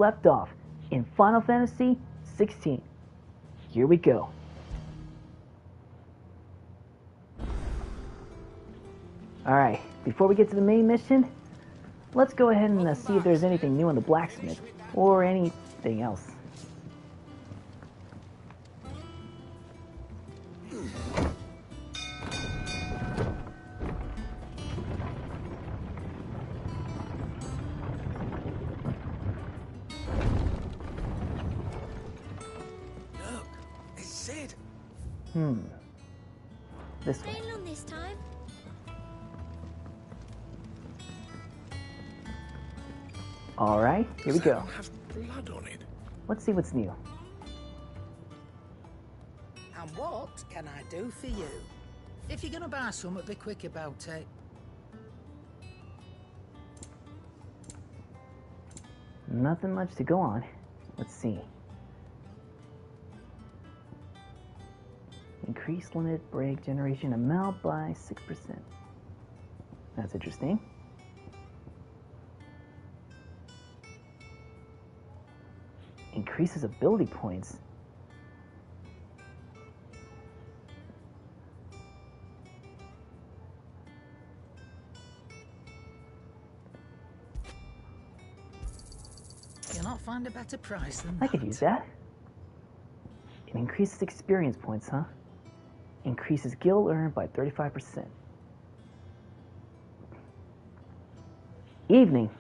left off in Final Fantasy XVI. Here we go. Alright, before we get to the main mission, let's go ahead and see if there's anything new in the blacksmith, or anything else. Look, it's Sid. This way. Failing on this time. Alright, here we go. Has blood on it. Let's see what's new. And what can I do for you? If you're gonna buy something, be quick about it. Nothing much to go on. Let's see. Increase limit break generation amount by 6%. That's interesting. Increases ability points. You'll not find a better price than I that. could use that. It increases experience points, huh? Increases guild earned by 35%. Evening.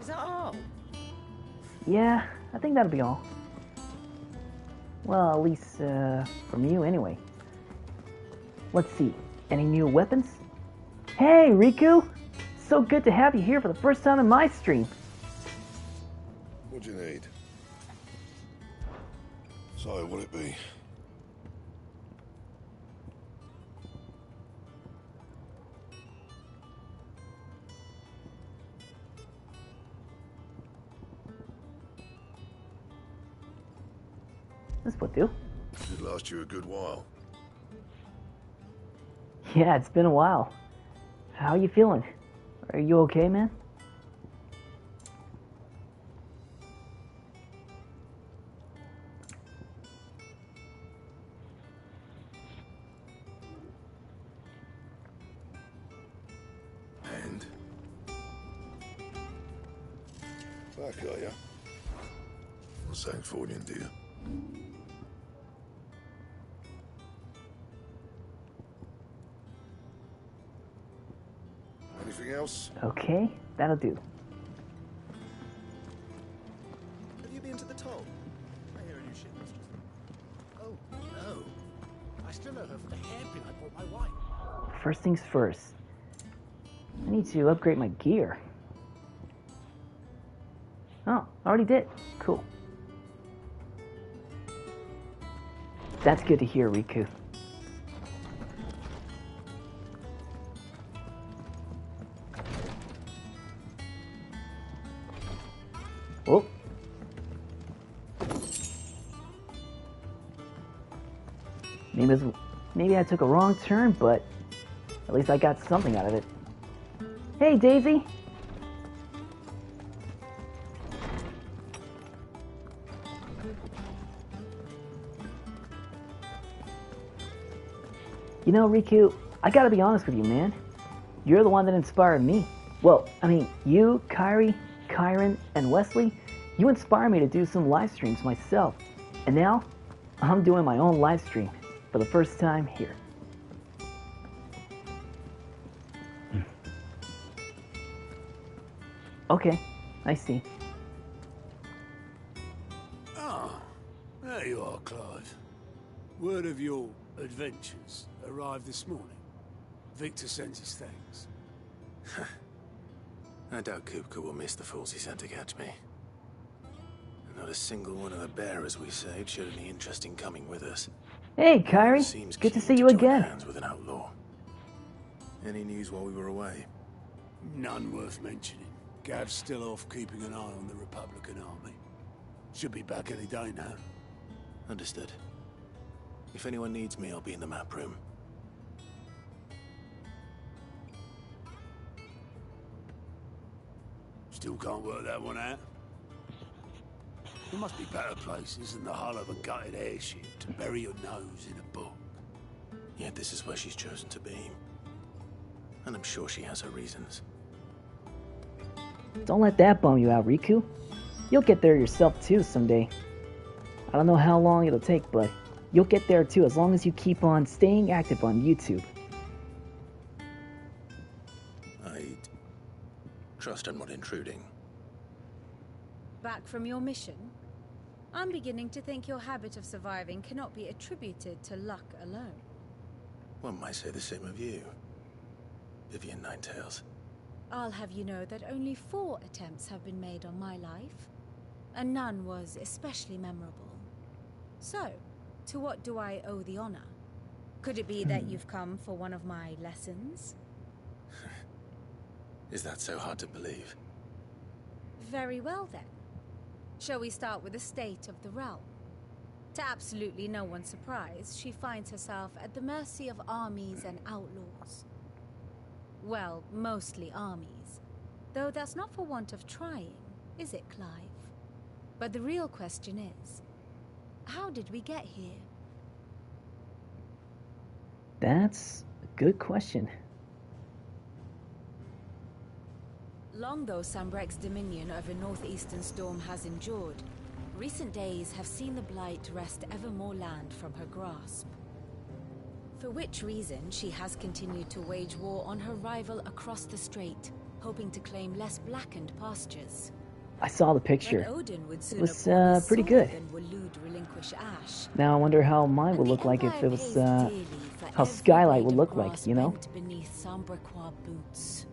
Is that all? Yeah, I think that'll be all. Well, at least from you anyway. Let's see. Any new weapons? Hey, Riku! So good to have you here for the first time in my stream. What do you need? So, what'll it be? This would do. Should last you a good while. Yeah, it's been a while. How you feeling? Are you okay, man? And? Back, are ya? Not saying Fordian, do you? Anything else? Okay, that'll do. Have you been to the toll? I hear a new ship. Oh, no. I still owe her for the hairpin I bought my wife. First things first. I need to upgrade my gear. Oh, already did. Cool. That's good to hear, Riku. Oh. Maybe I took a wrong turn, but at least I got something out of it. Hey, Daisy! You know, Riku, I gotta be honest with you, man. You're the one that inspired me. Well, I mean, you, Kyrie, Kyron, and Wesley, you inspire me to do some live streams myself. And now, I'm doing my own live stream for the first time here. Okay, I see. Ah, there you are, Clive. Word of your adventures arrived this morning. Victor sends his thanks. I doubt Kupka will miss the fools he sent to catch me. Not a single one of the bearers we saved showed any interest in coming with us. Hey, Kyrie. Seems Good to keen see you join again. hands with an outlaw. Any news while we were away? None worth mentioning. Gav's still off keeping an eye on the Republican army. Should be back any day now. Understood. If anyone needs me, I'll be in the map room. Still can't work that one out? There must be better places than the hull of a gutted airship to bury your nose in a book. Yet this is where she's chosen to be. And I'm sure she has her reasons. Don't let that bum you out, Riku. You'll get there yourself too someday. I don't know how long it'll take, but you'll get there too as long as you keep on staying active on YouTube. I trust I'm not intruding. Back from your mission? I'm beginning to think your habit of surviving cannot be attributed to luck alone. One might say the same of you, Vivian Ninetails. I'll have you know that only 4 attempts have been made on my life, and none was especially memorable. So, to what do I owe the honor? Could it be that you've come for one of my lessons? Is that so hard to believe? Very well then. Shall we start with the state of the realm? To absolutely no one's surprise, she finds herself at the mercy of armies and outlaws. Well, mostly armies. Though that's not for want of trying, is it, Clive? But the real question is, how did we get here? That's a good question. Long though Sambrek's dominion over northeastern Storm has endured, recent days have seen the Blight wrest ever more land from her grasp. For which reason she has continued to wage war on her rival across the strait, hoping to claim less blackened pastures. I saw the picture. Odin would It was pretty pretty good. relinquish Ash. Now I wonder how mine would look like if it was how Skylight would look like, you know? Beneath Sambrequois boots.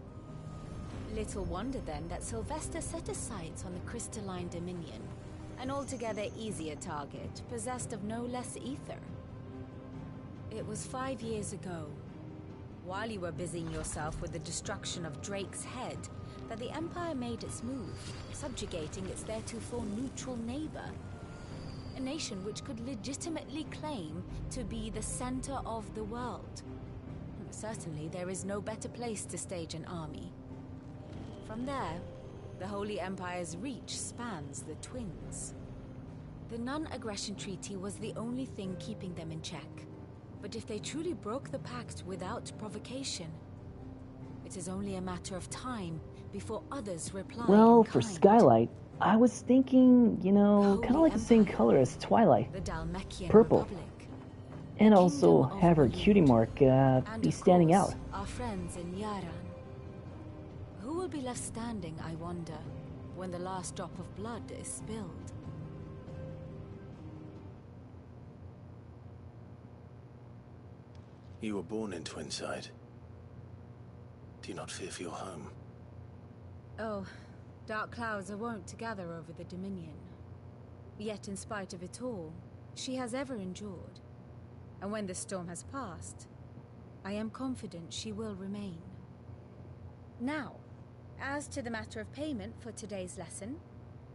Little wonder then that Sylvester set his sights on the crystalline dominion, an altogether easier target, possessed of no less ether. It was 5 years ago, while you were busying yourself with the destruction of Drake's head, that the Empire made its move, subjugating its theretofore neutral neighbor. A nation which could legitimately claim to be the center of the world. Certainly there is no better place to stage an army. From there, the Holy Empire's reach spans the Twins. The non-aggression treaty was the only thing keeping them in check. But if they truly broke the pact without provocation, it is only a matter of time before others reply. Well, in for kind. Skylight, I was thinking, you know, The kind of Holy like the same Empire, color as Twilight. the Dalmekian Purple. Republic, And the also Kingdom of have her Oblivion, cutie mark and be of standing course, out. our friends in Yaran. Who will be left standing, I wonder, when the last drop of blood is spilled? You were born in Twinside. Do you not fear for your home? Oh, dark clouds are wont to gather over the Dominion. Yet in spite of it all, she has ever endured. And when the storm has passed, I am confident she will remain. Now, as to the matter of payment for today's lesson,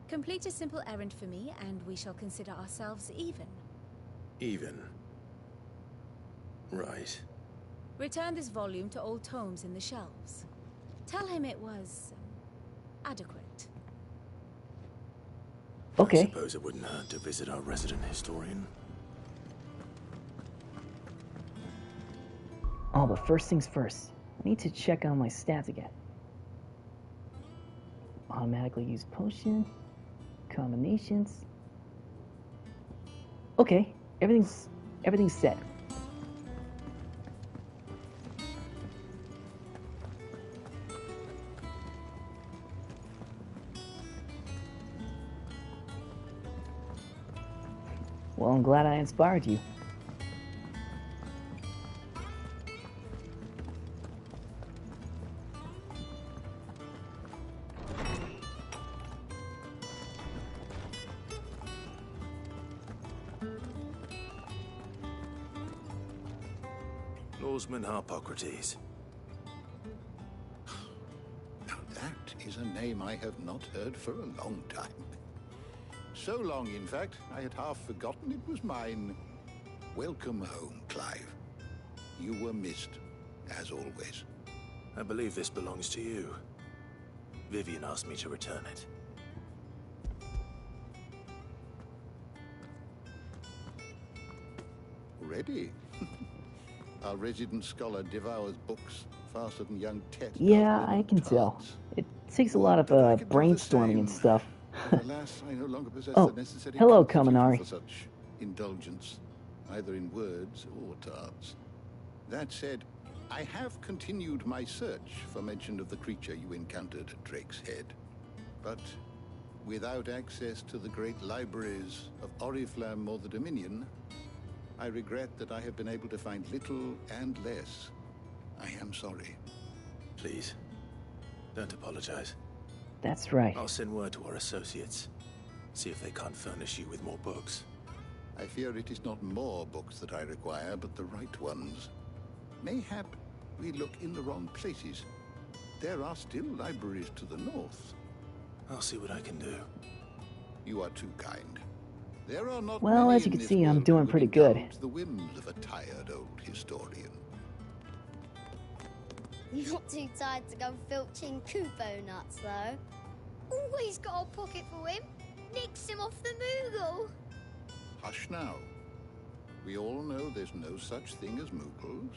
complete a simple errand for me and we shall consider ourselves even. Even. Right. Return this volume to old tomes in the shelves. Tell him it was adequate. I Okay. suppose it wouldn't hurt to visit our resident historian. Oh, but first things first. I need to check on my stats again. Automatically use potion. Combinations. Okay, everything's set. Well, I'm glad I inspired you. Lawsman Harpocrates. Now that is a name I have not heard for a long time. So long, in fact, I had half forgotten it was mine. Welcome home, Clive. You were missed, as always. I believe this belongs to you. Vivian asked me to return it. Ready? Our resident scholar devours books faster than young Tet. Yeah, I can tell. It takes a lot of brainstorming and stuff. Alas, I no longer possess Oh, the necessary hello, constitution Kaminari. for such indulgence, either in words or tarts. That said, I have continued my search for mention of the creature you encountered at Drake's Head. But without access to the great libraries of Oriflamme or the Dominion, I regret that I have been able to find little and less. I am sorry. Please, don't apologize. That's right. I'll send word to our associates. See if they can't furnish you with more books. I fear it is not more books that I require, but the right ones. Mayhap we look in the wrong places. There are still libraries to the north. I'll see what I can do. You are too kind. There are not Well, many as you in can this see, I'm world doing who would pretty good. indulge the whims of a tired old historian. Not too tired to go filching Kupo nuts, though. Always got a pocket for him. Nicks him off the Moogle. Hush now. We all know there's no such thing as Moogles.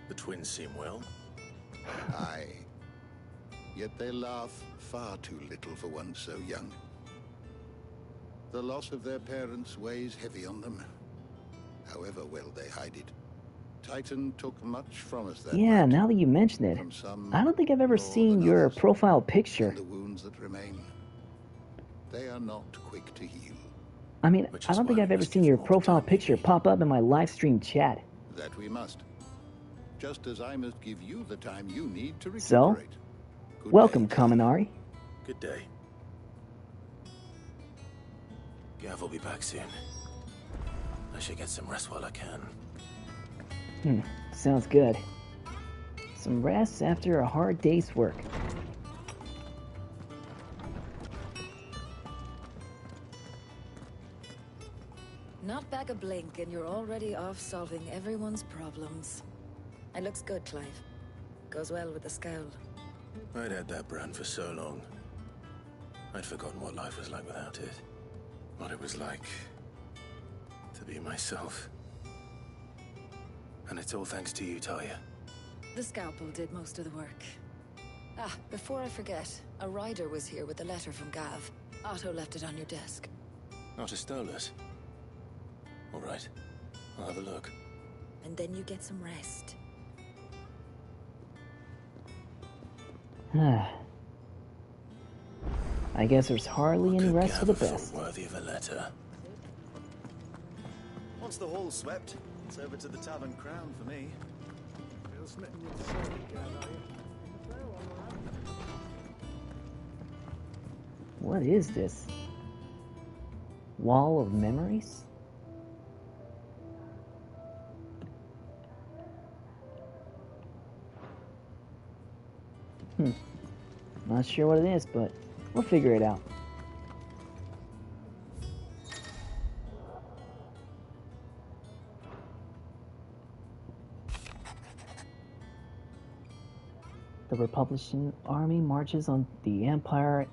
The twins seem well. Aye. Yet they laugh far too little for one so young. The loss of their parents weighs heavy on them, however well they hide it. Titan took much from us that Yeah, night, now that you mention it, from some I don't think I've ever more seen than your others, profile picture. and the wounds that remain, they are not quick to heal. I mean, Which I is don't think why I've we ever must seen give your them all the profile time they picture need. pop up in my live stream chat. That we must. Just as I must give you the time you need to So, recuperate. Good welcome, day. Kaminari. Good day. Gav will be back soon. I should get some rest while I can. Sounds good. Some rest after a hard day's work. Not back a blink and you're already off solving everyone's problems. It looks good, Clive. Goes well with the scowl. I'd had that brand for so long. I'd forgotten what life was like without it. What it was like to be myself. And it's all thanks to you, Talia. The scalpel did most of the work. Ah, before I forget, a rider was here with a letter from Gav. Otto left it on your desk. Otto stole it. All right, I'll have a look. And then you get some rest. I guess there's hardly any Could rest for the Gav have best. thought worthy of a letter. Once the hall's swept, it's over to the Tavern Crown for me. Still smitten with the Sora, Gav, are you? What is this? Wall of memories? Not sure what it is, but we'll figure it out. The Republican army marches on the Empire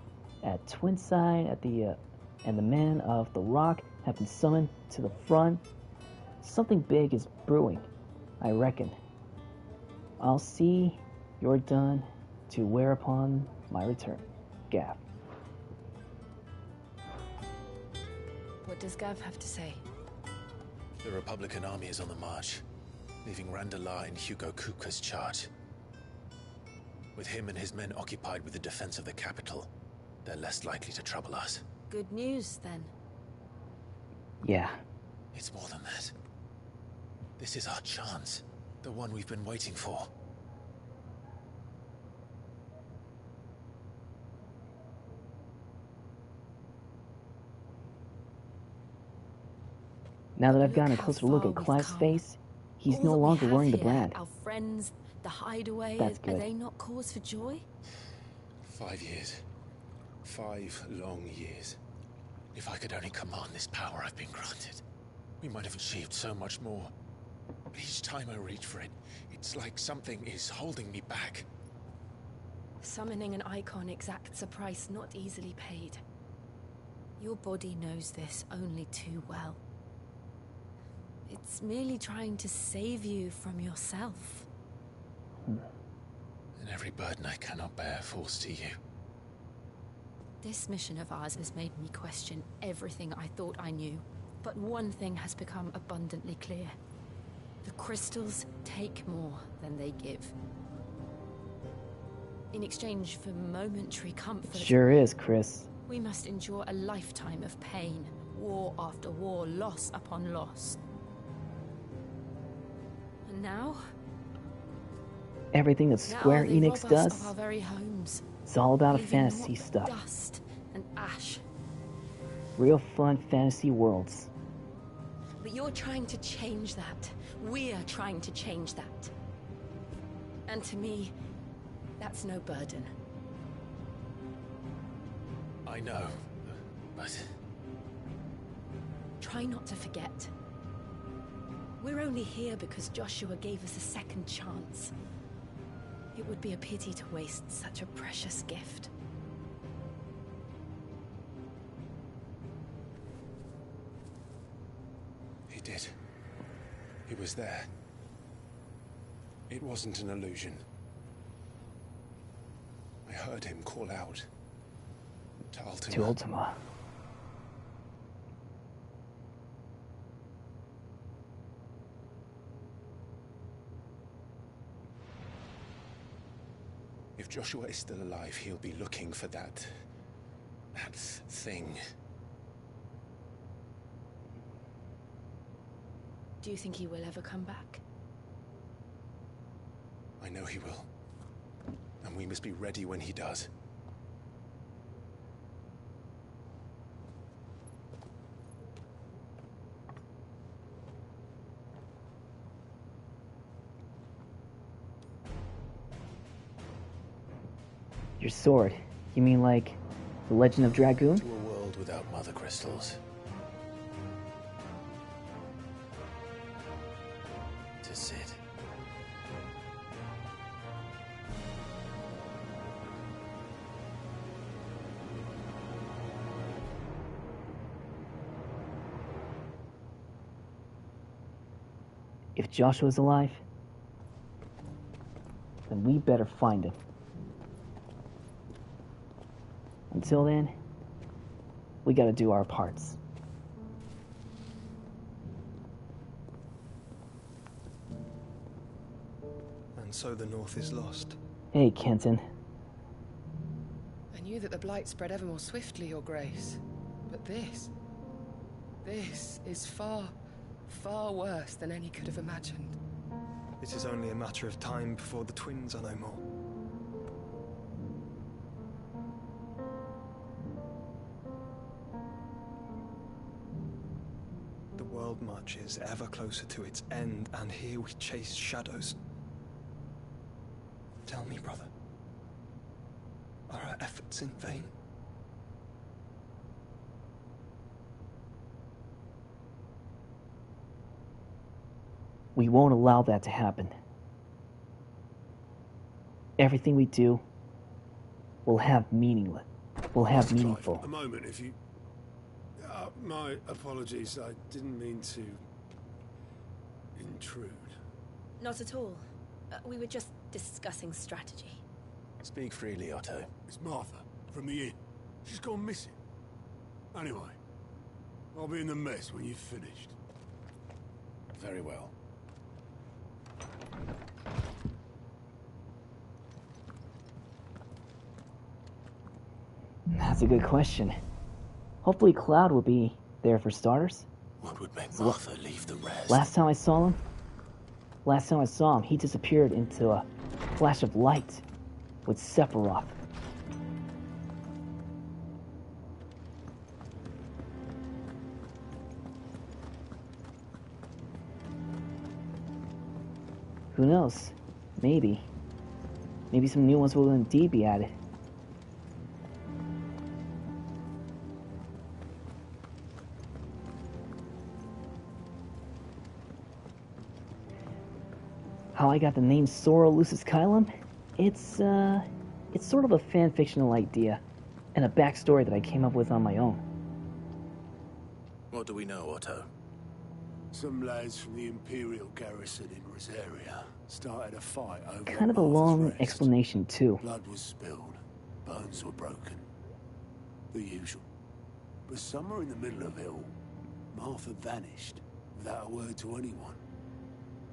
at Twinside and the men of the Rock have been summoned to the front. Something big is brewing, I reckon. I'll see you're done to wear upon my return. Gav. What does Gav have to say? The Republican army is on the march, leaving Randalar in Hugo Kupka's charge. With him and his men occupied with the defense of the capital, they're less likely to trouble us. Good news, then. Yeah. It's more than that. This is our chance. The one we've been waiting for. Now that I've gotten a how closer look far at we've Clive's come. face, he's All no that we longer have wearing the here, brand. Our friends, the hideaway, That's are good. they not cause for joy? 5 years. 5 long years. If I could only command this power I've been granted, we might have achieved so much more. Each time I reach for it, it's like something is holding me back. Summoning an icon exacts a price not easily paid. Your body knows this only too well. It's merely trying to save you from yourself. And every burden I cannot bear falls to you. This mission of ours has made me question everything I thought I knew. But one thing has become abundantly clear. The crystals take more than they give. In exchange for momentary comfort... Sure is, Chris. We must endure a lifetime of pain, war after war, loss upon loss. And now? Everything that Square Enix does, of our very homes, it's all about leaving fantasy not stuff. Dust and ash. Real fun fantasy worlds. But you're trying to change that. We're trying to change that. And to me, that's no burden. I know, but... Try not to forget. We're only here because Joshua gave us a second chance. It would be a pity to waste such a precious gift. He did. He was there. It wasn't an illusion. I heard him call out. To Ultima. To Ultima. If Joshua is still alive, he'll be looking for that thing. Do you think he will ever come back? I know he will. And we must be ready when he does. Your sword. You mean like the Legend of Dragoon? To a world without mother crystals. To Sid. If Joshua's alive, then we better find him. Until then, we gotta do our parts. And so the North is lost. Hey, Kenton. I knew that the Blight spread ever more swiftly, Your Grace. But this is far, far worse than any could have imagined. It is only a matter of time before the twins are no more. The world marches ever closer to its end, and here we chase shadows. Tell me, brother, are our efforts in vain? We won't allow that to happen. Everything we do will have meaningless. Will have meaningful. A moment, if you... my apologies. I didn't mean to intrude. Not at all. We were just discussing strategy. Speak freely, Otto. It's Martha, from the inn. She's gone missing. Anyway, I'll be in the mess when you've finished. Very well. That's a good question. Hopefully Cloud will be there for starters. What would make Martha leave the rest? Last time I saw him, he disappeared into a flash of light with Sephiroth. Who knows? Maybe. Maybe some new ones will indeed be added. how I got the name Sora Lucis Kylum? It's sort of a fan-fictional idea, and a backstory that I came up with on my own. What do we know, Otto? Some lads from the Imperial garrison in Rosaria started a fight over Kind of a Martha's long rest. explanation, too. Blood was spilled, bones were broken. The usual. But somewhere in the middle of it all, Martha vanished without a word to anyone.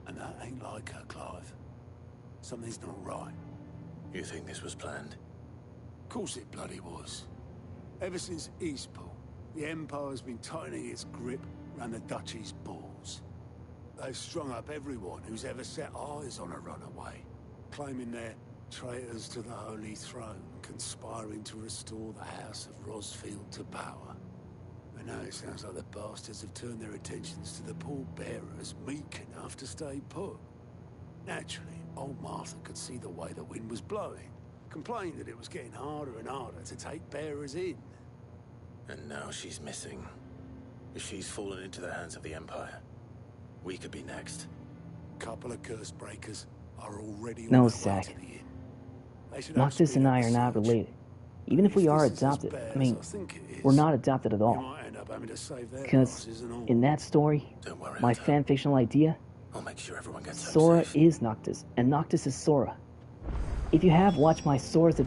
And that ain't like her, Clive. Something's not right. You think this was planned? Of course it bloody was. Ever since Eastpool, the Empire's been tightening its grip around the Duchy's balls. They've strung up everyone who's ever set eyes on a runaway, claiming they're traitors to the Holy Throne, conspiring to restore the House of Rosfield to power. And now it sounds like the bastards have turned their attentions to the pallbearers meek enough to stay put. Naturally, old Martha could see the way the wind was blowing, complained that it was getting harder and harder to take bearers in. And now she's missing. If she's fallen into the hands of the Empire, we could be next. Couple of curse breakers are already No, on their way Zack. to the inn. They should Noctis speed and up I the are not search. related. Even if we If are this is as adopted, bad I mean, as I think it is, we're not adopted at you all. might end up having to save their Because asses and all. in that story, Don't worry, my Otto. fan-fictional idea, I'll make sure everyone gets home Sora safe. is Noctis, and Noctis is Sora. If you have watched my Sora's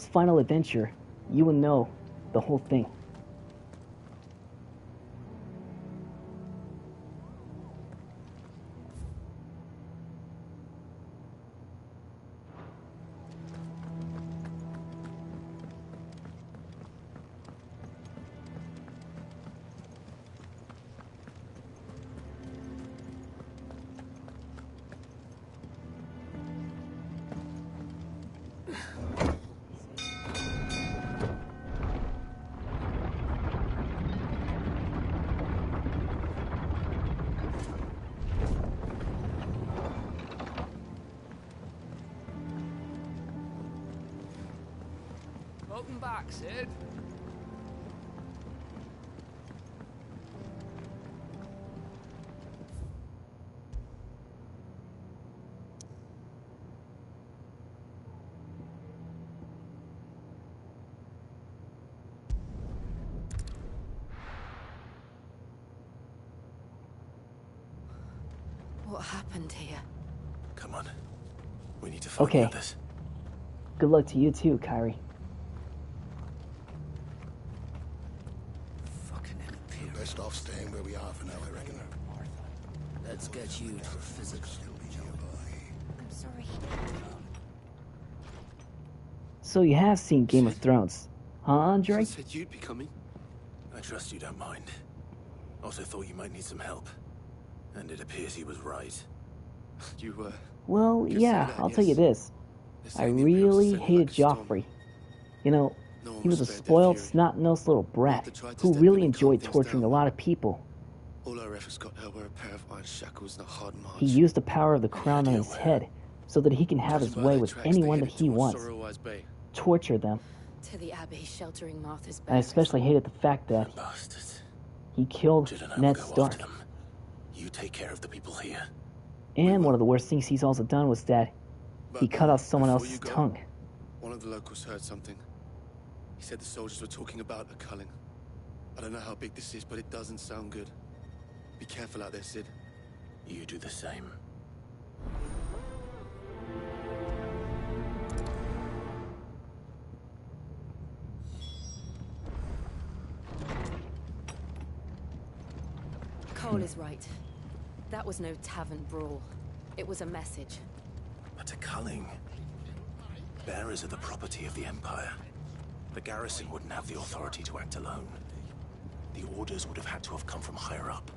final adventure, you will know the whole thing. Welcome back, Sid. What happened here? Come on. We need to find Okay. the others. Good luck to you too, Kyrie. Best off staying where we are for now, I reckon. Let's get you to a physical. I'm sorry. So you have seen Game of Thrones, huh, Andre? Said you'd be coming. I trust you don't mind. Also thought you might need some help. And it appears he was right. You, Well, could say yeah, that, I'll tell you yes. this. I really hated Joffrey. You know, he was a spoiled, snot-nosed little brat who really enjoyed torturing a lot of people. All our efforts got her were a pair of iron shackles and a hard march. He used the power of the crown on his head so that he can have his way with anyone that he wants. Torture them. To the Abbey, sheltering Martha's I back. especially hated the fact that Bastards. he killed Shouldn't Ned go Stark. after them. You take care of the people here. And one of the worst things he's also done was that he cut off someone before else's you go, tongue. One of the locals heard something. He said the soldiers were talking about a culling. I don't know how big this is, but it doesn't sound good. Be careful out there, Sid. You do the same. Cole is right. That was no tavern brawl. It was a message. But a culling. Bearers are the property of the Empire. The garrison wouldn't have the authority to act alone. The orders would have had to have come from higher up.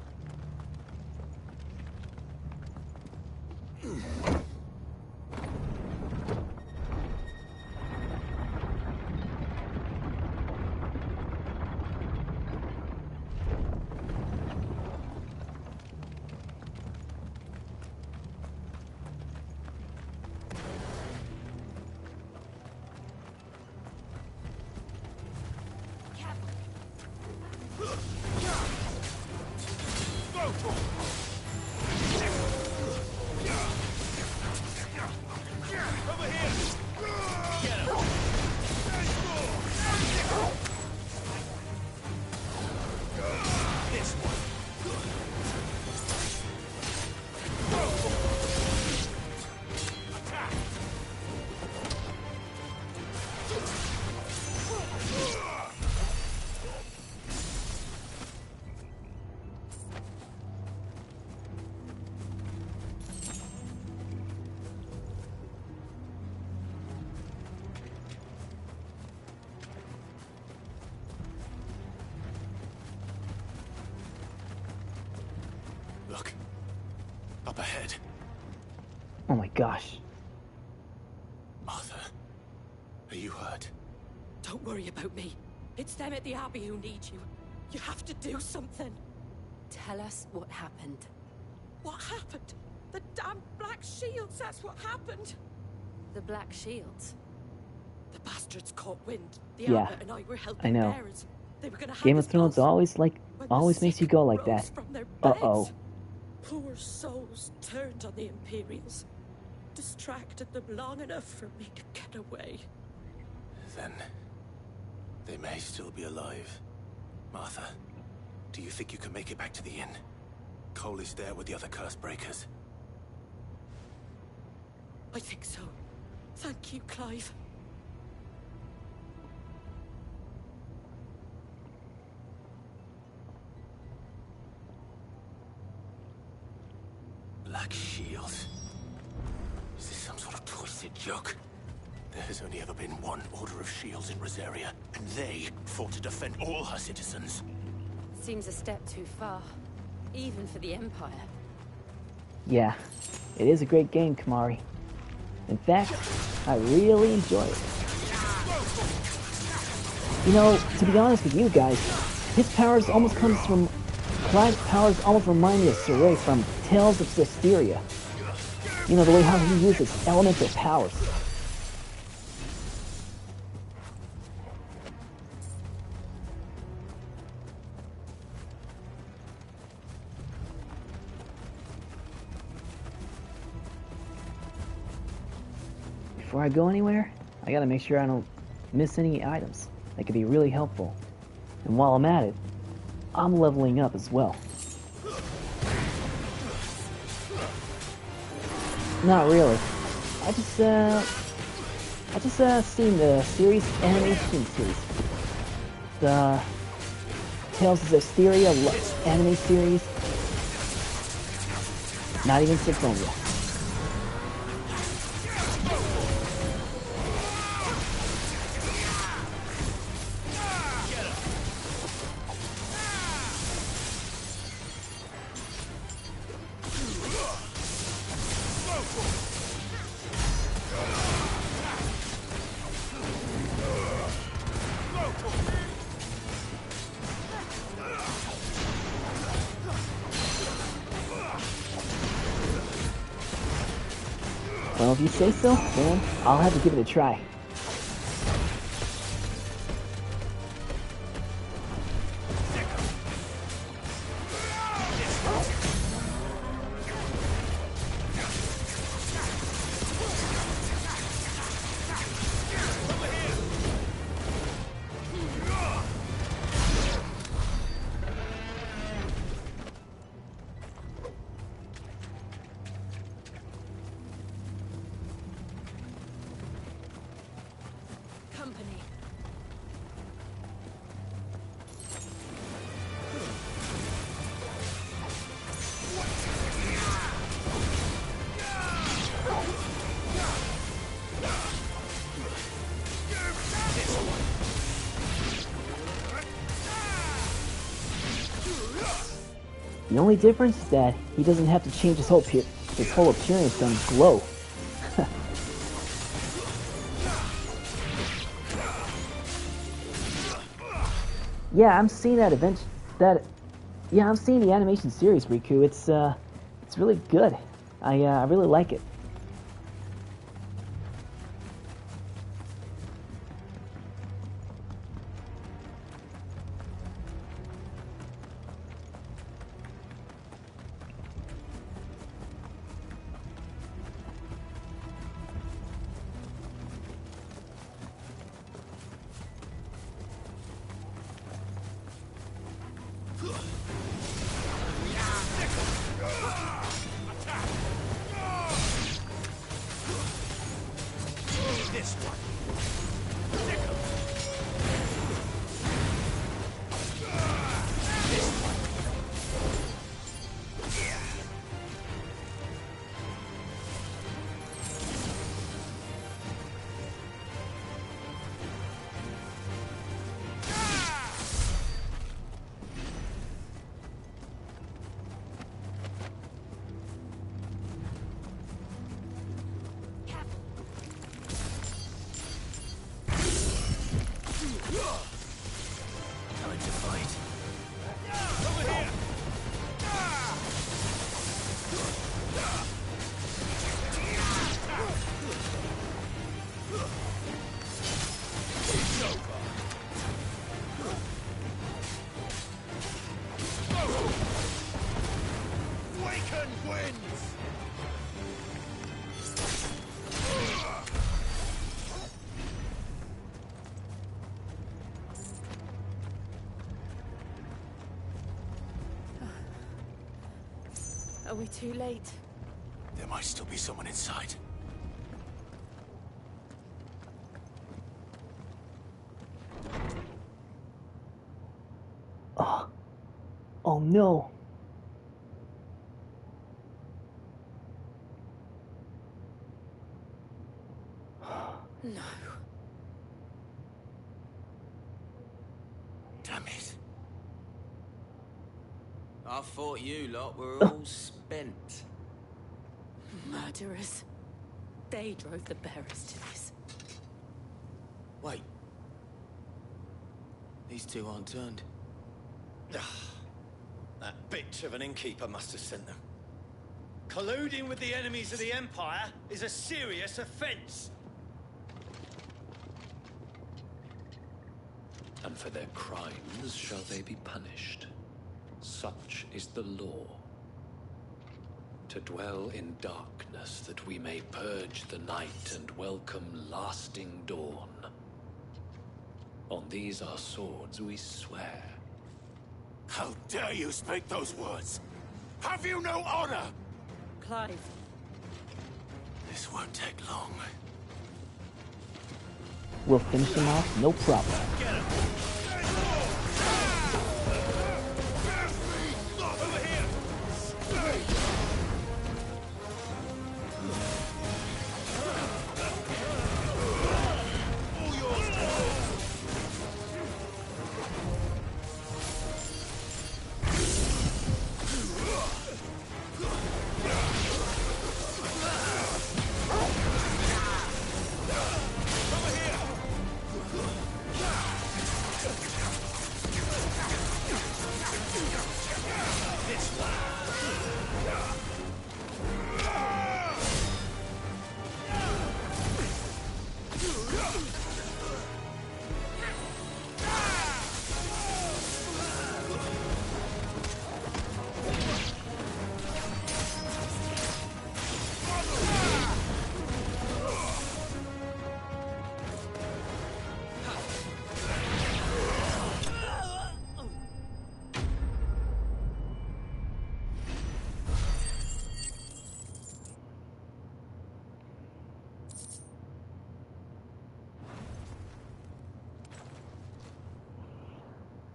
Look. Up ahead. Oh my gosh. Martha, are you hurt? Don't worry about me. It's them at the Abbey who need you. You have to do something. Tell us what happened. What happened? The damn Black Shields, that's what happened. The Black Shields? The bastards caught wind. The Yeah, Abbot and I were helping I know. bearers. They were gonna Game have of Thrones always makes you go like that. Uh-oh. Poor souls turned on the Imperials. Distracted them long enough for me to get away. Then they may still be alive. Martha, do you think you can make it back to the inn? Cole is there with the other curse breakers. I think so. Thank you, Clive. Black Shield. Is this some sort of twisted joke? There has only ever been one Order of Shields in Rosaria, and they fought to defend all her citizens. Seems a step too far, even for the Empire. Yeah, it is a great game, Kamari. In fact, I really enjoy it. You know, to be honest with you guys, Clive's powers almost remind me of Sora from Tales of Zestiria. You know, the way how he uses elemental powers. Before I go anywhere, I gotta make sure I don't miss any items that could be really helpful. And while I'm at it, I'm leveling up as well. Not really. I just seen the animation series. The Tales of Zestiria anime series. Not even 6 on yet. Well, if you say so, then I'll have to give it a try. The only difference is that he doesn't have to change his whole appearance on glow. Yeah, I'm seeing that yeah, I'm seeing the animation series, Riku. It's really good. I really like it. Satan wins! Are we too late? There might still be someone inside. Oh. Oh no. No. Damn it. I thought you lot were all spent. Murderers. They drove the bearers to this. Wait. These two aren't turned. That bitch of an innkeeper must have sent them. Colluding with the enemies of the Empire is a serious offense. And for their crimes shall they be punished. Such is the law. To dwell in darkness that we may purge the night and welcome lasting dawn. On these our swords we swear. How dare you speak those words? Have you no honor? Clive. This won't take long. We'll finish him off, no problem. Get him! Over here! All yours.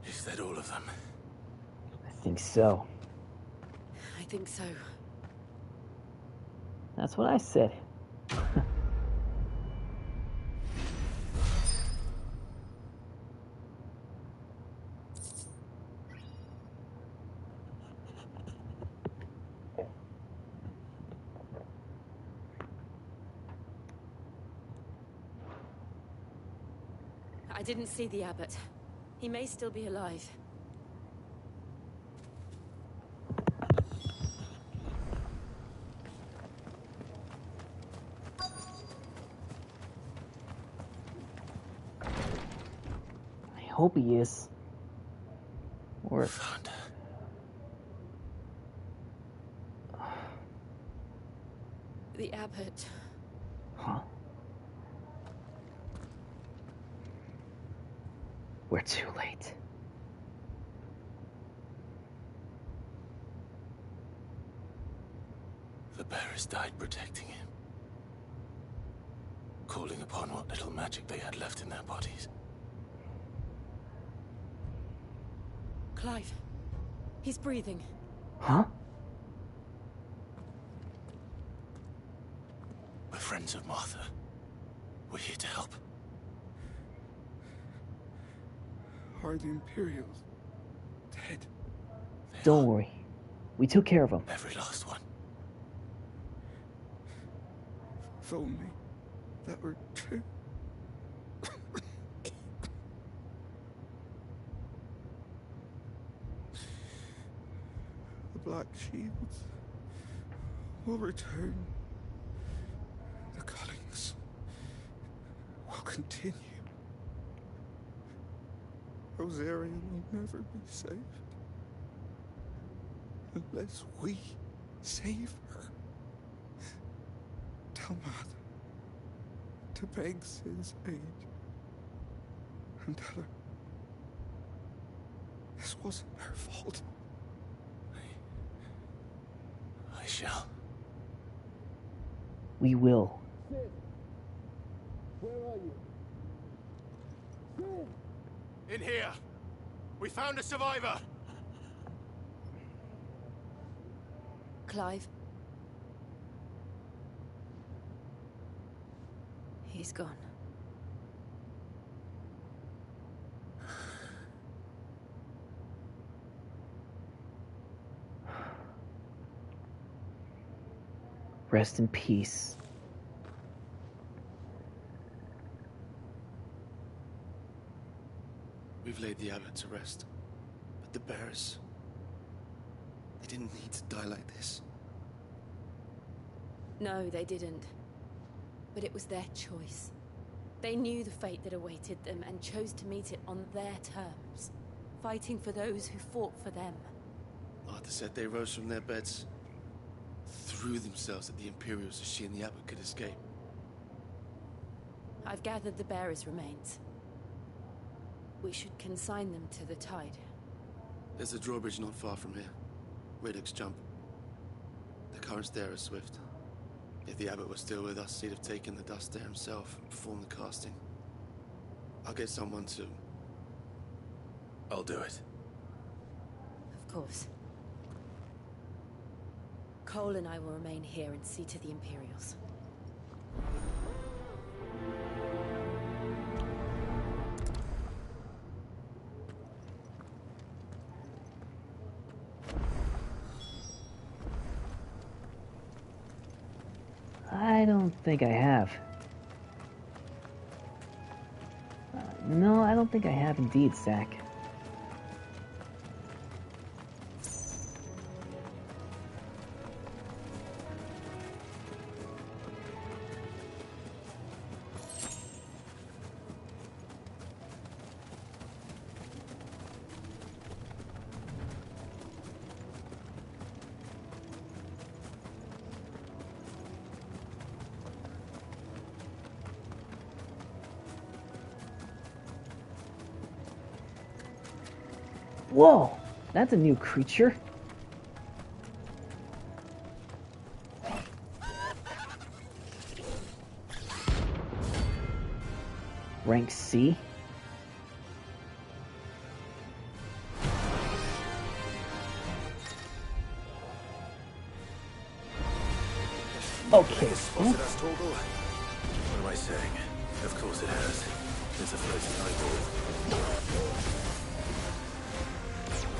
Is that all of them? I think so. I think so. That's what I said. I didn't see the abbot. He may still be alive. I hope he is. Or Found The abbot. huh? We're too late. The bearers died protecting him. Calling upon what little magic they had left in their bodies. Clive. He's breathing. Huh? We're friends of Martha. We're here to help. Are the Imperials dead? Don't worry. We took care of him. Every last one. If only that were true. The Black Shields will return. The Cullings will continue. Rosaria will never be saved unless we Save her. Tell Mother to beg XVI and tell her this wasn't her fault. I shall. We will. Sid, where are you? Sid! In here! We found a survivor! Clive. He's gone. Rest in peace. We've laid the abbot to rest. But the bearers... they didn't need to die like this. No, they didn't. But it was their choice. They knew the fate that awaited them and chose to meet it on their terms, fighting for those who fought for them. Martha said they rose from their beds, threw themselves at the Imperials so she and the abbot could escape. I've gathered the bearers' remains. We should consign them to the tide. There's a drawbridge not far from here. Reddock's Jump. The currents there are swift. If the abbot was still with us, he'd have taken the dust there himself and performed the casting. I'll get someone to... I'll do it. Of course. Cole and I will remain here and see to the Imperials. I don't think I have. No, I don't think I have indeed, Zach. Whoa! That's a new creature. Rank C. Okay. What am I saying? Of course it has. It's a floating eyeball.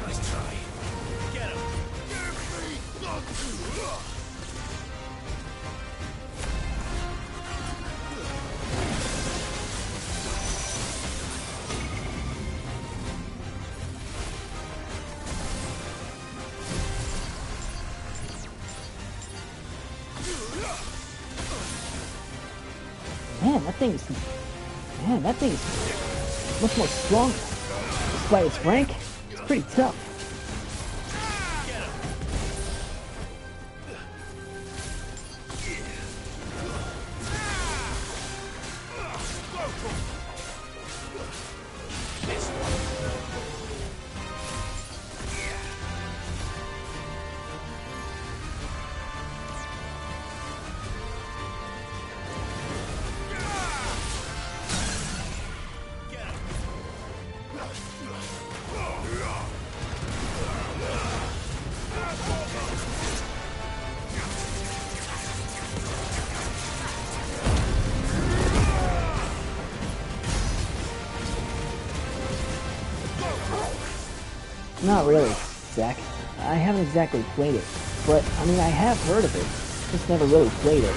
Nice try. Get him! Man, that thing is much more stronger. Despite its rank, it's pretty tough. Not really, Zach. I haven't exactly played it, but I mean, I have heard of it, just never really played it.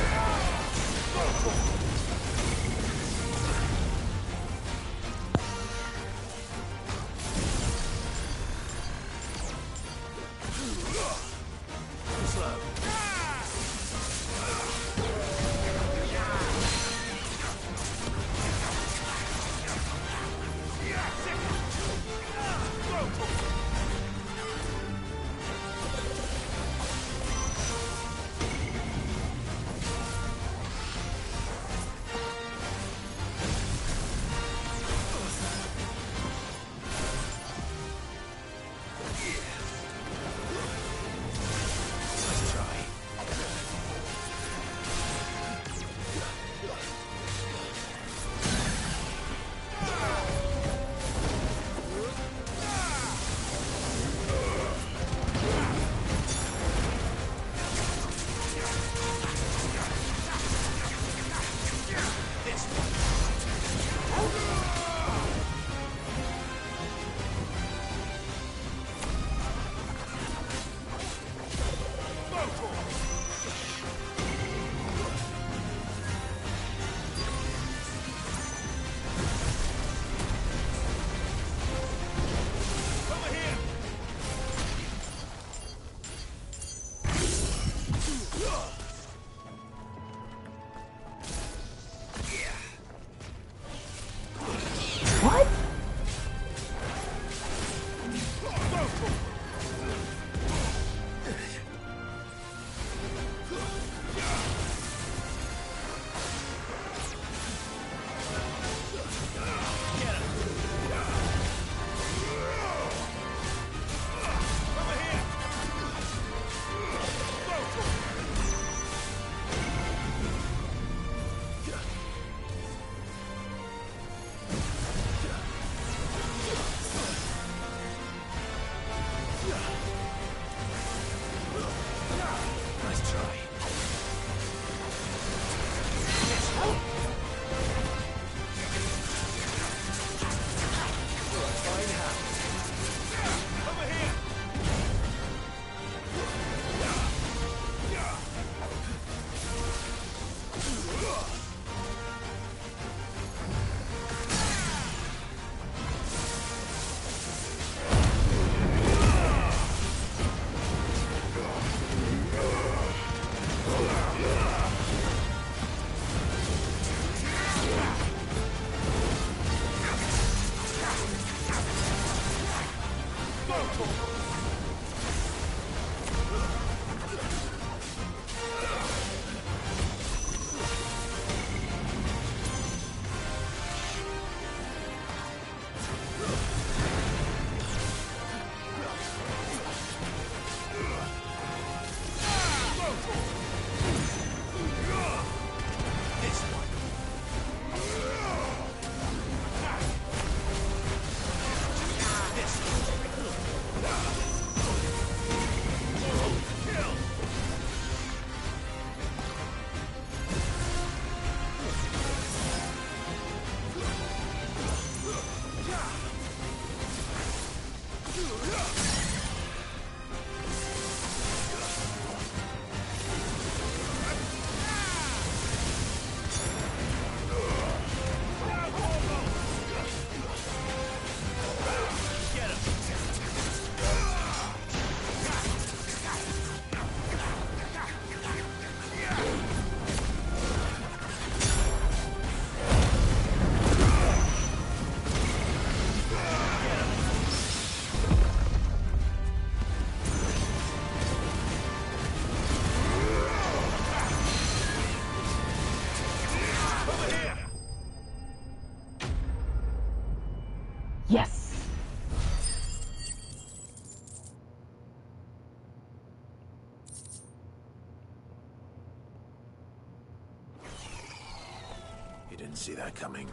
Didn't see that coming.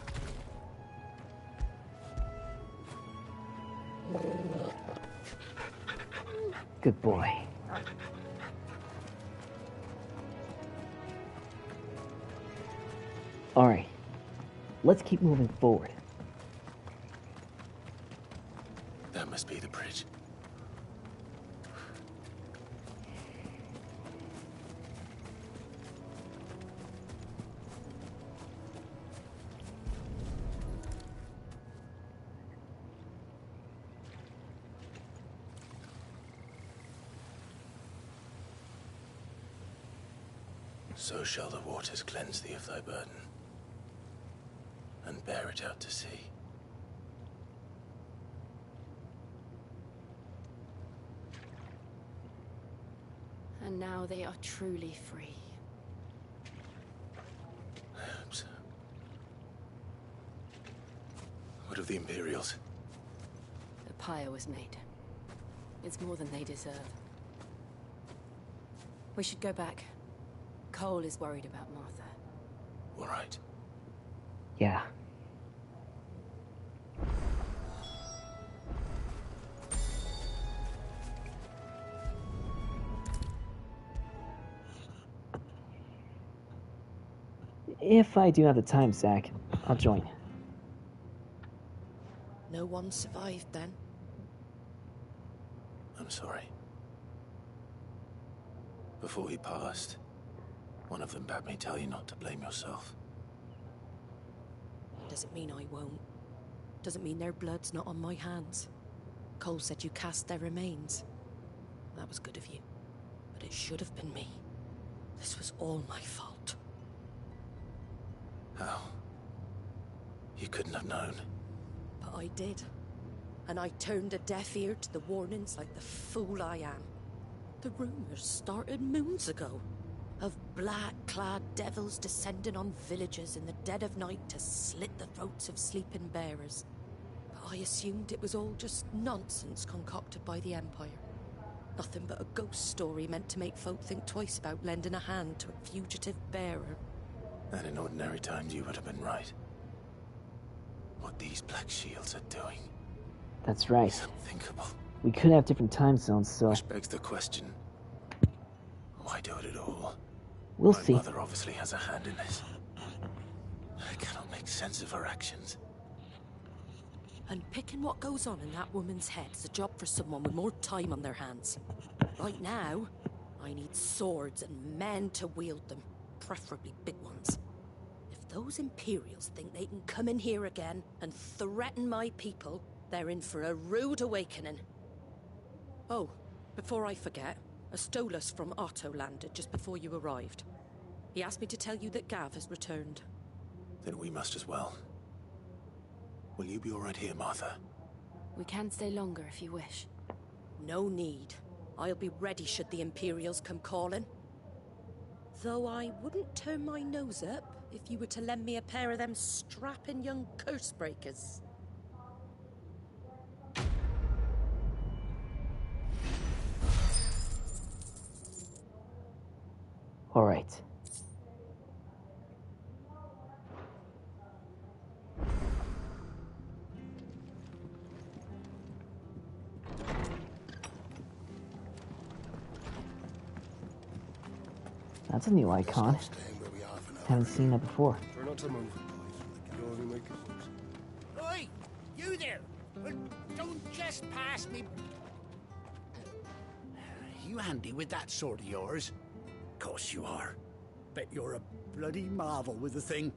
Good boy. Alright. Let's keep moving forward. That must be the bridge. So shall the waters cleanse thee of thy burden, and bear it out to sea. And now they are truly free. I hope so. What of the Imperials? The pyre was made. It's more than they deserve. We should go back. Cole is worried about Martha. All right. Yeah. If I do have the time, Zach, I'll join. No one survived then? I'm sorry. Before he passed, one of them bade me tell you not to blame yourself. Doesn't mean I won't. Doesn't mean their blood's not on my hands. Cole said you cast their remains. That was good of you. But it should have been me. This was all my fault. How? You couldn't have known. But I did. And I turned a deaf ear to the warnings like the fool I am. The rumors started moons ago. Of black-clad devils descending on villages in the dead of night to slit the throats of sleeping bearers. But I assumed it was all just nonsense concocted by the Empire. Nothing but a ghost story meant to make folk think twice about lending a hand to a fugitive bearer. And in ordinary times you would have been right. What these Black Shields are doing That's right. is unthinkable. We could have different time zones, so... Which begs the question, why do it at all? We'll My see. mother obviously has a hand in this. I cannot make sense of her actions. And picking what goes on in that woman's head is a job for someone with more time on their hands. Right now, I need swords and men to wield them, preferably big ones. If those Imperials think they can come in here again and threaten my people, they're in for a rude awakening. Oh, before I forget, a Stolas from Otto landed just before you arrived. He asked me to tell you that Gav has returned. Then we must as well. Will you be all right here, Martha? We can stay longer if you wish. No need. I'll be ready should the Imperials come calling. Though I wouldn't turn my nose up if you were to lend me a pair of them strapping young curse breakers. All right. That's a new icon. Haven't seen that before. Try not to move. You'll only make it worse. Oi! You there! Don't just pass me. You handy with that sword of yours? Course you are. Bet you're a bloody marvel with the thing.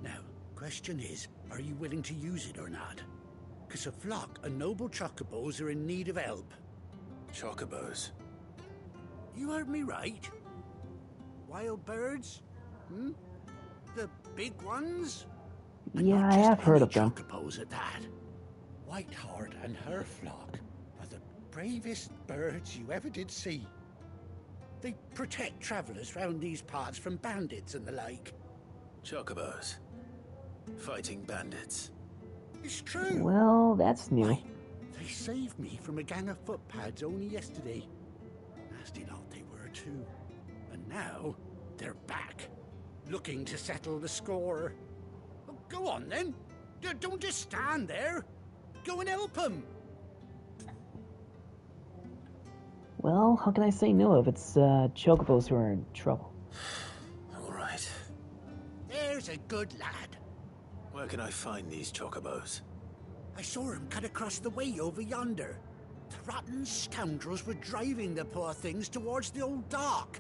Now, question is, are you willing to use it or not? 'Cause a flock of noble chocobos are in need of help. Chocobos? You heard me right. Wild birds? Hmm? The big ones? Yeah, I have heard of them. Chocobos at that. Whiteheart and her flock are the bravest birds you ever did see. They protect travelers round these parts from bandits and the like. Chocobos. Fighting bandits. It's true. Well, that's new. They saved me from a gang of footpads only yesterday. Nasty lot they were too. And now they're back, looking to settle the score. Go on then. Don't just stand there. Go and help him. Well, how can I say no if it's chocobos who are in trouble? All right. There's a good lad. Where can I find these chocobos? I saw him cut across the way over yonder. The rotten scoundrels were driving the poor things towards the old dock.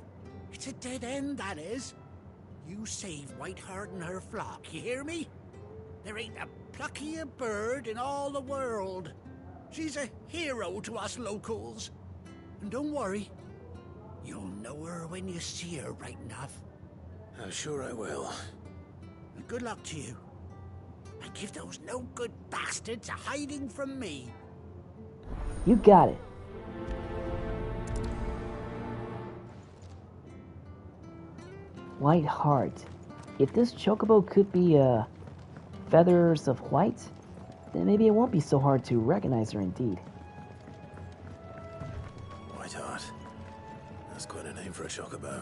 It's a dead end, that is. You save Whiteheart and her flock, you hear me? There ain't a pluckier bird in all the world. She's a hero to us locals. And don't worry, you'll know her when you see her right enough. I'm sure I will. And good luck to you. And give those no-good bastards a hiding from me. You got it. Whiteheart. If this chocobo could be, feathers of white, then maybe it won't be so hard to recognize her indeed. Whiteheart. That's quite a name for a chocobo.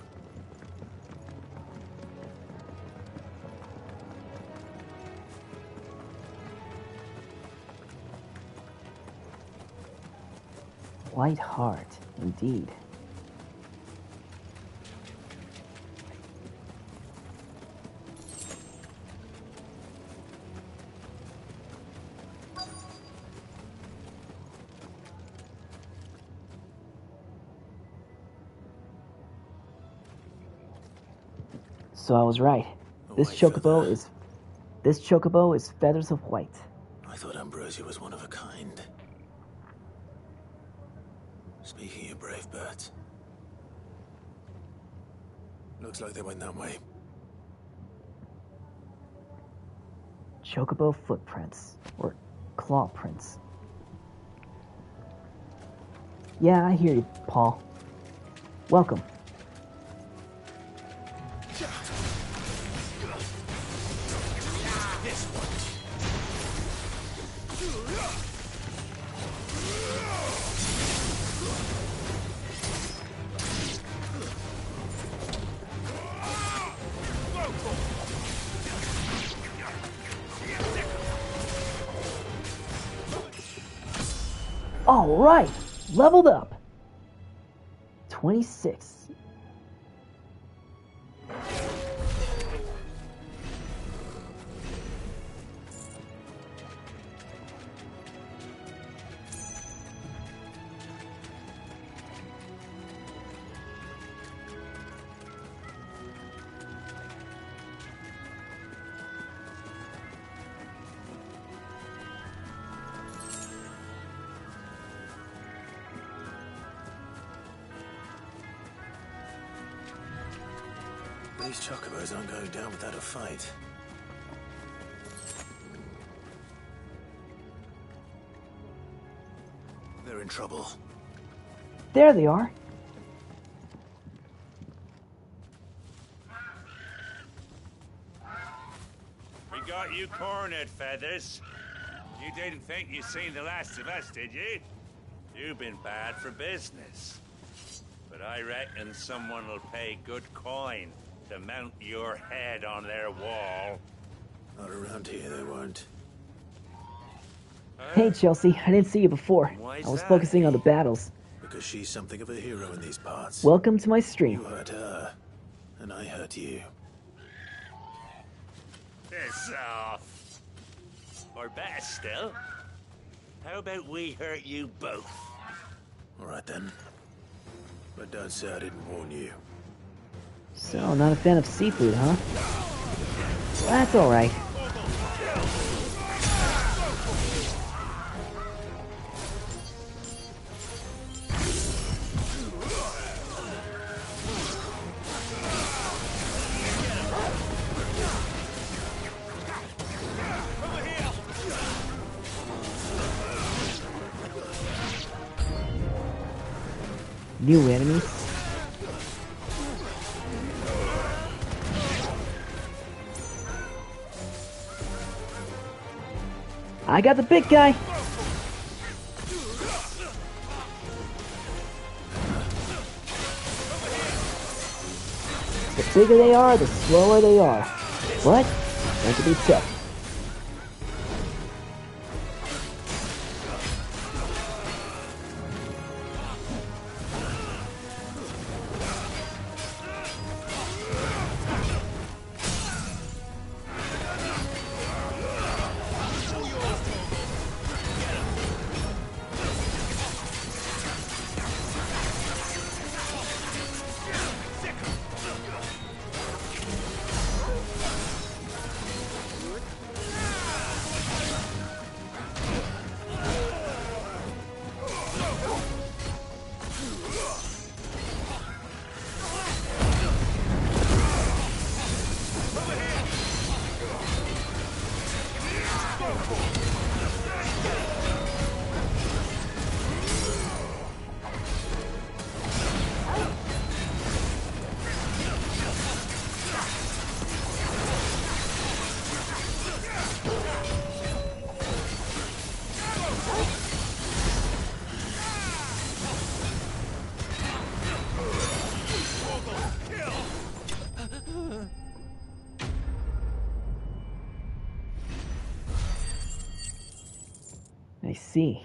Whiteheart, indeed. So I was right. This chocobo is feathers of white. I thought Ambrosia was one of a kind. Speaking of brave birds, looks like they went that way. Chocobo footprints, or claw prints. Yeah, I hear you, Paul. Welcome. All right, leveled up. 26. These chocobos aren't going down without a fight. They're in trouble. There they are. We got you cornered, Feathers. You didn't think you'd seen the last of us, did you? You've been bad for business. But I reckon someone will pay good coin to mount your head on their wall. Not around here, they won't. Hey, Chelsea, I didn't see you before. Why's I was that? focusing on the battles. Because she's something of a hero in these parts. Welcome to my stream. You hurt her, and I hurt you. Piss off. Or better still, how about we hurt you both? All right then. But don't say I didn't warn you. So, not a fan of seafood, huh? That's alright. New enemies. I got the big guy. The bigger they are, the slower they are. But they can be tough. see.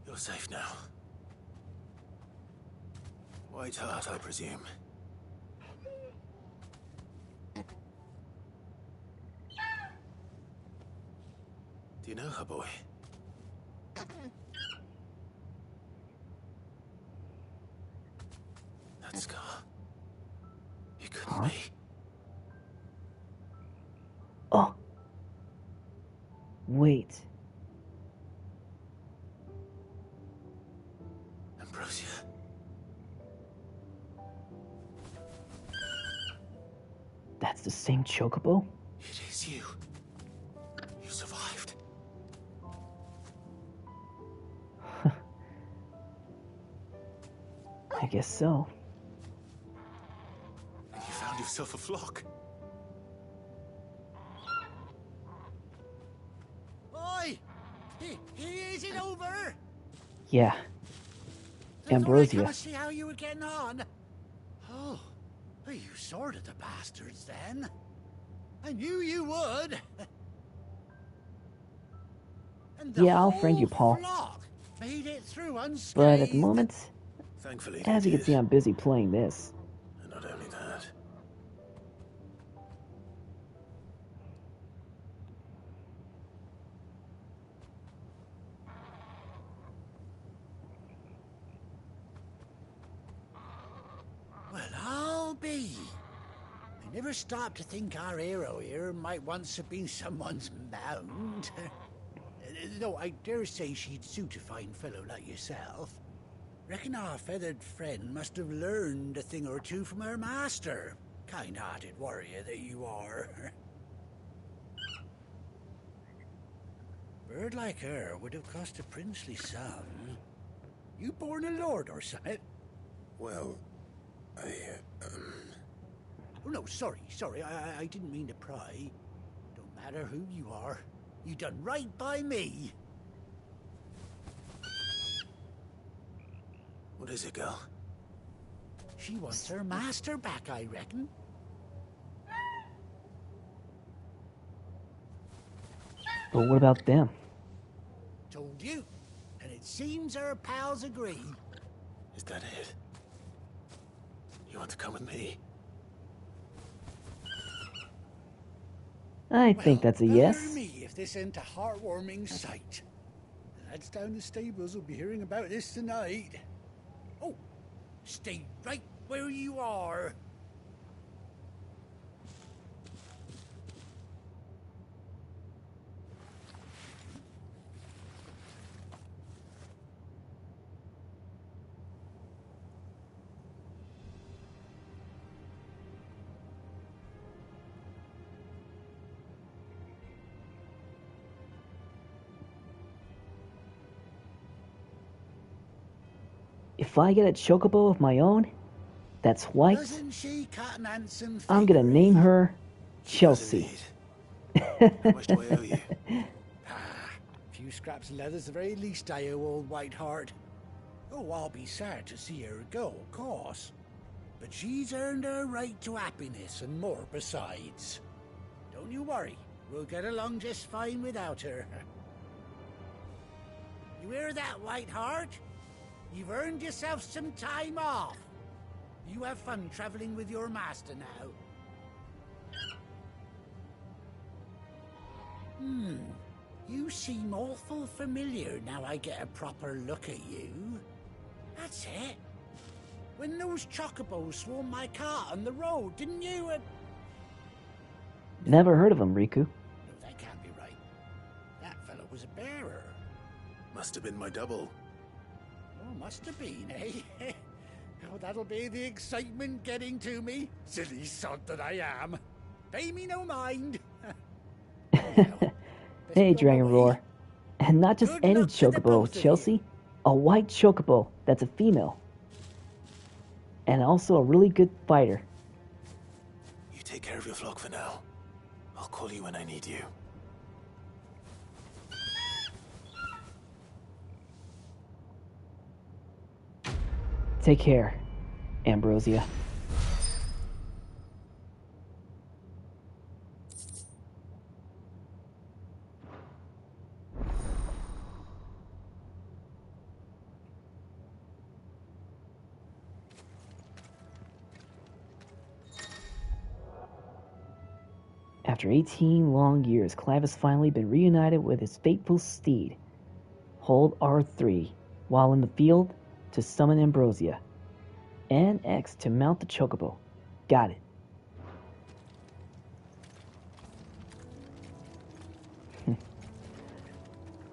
You're safe now. White Hart, I presume. Do you know her, boy? That scar. It couldn't be. Oh. Wait. Ambrosia. That's the same chocobo? It is you. You survived. I guess so. And you found yourself a flock. Oi! Is it over? Yeah. Ambrosia. I thought I'd come and see how you were getting on. Oh, well, you sorted the bastards then. I knew you would. And the Yeah, I'll friend you, Paul. flock made it through unscathed. But at the moment, Thankfully, as you can see, I'm busy playing this. And not only that. Well, I'll be. I never stopped to think our hero here might once have been someone's mount. Though I dare say she'd suit a fine fellow like yourself. Reckon our feathered friend must have learned a thing or two from her master. Kind-hearted warrior that you are. Bird like her would have cost a princely sum. You born a lord or something? Well, Oh, no, sorry. I didn't mean to pry. Don't matter who you are. You done right by me. What is it, girl? She wants her master back, I reckon. But what about them? Told you. And it seems her pals agree. Is that it? You want to come with me? I think that's a yes. Me if this ain't a heartwarming sight. The lads down the stables will be hearing about this tonight. Oh, stay right where you are. If I get a chocobo of my own, that's white, Doesn't she cut an handsome I'm gonna name her Chelsea. How much do I owe you? A few scraps of leather's the very least I owe old Whiteheart. Oh, I'll be sad to see her go, of course. But she's earned her right to happiness and more besides. Don't you worry, we'll get along just fine without her. You hear that, Whiteheart? You've earned yourself some time off. You have fun traveling with your master now. You seem awful familiar now I get a proper look at you. That's it. When those chocobos swarmed my cart on the road, didn't you? Never heard of him, Riku. No, that can't be right. That fellow was a bearer. Must have been my double. Oh, must have been, eh? Oh, that'll be the excitement getting to me. Silly sod that I am. Pay me no mind. Hey, Dragon Roar. And not just any chocobo, Chelsea. A white chocobo that's a female. And also a really good fighter. You take care of your flock for now. I'll call you when I need you. Take care, Ambrosia. After 18 long years, Clive has finally been reunited with his faithful steed. Hold R3 while in the field to summon Ambrosia, and X to mount the chocobo. Got it.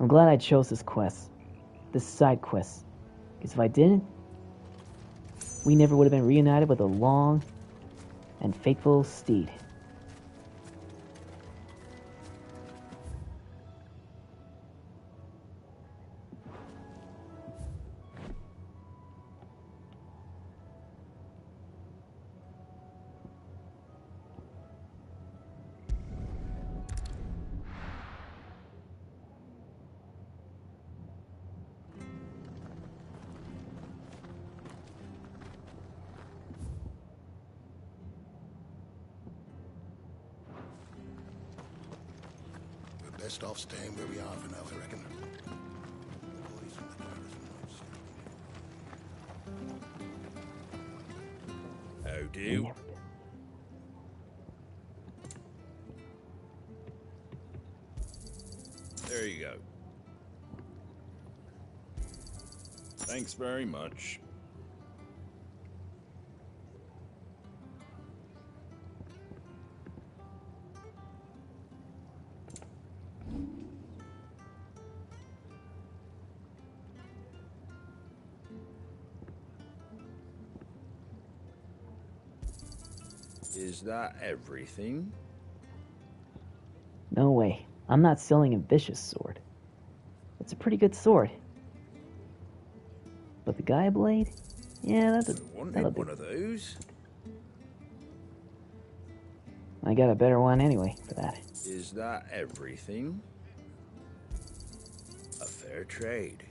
I'm glad I chose this quest, this side quest, because if I didn't, we never would have been reunited with a long and faithful steed. Best off staying where we are for now, I reckon. How do? There you go. Thanks very much. Is that everything? No way. I'm not selling a vicious sword. It's a pretty good sword. But the Gaia blade? Yeah, that'll Wanted do. one of those. I got a better one anyway for that. Is that everything? A fair trade.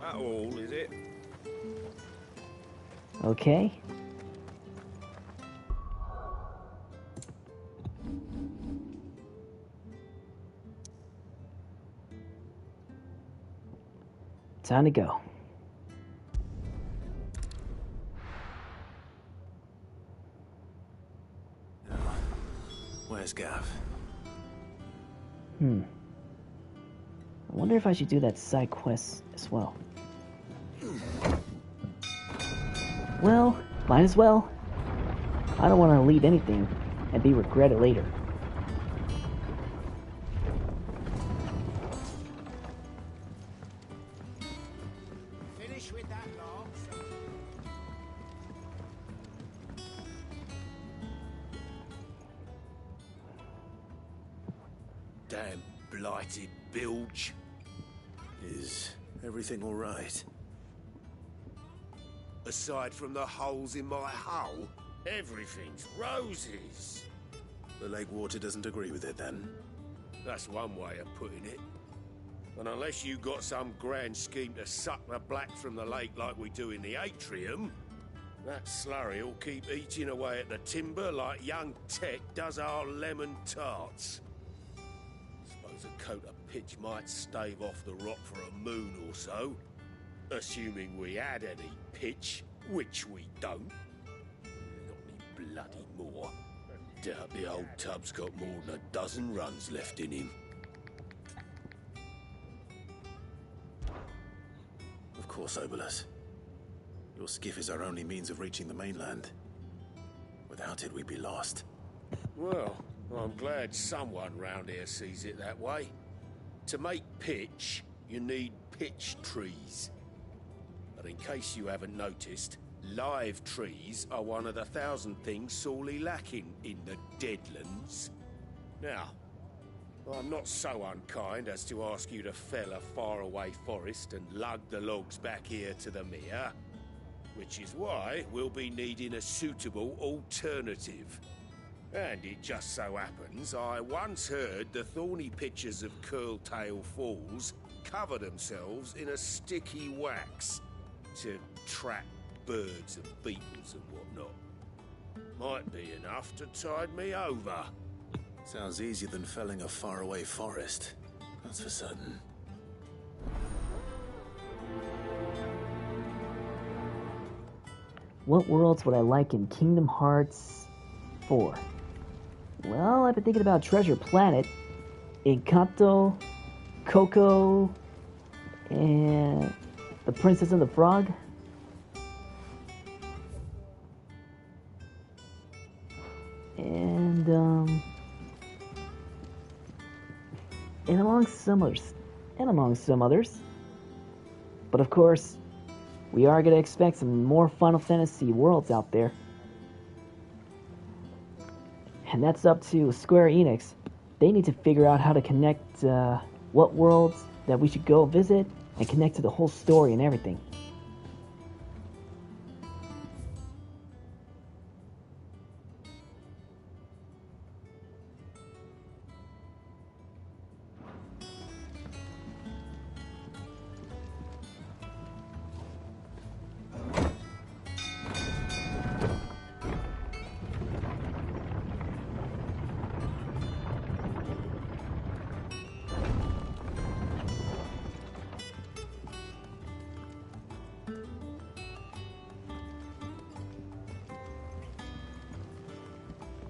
That all, is it? Okay. Time to go. Where's Gav? I wonder if I should do that side quest as well. Well, might as well. I don't want to leave anything and be regretted later. Finish with that log. Damn blighted bilge. Is everything all right? Aside from the holes in my hull, everything's roses. The lake water doesn't agree with it, then? That's one way of putting it. And unless you got some grand scheme to suck the black from the lake like we do in the atrium, that slurry will keep eating away at the timber like young Tech does our lemon tarts. Suppose a coat of pitch might stave off the rock for a moon or so. Assuming we had any pitch, which we don't. Not any bloody more. Doubt the old tub's got more than a dozen runs left in him. Of course, Obolus. Your skiff is our only means of reaching the mainland. Without it, we'd be lost. Well, I'm glad someone round here sees it that way. To make pitch, you need pitch trees. But in case you haven't noticed, live trees are one of the 1,000 things sorely lacking in the Deadlands. Now, I'm not so unkind as to ask you to fell a faraway forest and lug the logs back here to the mere, which is why we'll be needing a suitable alternative. And it just so happens I once heard the thorny pitchers of Curltail Falls cover themselves in a sticky wax to trap birds and beetles and whatnot. Might be enough to tide me over. Sounds easier than felling a faraway forest. That's for certain. What worlds would I like in Kingdom Hearts 4? Well, I've been thinking about Treasure Planet, Encanto, Coco, and The Princess and the Frog. And among some others. But of course, we are going to expect some more Final Fantasy worlds out there. And that's up to Square Enix. They need to figure out how to connect what worlds that we should go visit and connect to the whole story and everything.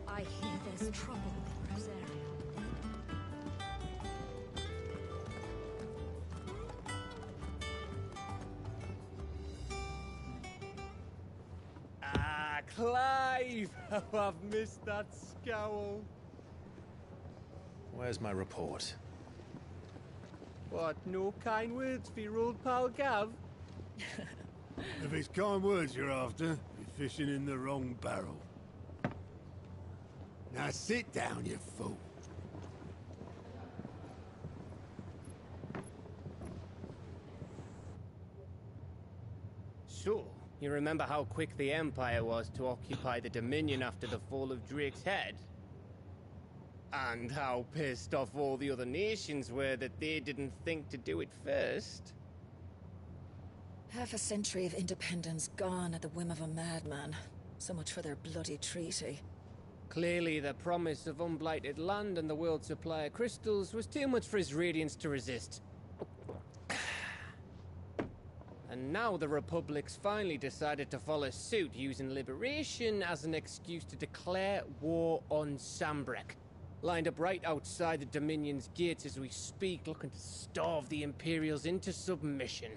I hear there's trouble in this area. Ah, Clive! How I've missed that scowl. Where's my report? What, no kind words for your old pal Gav? If it's kind words you're after, you're fishing in the wrong barrel. Now sit down, you fool. So, you remember how quick the Empire was to occupy the Dominion after the fall of Drake's head? And how pissed off all the other nations were that they didn't think to do it first? Half a century of independence gone at the whim of a madman. So much for their bloody treaty. Clearly, the promise of unblighted land and the world's supply of crystals was too much for his radiance to resist. And now the Republic's finally decided to follow suit, using liberation as an excuse to declare war on Sambrek. Lined up right outside the Dominion's gates as we speak, looking to starve the Imperials into submission.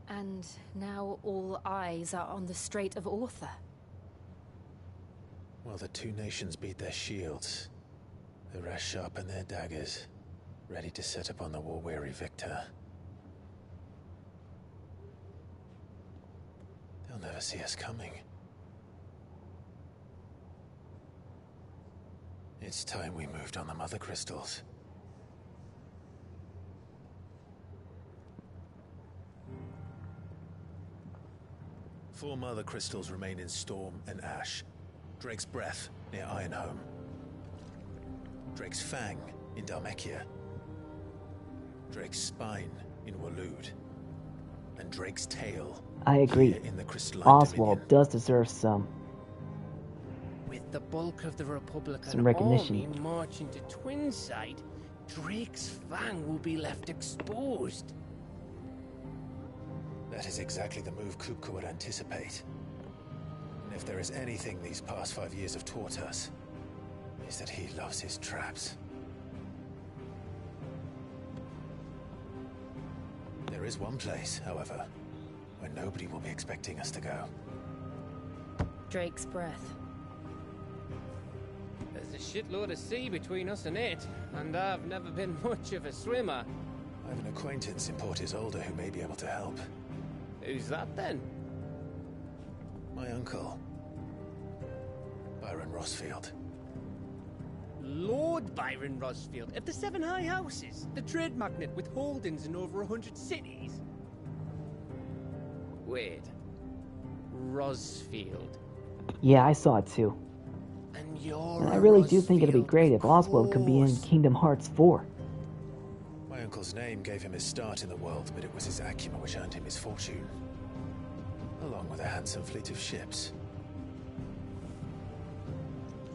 And now all eyes are on the Strait of Author. Well, the two nations beat their shields. The rest sharpen their daggers, ready to set upon the war-weary victor. They'll never see us coming. It's time we moved on the Mother Crystals. Four Mother Crystals remain in Storm and Ash. Drake's Breath near Ironhome. Drake's Fang in Dhalmekia. Drake's Spine in Waloed. And Drake's Tail I agree. here in the Crystalline Oswald Dominion. does deserve some With the bulk of the Republican Some recognition. army marching to Twinside, Drake's Fang will be left exposed. That is exactly the move Kupka would anticipate. And if there is anything these past 5 years have taught us, is that he loves his traps. There is one place, however, where nobody will be expecting us to go. Drake's Breath. There's a shitload of sea between us and it, and I've never been much of a swimmer. I have an acquaintance in Port Isolde who may be able to help. Who's that then? My uncle, Byron Rossfield. Lord Byron Rosfield of the Seven High Houses, the trade magnate with holdings in over 100 cities. Wait. Rosfield. Yeah, I saw it too. And you're And I really do think it'd be great if Oswald could be in Kingdom Hearts 4. My uncle's name gave him his start in the world, but it was his acumen which earned him his fortune. Along with a handsome fleet of ships.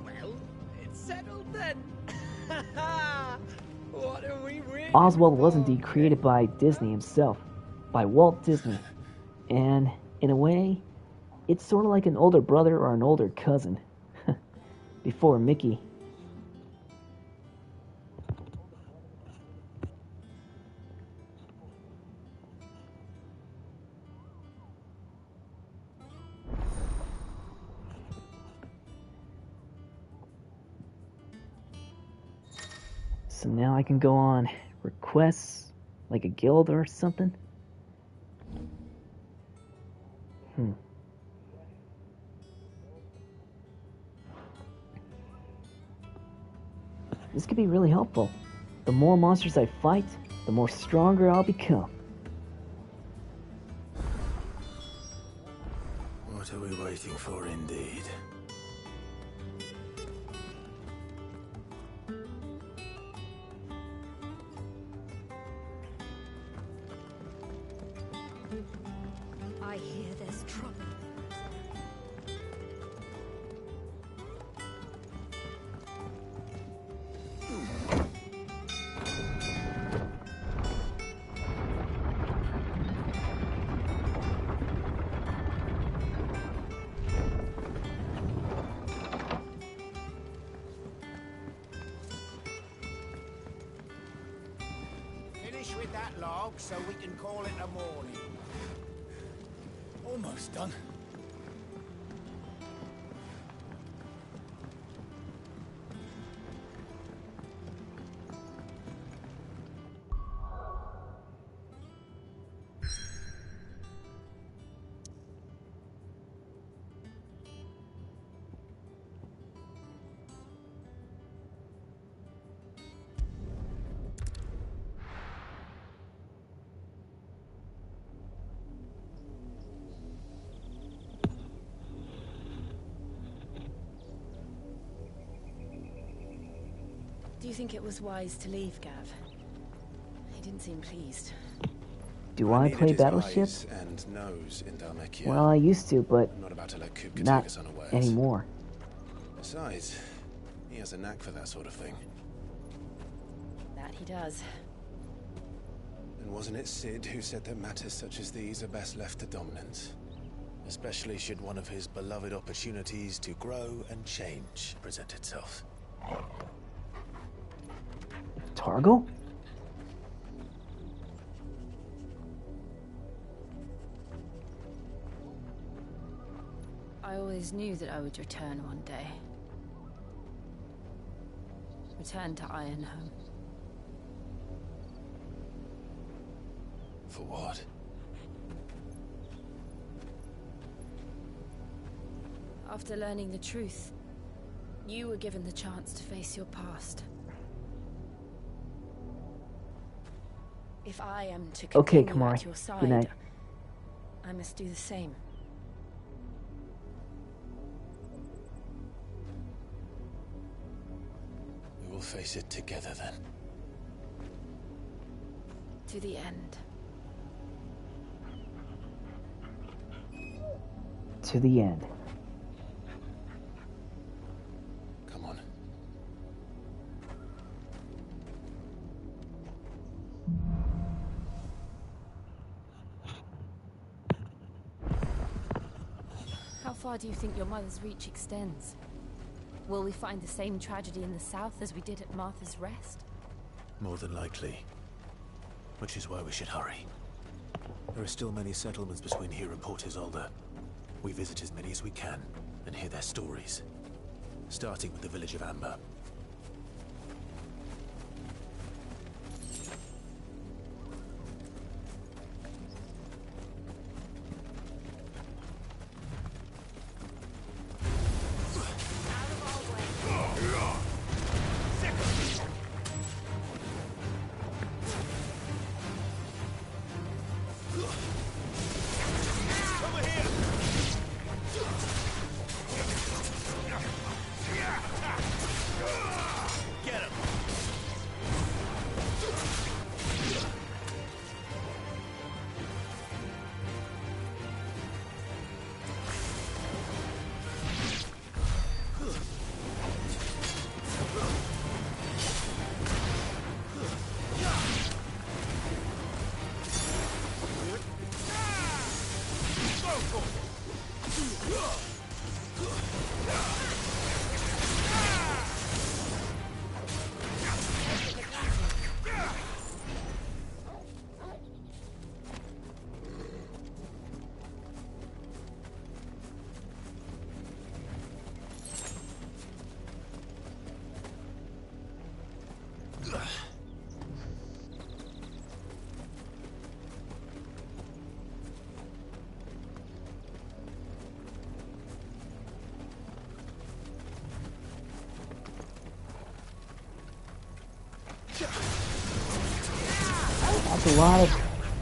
Well, it's settled then. What are we waiting Oswald was indeed created by Disney himself, by Walt Disney. And, in a way, it's sort of like an older brother or an older cousin. Before Mickey. So now I can go on requests, like a guild or something? This could be really helpful. The more monsters I fight, the more stronger I'll become. What are we waiting for, indeed? I hear there's trouble. Finish with that log so we can call it a morning. Almost done. Do you think it was wise to leave, Gav? He didn't seem pleased. Do I play Battleship? And nose in Dhalmekia. Well, I used to, but I'm not about to let Kupka not take us unawares. anymore. Besides, he has a knack for that sort of thing. That he does. And wasn't it Sid who said that matters such as these are best left to dominance? Especially should one of his beloved opportunities to grow and change present itself. Targo? I always knew that I would return one day. Return to Ironhome. For what? After learning the truth, you were given the chance to face your past. If I am to Okay, continue Kamari. at your side, Good night. I must do the same. We will face it together then. To the end. To the end. Come on. How far do you think your mother's reach extends? Will we find the same tragedy in the south as we did at Martha's Rest? More than likely. Which is why we should hurry. There are still many settlements between here and Port Isolde. We visit as many as we can and hear their stories. Starting with the village of Amber.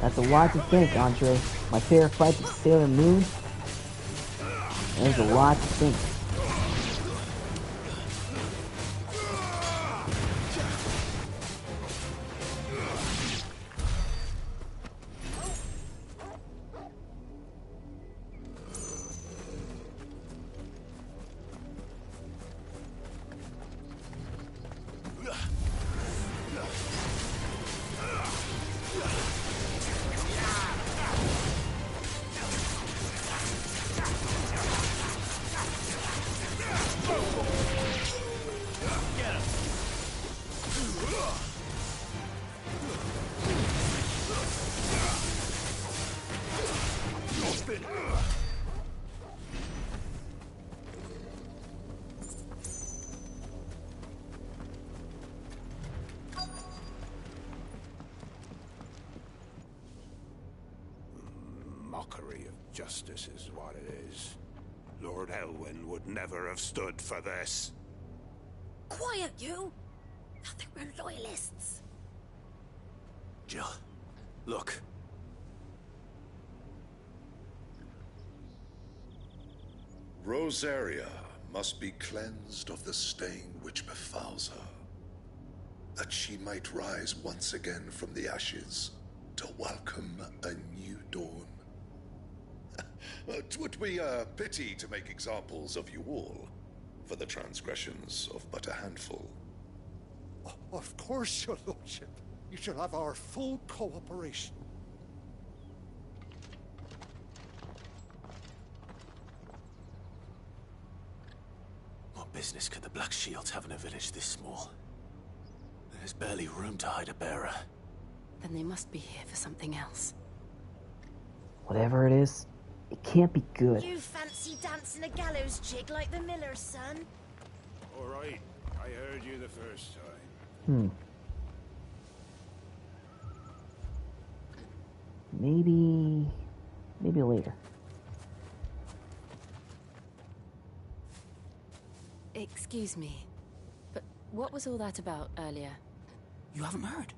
That's a lot to think, Andre. My favorite fight with Sailor Moon. There's a lot to think. Mockery of justice is what it is. Lord Elwyn would never have stood for this. Quiet, you! Thought they were loyalists. Jill, look. Rosaria must be cleansed of the stain which befouls her, that she might rise once again from the ashes to welcome a new dawn. 'Twould be a pity to make examples of you all, for the transgressions of but a handful. Of course, your lordship. You shall have our full cooperation. What business could the Black Shields have in a village this small? There's barely room to hide a bearer. Then they must be here for something else. Whatever it is, it can't be good. You fancy dancing a gallows jig like the miller's son? All right, I heard you the first time. Maybe later. Excuse me, but what was all that about earlier? You haven't heard?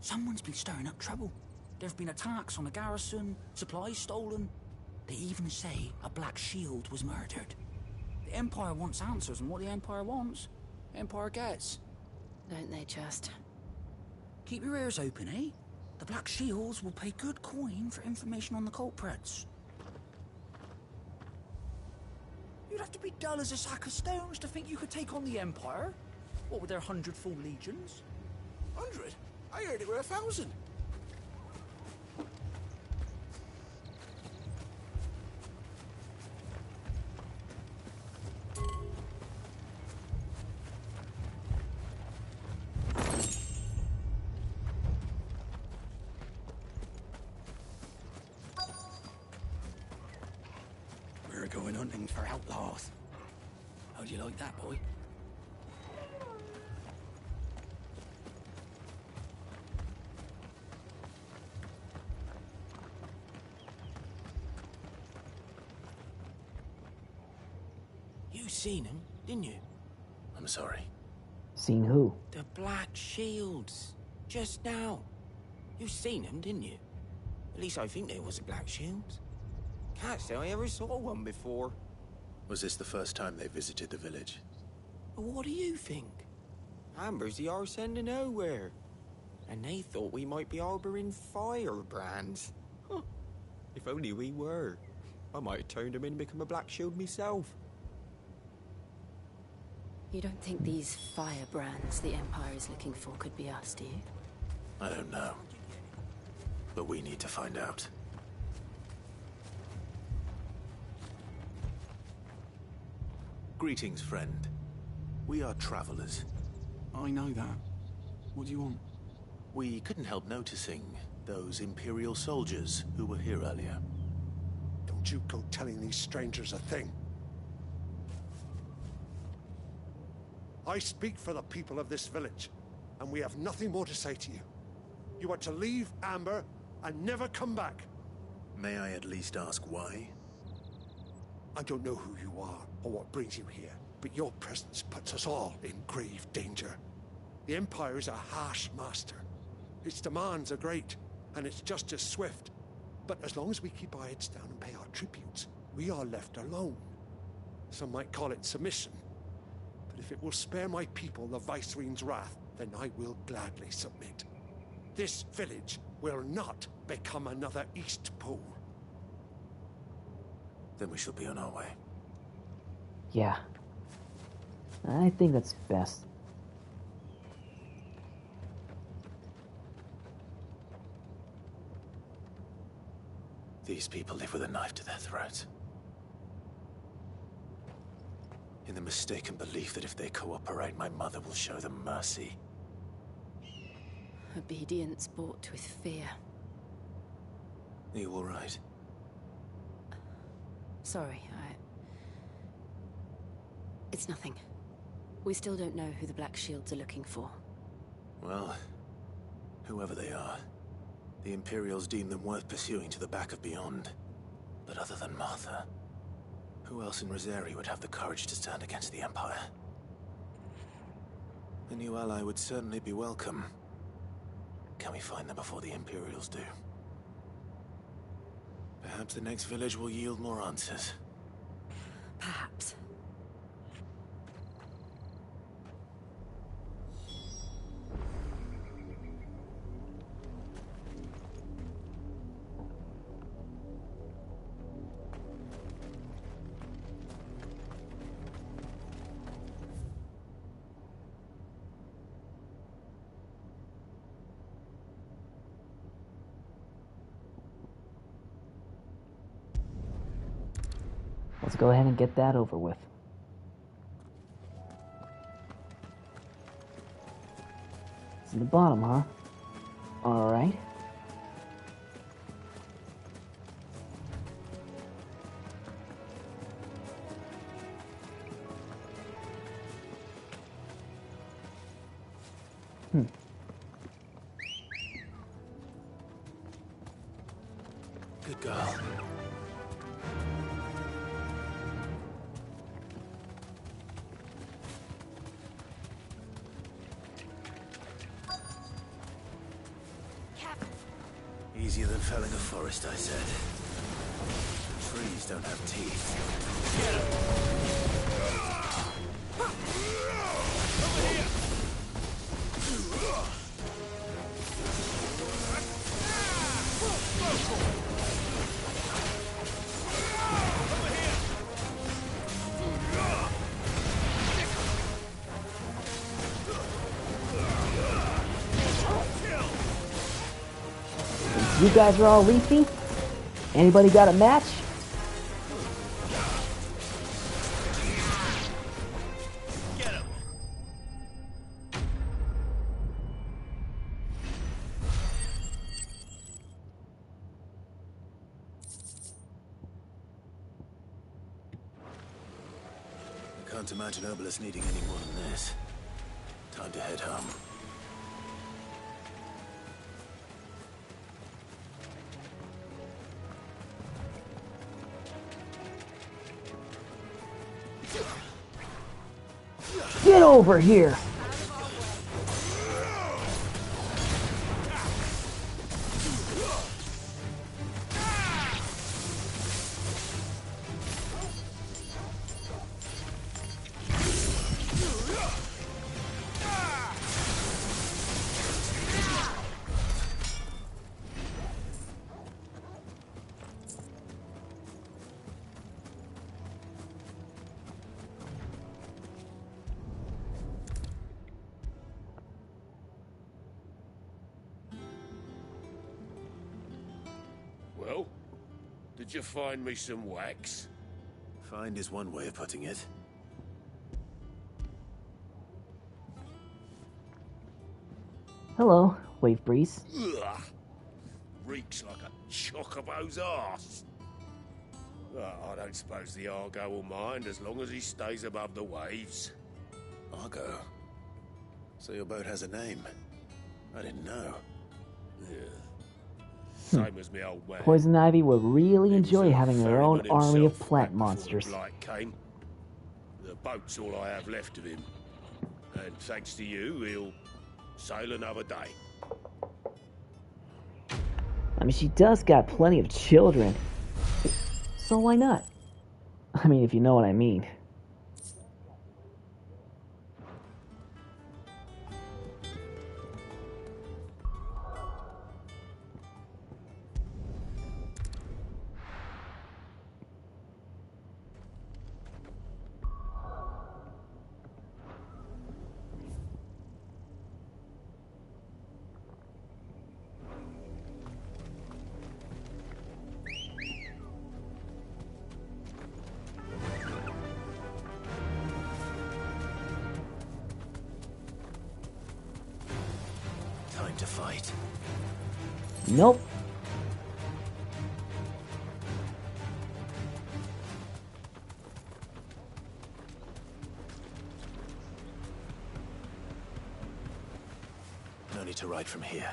Someone's been stirring up trouble. There've been attacks on the garrison, supplies stolen. They even say a Black Shield was murdered. The Empire wants answers, and what the Empire wants, Empire gets. Don't they just? Keep your ears open, eh? The Black Shields will pay good coin for information on the culprits. You'd have to be dull as a sack of stones to think you could take on the Empire. What with their 100 full legions? 100? I heard it were 1,000. We're going hunting for outlaws. How'd you like that, boy? You seen him, didn't you? I'm sorry. Seen who? The Black Shields. Just now. You seen them, didn't you? At least I think there was a Black Shields. Can't say I ever saw one before. Was this the first time they visited the village? What do you think? Amber's the arse end of nowhere. And they thought we might be harboring firebrands. Huh. If only we were. I might have turned them in and become a Black Shield myself. You don't think these firebrands the Empire is looking for could be us, do you? I don't know. But we need to find out. Greetings, friend. We are travelers. I know that. What do you want? We couldn't help noticing those Imperial soldiers who were here earlier. Don't you go telling these strangers a thing. I speak for the people of this village, and we have nothing more to say to you. You are to leave Amber and never come back. May I at least ask why? I don't know who you are or what brings you here, but your presence puts us all in grave danger. The Empire is a harsh master. Its demands are great, and its justice swift. But as long as we keep our heads down and pay our tributes, we are left alone. Some might call it submission. But if it will spare my people the Viceroy's wrath, then I will gladly submit. This village will not become another East Pole. Then we shall be on our way. Yeah. I think that's best. These people live with a knife to their throats. In the mistaken belief that if they cooperate, my mother will show them mercy. Obedience bought with fear. Are you all right? Sorry, It's nothing. We still don't know who the Black Shields are looking for. Well, whoever they are, the Imperials deem them worth pursuing to the back of beyond. But other than Martha, who else in Rosari would have the courage to stand against the Empire? A new ally would certainly be welcome. Can we find them before the Imperials do? Perhaps the next village will yield more answers. Perhaps. Let's go ahead and get that over with. It's in the bottom, huh? Alright. Good girl. Easier than felling a forest, I said. Trees don't have teeth. Get 'em! Over here! You guys are all leafy? Anybody got a match? Get him! Can't imagine Obelisk needing any more than this. Time to head home. Get over here! Well, did you find me some wax? Find is one way of putting it. Hello, Wave Breeze. Ugh. Reeks like a chocobo's arse. Well, I don't suppose the Argo will mind as long as he stays above the waves. Argo? So your boat has a name? I didn't know. Yeah. Same as me old man. Poison Ivy would really enjoy having her own army of plant monsters. Blight came. The boat's all I have left of him. And thanks to you, he'll sail another day. I mean, she does got plenty of children. So why not? I mean, if you know what I mean. Time to fight. Nope. No need to ride from here.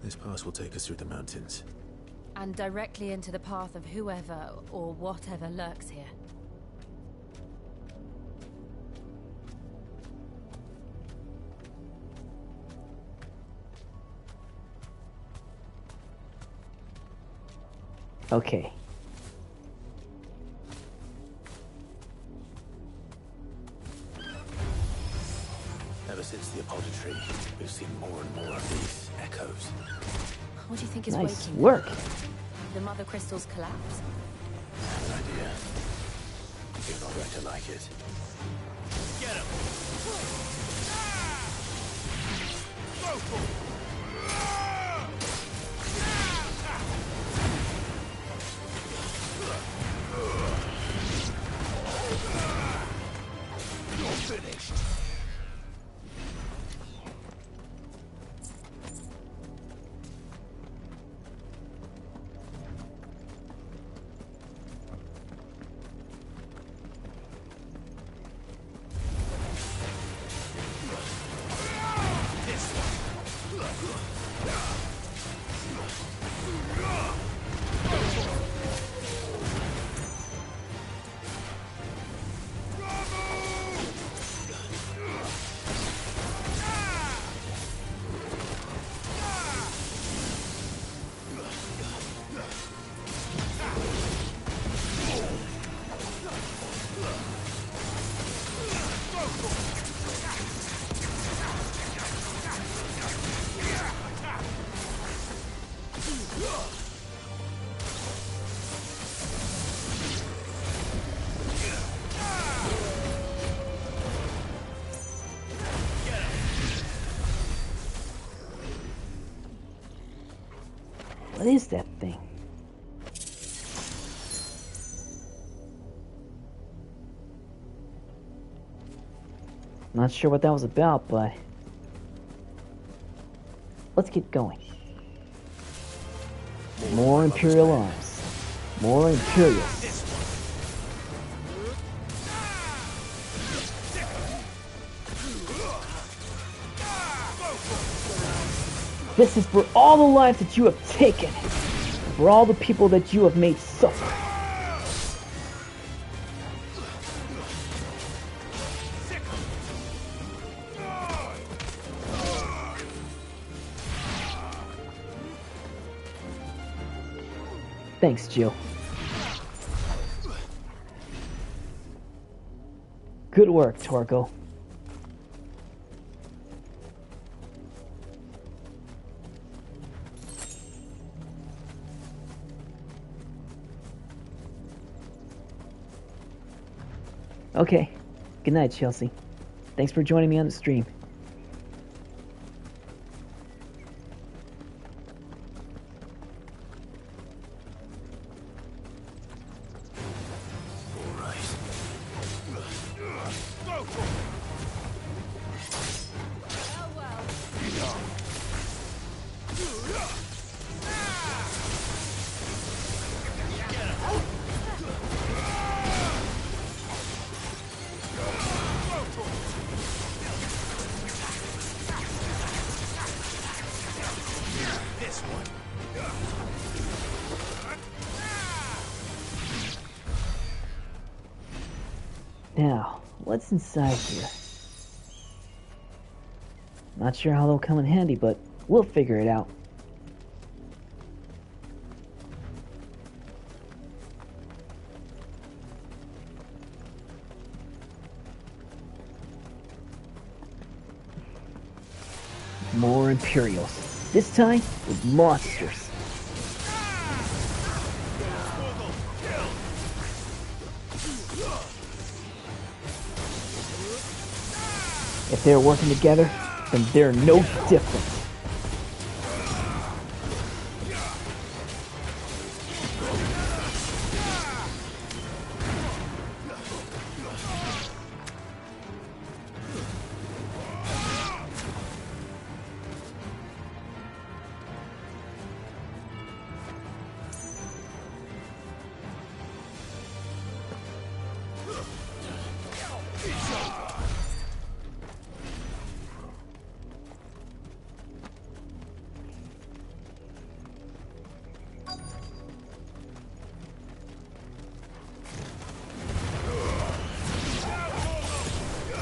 This pass will take us through the mountains. And directly into the path of whoever or whatever lurks here. Okay. Ever since the apodatory, we've seen more and more of these echoes. What do you think is Nice waking work. them? The mother crystals collapse? I have an idea. You're not going to like it. Get him! Go for it! You're finished. What is that thing? Not sure what that was about, but let's get going. More Imperial arms. More Imperials. This is for all the lives that you have taken. For all the people that you have made suffer. Thanks, Jill. Good work, Torgo. Okay. Good night, Chelsea. Thanks for joining me on the stream. Now, what's inside here? Not sure how they'll come in handy, but we'll figure it out. More Imperials. This time with monsters. If they're working together, then they're no different.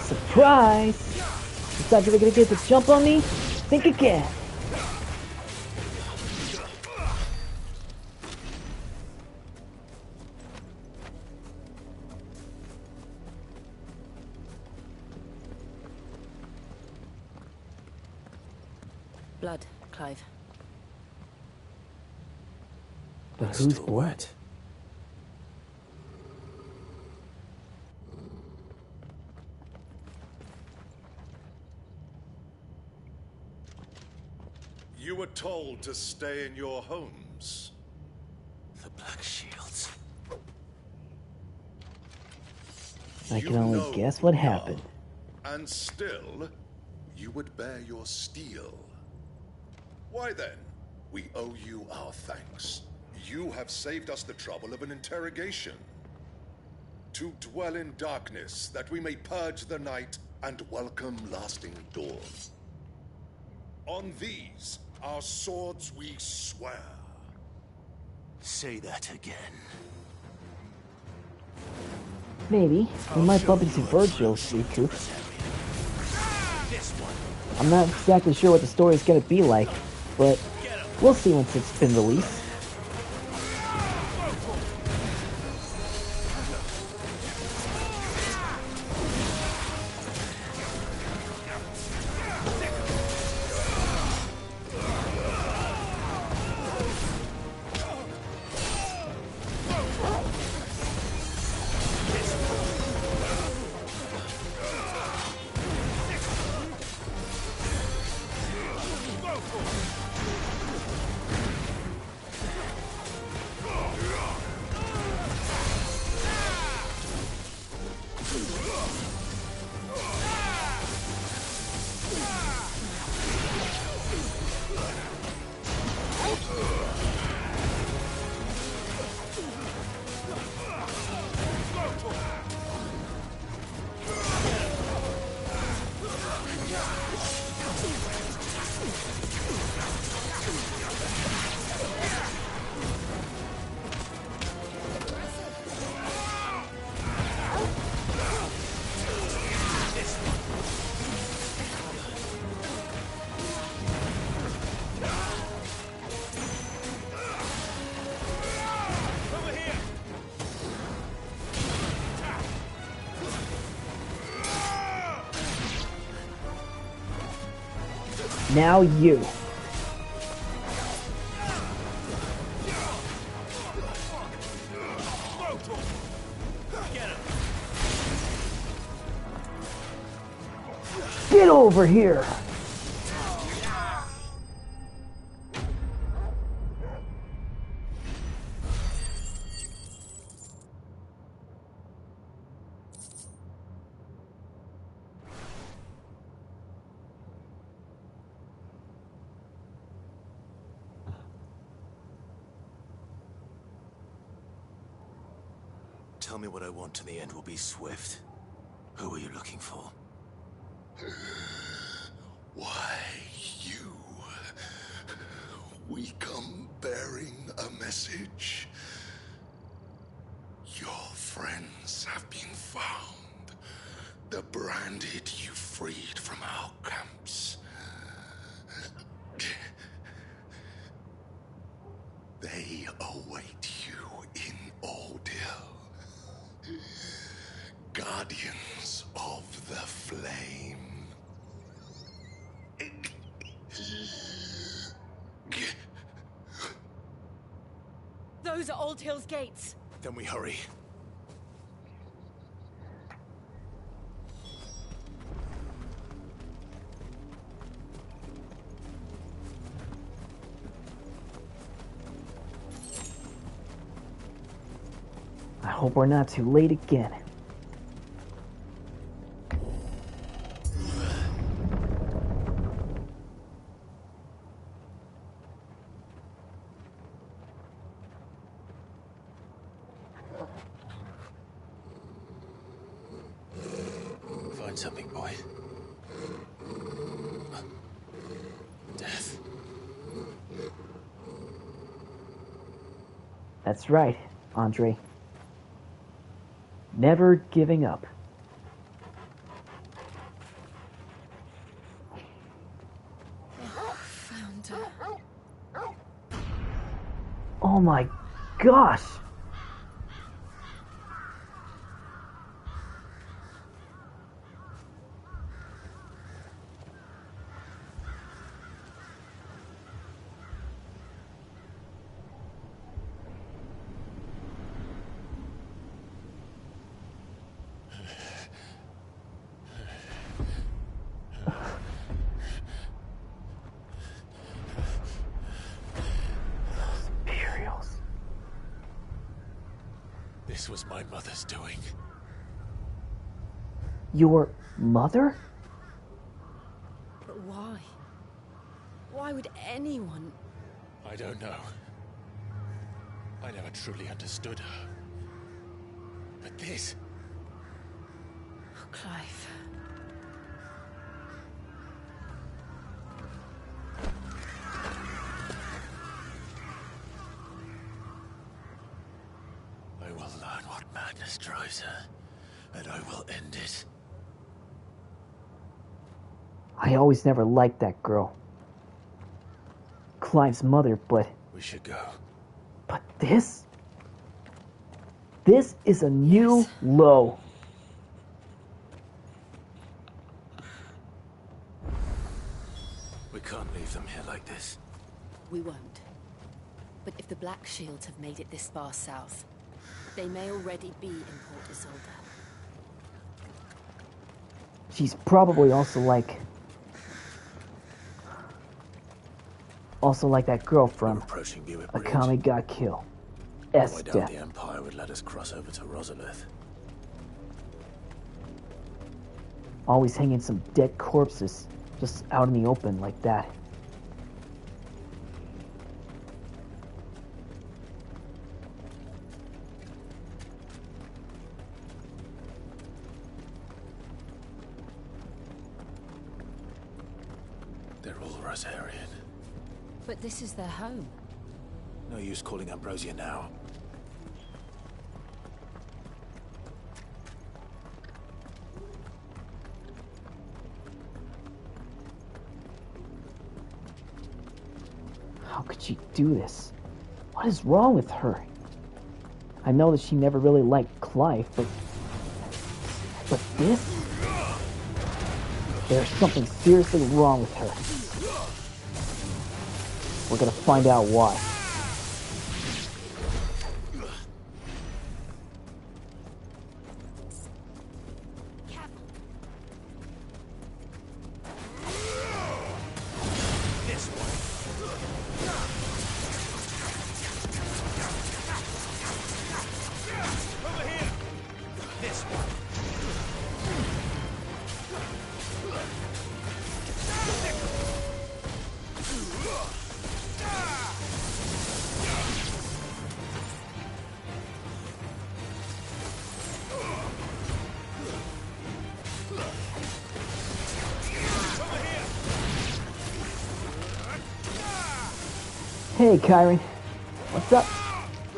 Surprise! You thought you were gonna get the jump on me? Think again. Blood, Clive. But who's what? You were told to stay in your homes. The Black Shields. I can only guess what happened. And still, you would bear your steel. Why then, we owe you our thanks. You have saved us the trouble of an interrogation. To dwell in darkness, that we may purge the night and welcome lasting dawn. On these, our swords we swear. Say that again. Maybe. We might bump into Virgil's Riku. I'm not exactly sure what the story is gonna be like, but we'll see once it's been released. Now you. Get over here! Tell me what I want and the end will be swift. Who are you looking for? Why, you. We come bearing a message. Your friends have been found. The branded you freed from our camps. They await you in Ordeal. Guardians of the Flame. Those are Old Hill's gates. Then we hurry. I hope we're not too late again. Find something, boy. Death. That's right, Andre. Never giving up. Found her. Oh my gosh! This was my mother's doing. Your mother? But why? Why would anyone... I don't know. I never truly understood her. But this... Oh, Clive. I will learn what madness drives her, and I will end it. I always never liked that girl. Clive's mother, but... We should go. But this? This is a new low. We can't leave them here like this. We won't. But if the Black Shields have made it this far south, they may already be in Port Isolde. She's probably also like that girl from Akame Got Kill. I S doubt Death. the Empire would let us cross over to Rosalith. Always hanging some dead corpses just out in the open like that. They're all Rosarian. But this is their home. No use calling Ambrosia now. How could she do this? What is wrong with her? I know that she never really liked Clive, but this? There's something seriously wrong with her. We're gonna find out why. Hey, Kyron. What's up?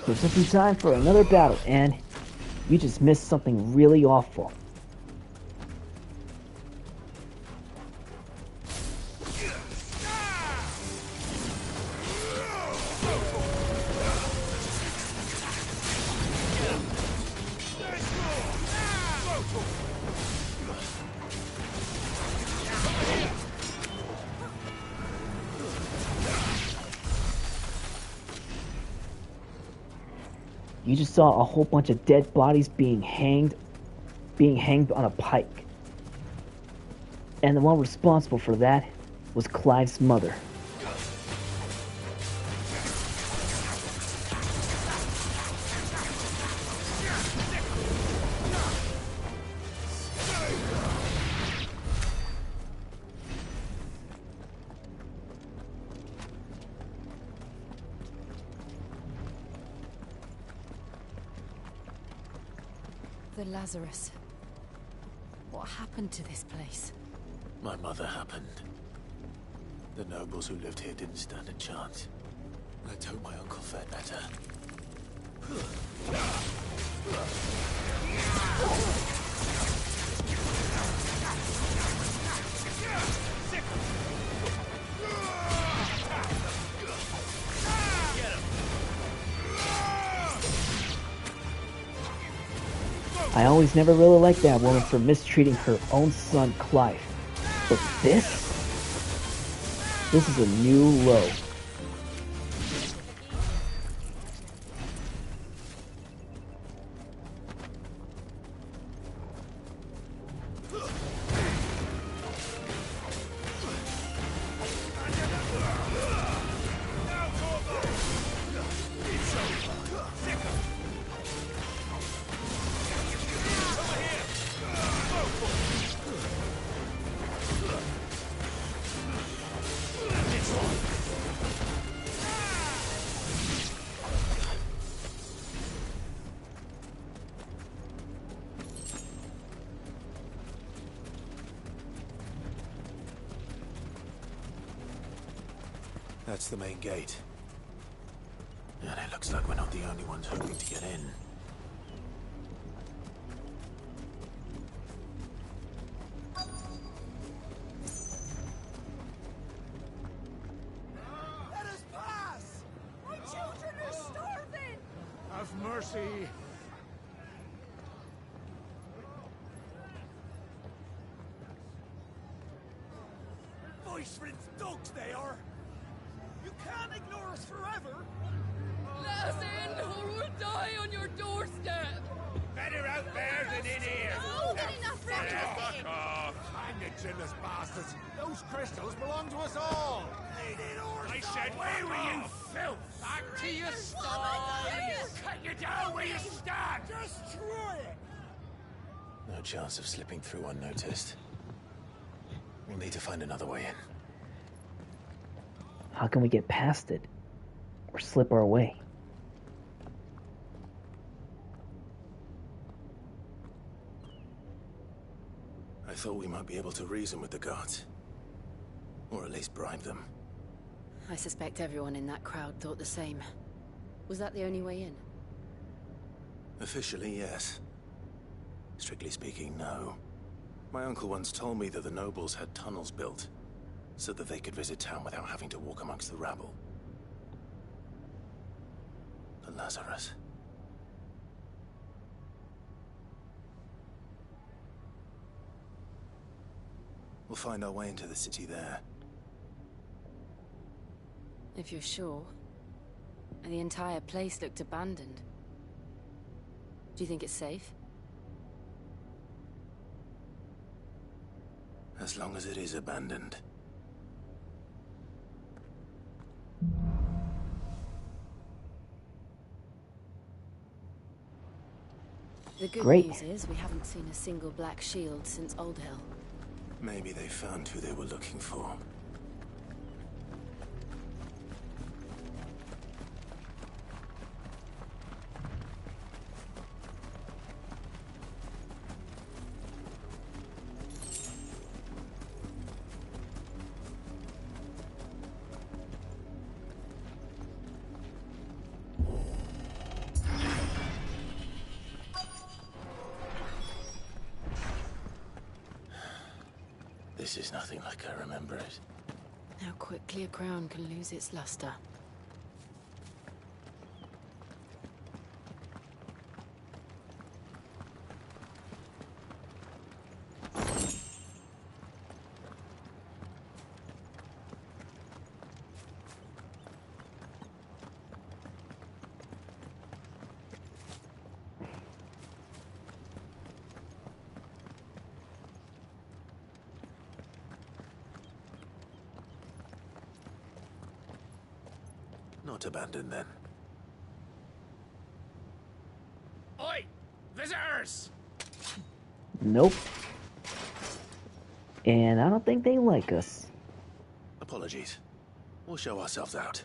So just in time for another battle, and you just missed something really awful. You just saw a whole bunch of dead bodies being hanged on a pike. And the one responsible for that was Clive's mother. The Lazarus. What happened to this place? My mother happened. The nobles who lived here didn't stand a chance. Let's hope my uncle fared better. I always never really liked that woman for mistreating her own son, Clive. But this is a new low. That's the main gate. And it looks like we're not the only ones hoping to get in. Let us pass! My children are starving! Have mercy! Voice-rinsed dogs they are! You can't ignore us forever! Let us in, or we'll die on your doorstep! Better out there than in here! More than enough for everything! Hang the chinless bastards! Those crystals belong to us all! I said, where were you, filth? Back to your sties! Cut you down where you stand! Destroy it! No chance of slipping through unnoticed. We'll need to find another way in. How can we get past it? Or slip our way? I thought we might be able to reason with the guards. Or at least bribe them. I suspect everyone in that crowd thought the same. Was that the only way in? Officially, yes. Strictly speaking, no. My uncle once told me that the nobles had tunnels built, so that they could visit town without having to walk amongst the rabble. The Lazarus. We'll find our way into the city there. If you're sure. The entire place looked abandoned. Do you think it's safe? As long as it is abandoned. The good Great. news is we haven't seen a single black shield since Old Hill. Maybe they found who they were looking for. This is nothing like I remember it. How quickly a crown can lose its luster. Not abandoned then. Oi! Visitors! Nope. And I don't think they like us. Apologies. We'll show ourselves out.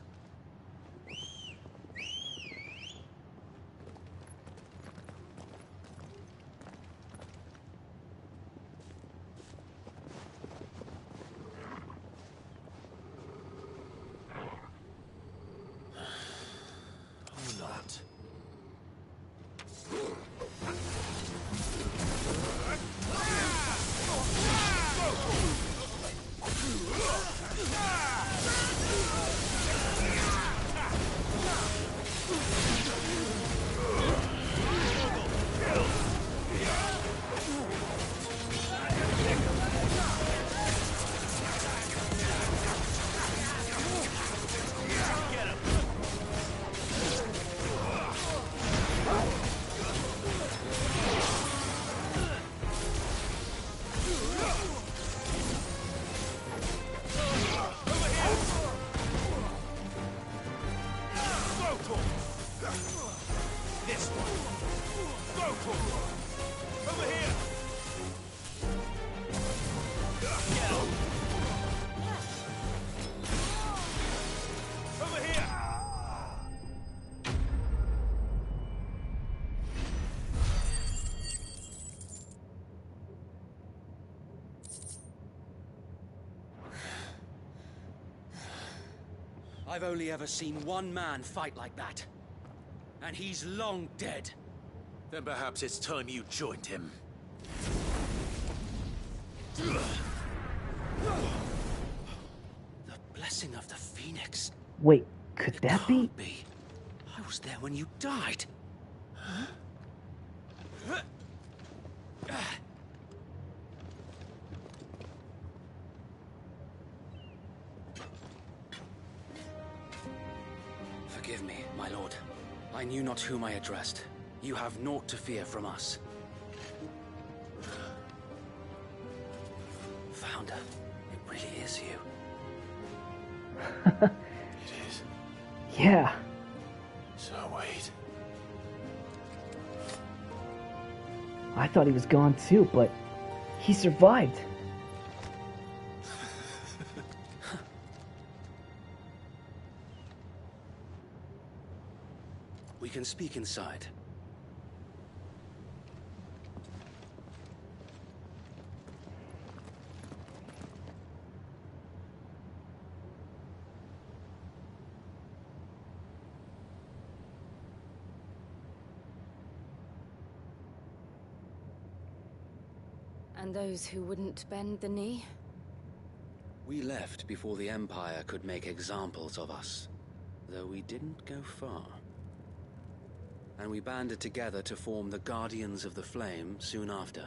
I've only ever seen one man fight like that. And he's long dead. Then perhaps it's time you joined him. The blessing of the Phoenix. Wait, could that be? I was there when you died. Forgive me, my lord. I knew not whom I addressed. You have naught to fear from us. Founder, it really is you. It is. Yeah. So wait. I thought he was gone too, but he survived. We can speak inside. And those who wouldn't bend the knee? We left before the Empire could make examples of us, though we didn't go far. And we banded together to form the Guardians of the Flame soon after.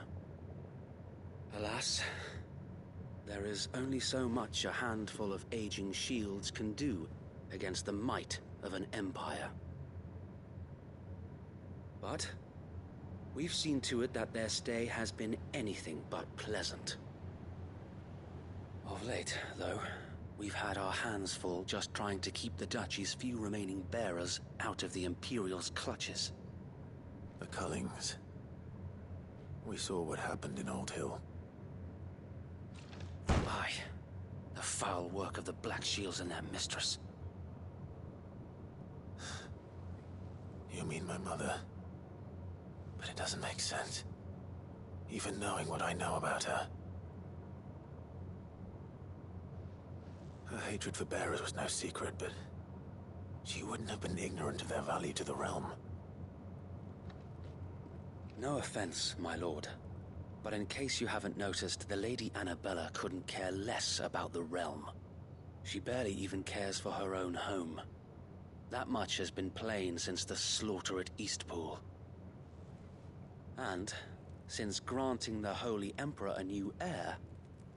Alas, There is only so much a handful of aging shields can do against the might of an empire. But we've seen to it that their stay has been anything but pleasant. Of late, though, we've had our hands full just trying to keep the Duchy's few remaining bearers out of the Imperial's clutches. The Cullings. We saw what happened in Old Hill. Aye. The foul work of the Black Shields and their mistress. You mean my mother? But it doesn't make sense. Even knowing what I know about her. Her hatred for bearers was no secret, but she wouldn't have been ignorant of their value to the realm. No offense, my lord. But in case you haven't noticed, the Lady Annabella couldn't care less about the realm. She barely even cares for her own home. That much has been plain since the slaughter at Eastpool. And, since granting the Holy Emperor a new heir,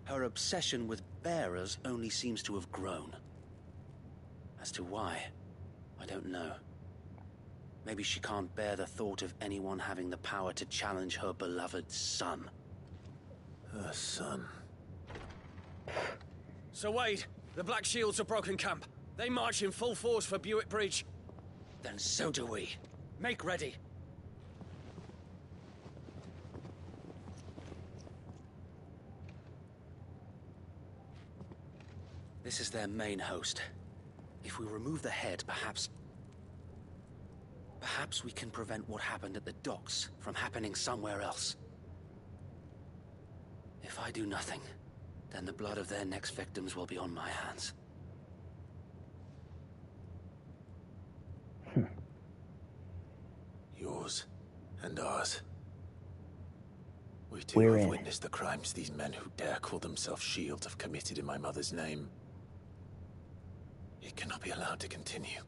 her obsession with bearers only seems to have grown. As to why, I don't know. Maybe she can't bear the thought of anyone having the power to challenge her beloved son. Her son? Sir Wade, the Black Shields have broken camp. They march in full force for Buick Bridge. Then so do we. Make ready. This is their main host. If we remove the head, perhaps we can prevent what happened at the docks from happening somewhere else. If I do nothing, then the blood of their next victims will be on my hands. Yours and ours. We too We're have in. witnessed the crimes these men who dare call themselves shields have committed in my mother's name. It cannot be allowed to continue.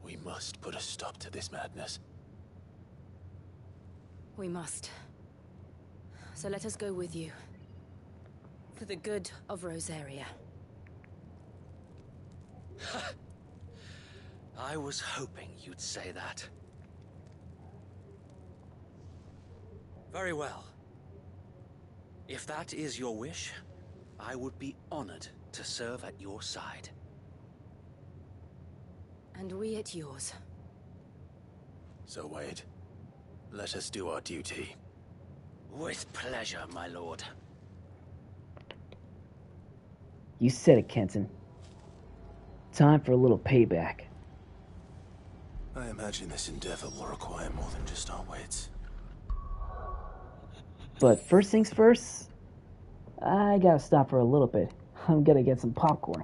We must put a stop to this madness. We must. So let us go with you. For the good of Rosaria. I was hoping you'd say that. Very well. If that is your wish, I would be honored to serve at your side. And we at yours. So Wade, let us do our duty. With pleasure, my lord. You said it, Kenton. Time for a little payback. I imagine this endeavor will require more than just our wits. But first things first, I gotta stop for a little bit. I'm gonna get some popcorn.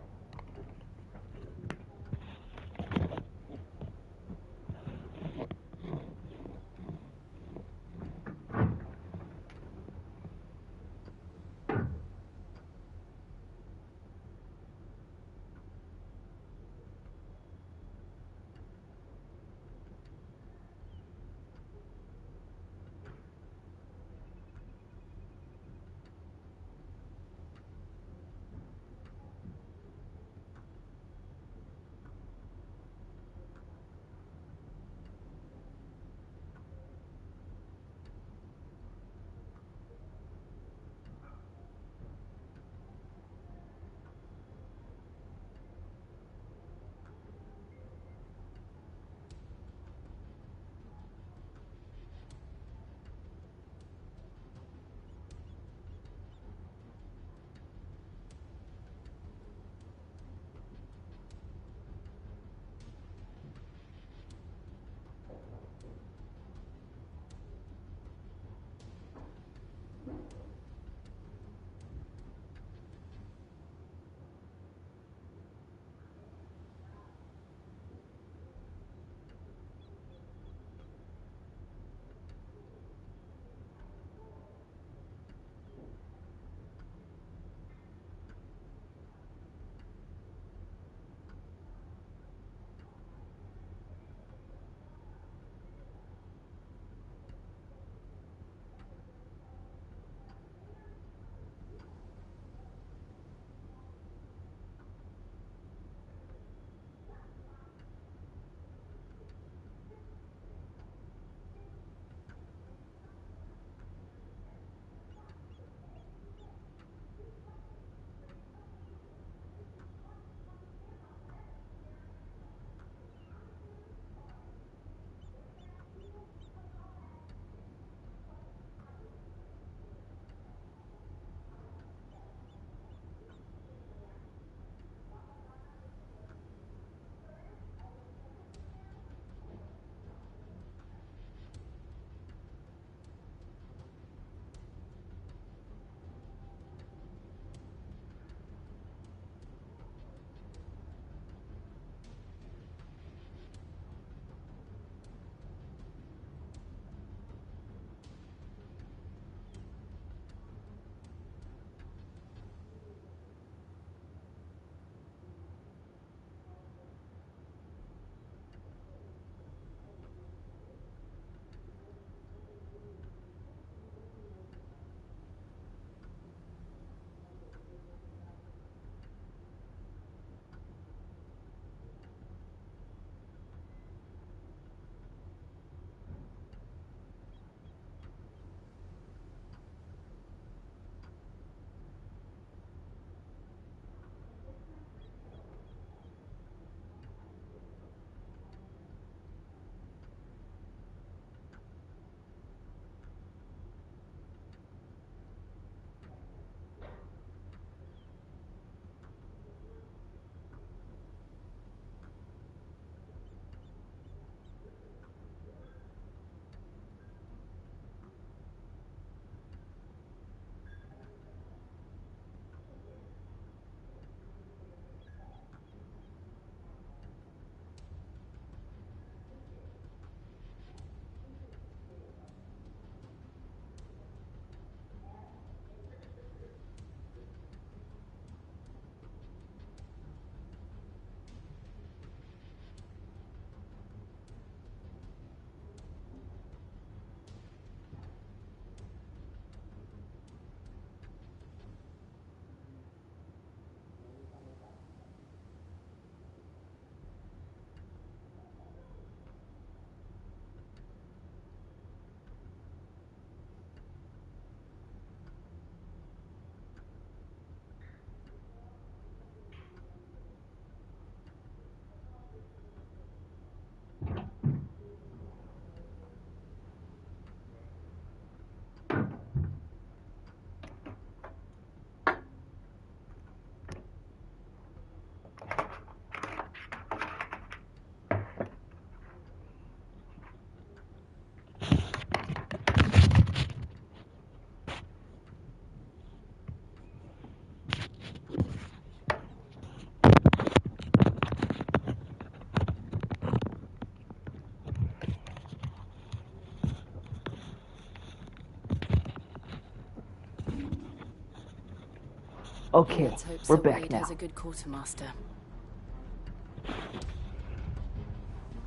Okay, Let's hope we're Sir back Wade now. has a good quartermaster.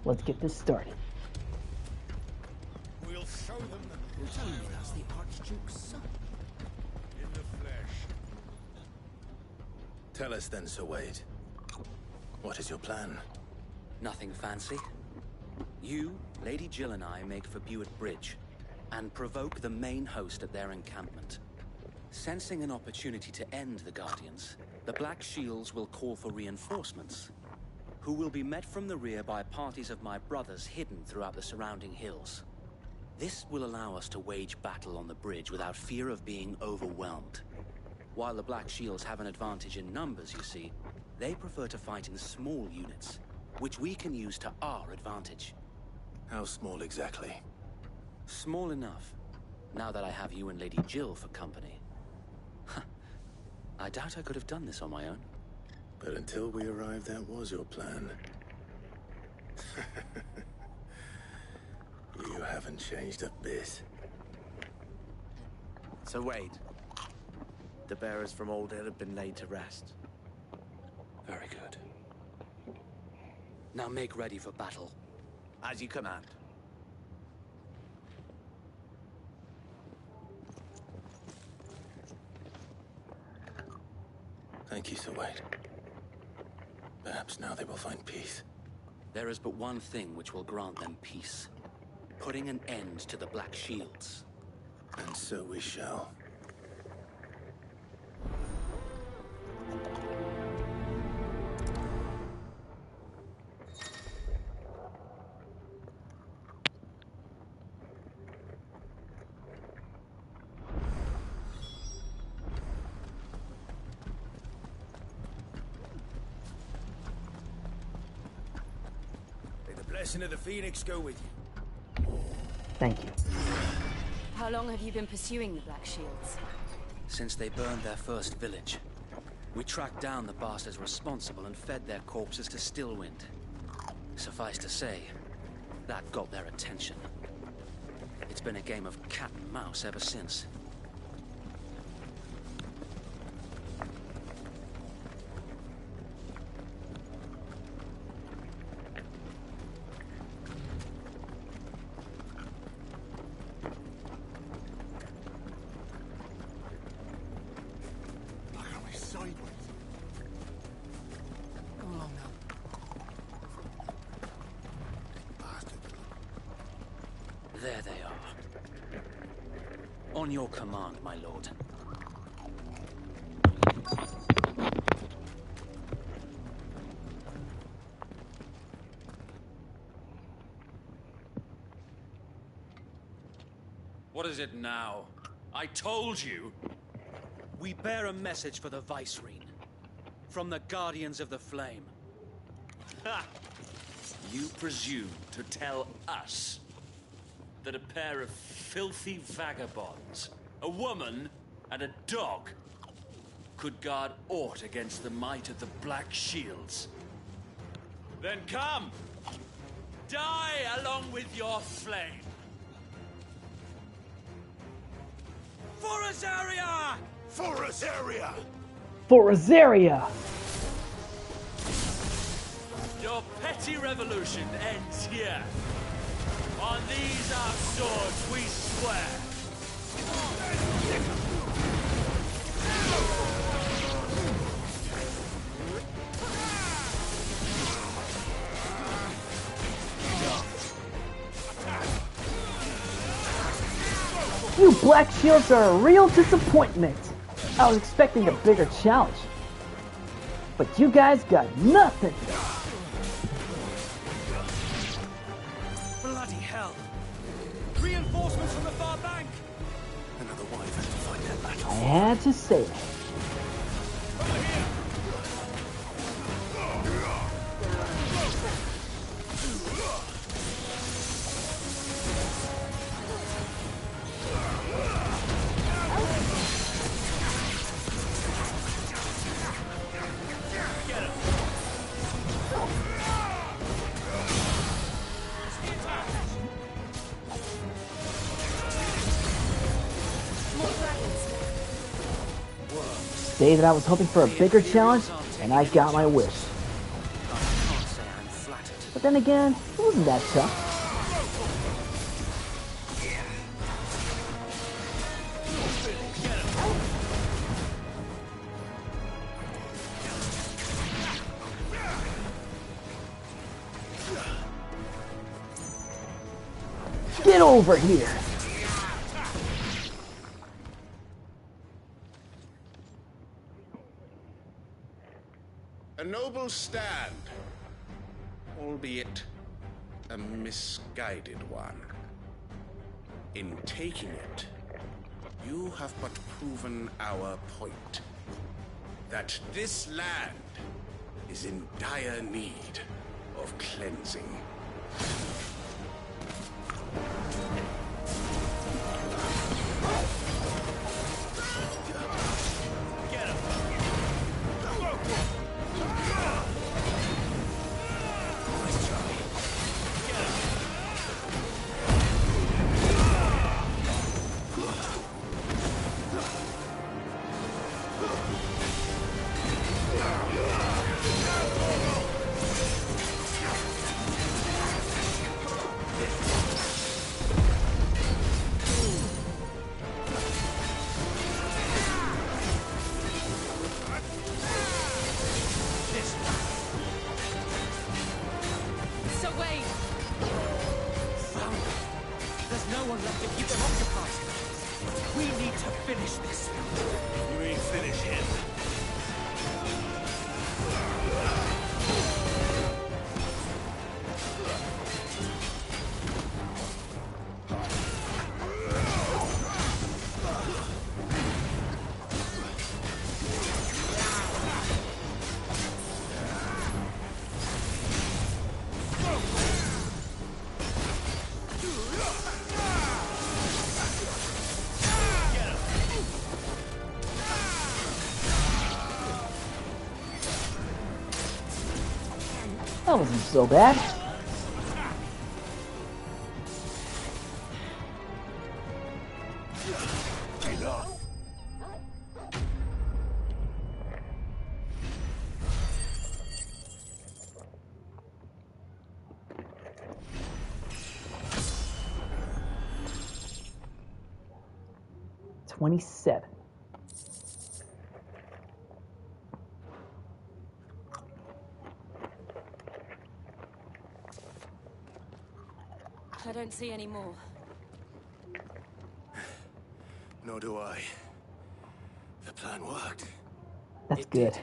Let's get this started. We'll show them the... You're telling me that's the Archduke's son? In the flesh. Tell us then, Sir Wade. What is your plan? Nothing fancy. You, Lady Jill and I make for Buett Bridge and provoke the main host at their encampment. Sensing an opportunity to end the Guardians, the Black Shields will call for reinforcements, who will be met from the rear by parties of my brothers hidden throughout the surrounding hills. This will allow us to wage battle on the bridge without fear of being overwhelmed. While the Black Shields have an advantage in numbers, you see, they prefer to fight in small units, which we can use to our advantage. How small exactly? Small enough, now that I have you and Lady Jill for company. I doubt I could have done this on my own. But until we arrived, that was your plan. You haven't changed a bit. Sir Wade, the bearers from Old Hill have been laid to rest. Very good. Now make ready for battle. As you command. Thank you, Sir Wade. Perhaps now they will find peace. There is but one thing which will grant them peace. Putting an end to the Black Shields. And so we shall. May the blessing of the Phoenix go with you. Thank you. How long have you been pursuing the Black Shields? Since they burned their first village, we tracked down the bastards responsible and fed their corpses to Stillwind. Suffice to say, that got their attention. It's been a game of cat and mouse ever since. There they are. On your command, my lord. What is it now? I told you! We bear a message for the Vicereine. From the Guardians of the Flame. Ha! You presume to tell us that a pair of filthy vagabonds, a woman and a dog, could guard aught against the might of the Black Shields? Then come! Die along with your flame! For Azaria! For Azaria! For Azaria! Your petty revolution ends here. On these our swords we swear. You Black Shields are a real disappointment. I was expecting a bigger challenge. But you guys got nothing. Bloody hell! Reinforcements from the far bank! Another wyvern to fight their battle. I had to say it. day that I was hoping for a bigger challenge, and I got my wish. But then again, it wasn't that tough. Get over here! A noble stand, albeit a misguided one. In taking it, you have but proven our point. That this land is in dire need of cleansing. That wasn't so bad. Enough. 27. I don't see any more. Nor do I. The plan worked. That's good.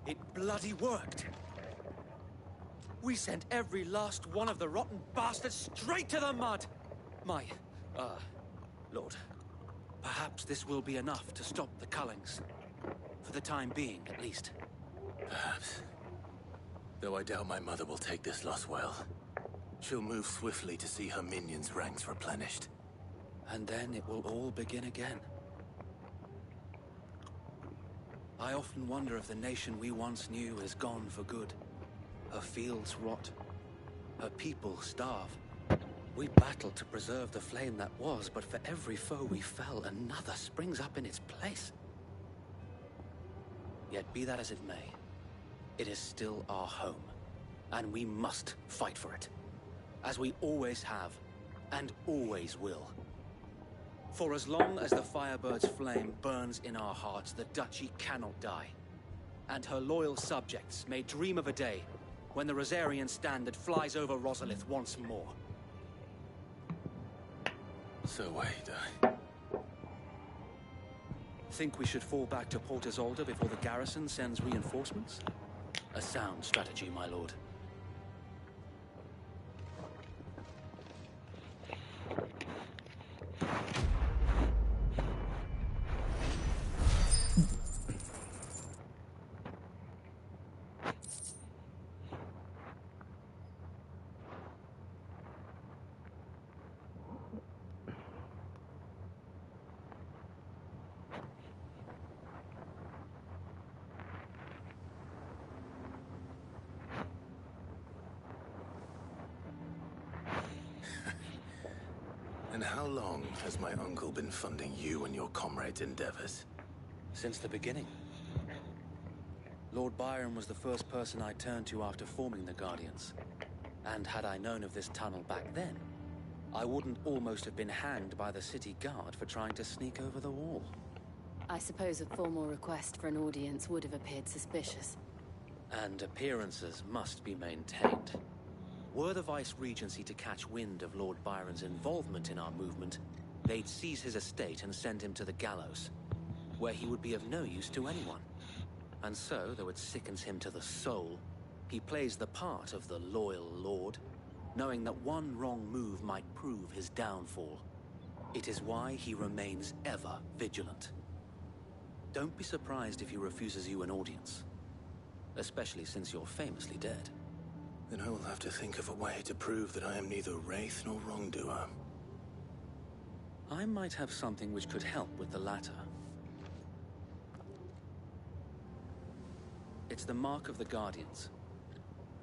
It bloody worked. We sent every last one of the rotten bastards straight to the mud. Lord, perhaps this will be enough to stop the Cullings. For the time being, at least. Perhaps. Though I doubt my mother will take this loss well. She'll move swiftly to see her minions' ranks replenished. And then it will all begin again. I often wonder if the nation we once knew is gone for good. Her fields rot. Her people starve. We battled to preserve the flame that was, but for every foe we fell, another springs up in its place. Yet be that as it may, it is still our home, and we must fight for it. As we always have, and always will. For as long as the Firebird's flame burns in our hearts, the Duchy cannot die. And her loyal subjects may dream of a day when the Rosarian standard flies over Rosalith once more. So wait, Think we should fall back to Port Isolde before the garrison sends reinforcements? A sound strategy, my lord. And how long has my uncle been funding you and your comrades' endeavors? Since the beginning. Lord Byron was the first person I turned to after forming the Guardians. And had I known of this tunnel back then, I wouldn't almost have been hanged by the city guard for trying to sneak over the wall. I suppose a formal request for an audience would have appeared suspicious. And appearances must be maintained. Were the Vice-Regency to catch wind of Lord Byron's involvement in our movement, they'd seize his estate and send him to the gallows, where he would be of no use to anyone. And so, though it sickens him to the soul, he plays the part of the loyal lord, knowing that one wrong move might prove his downfall. It is why he remains ever vigilant. Don't be surprised if he refuses you an audience, especially since you're famously dead. Then I will have to think of a way to prove that I am neither wraith nor wrongdoer. I might have something which could help with the latter. It's the mark of the Guardians.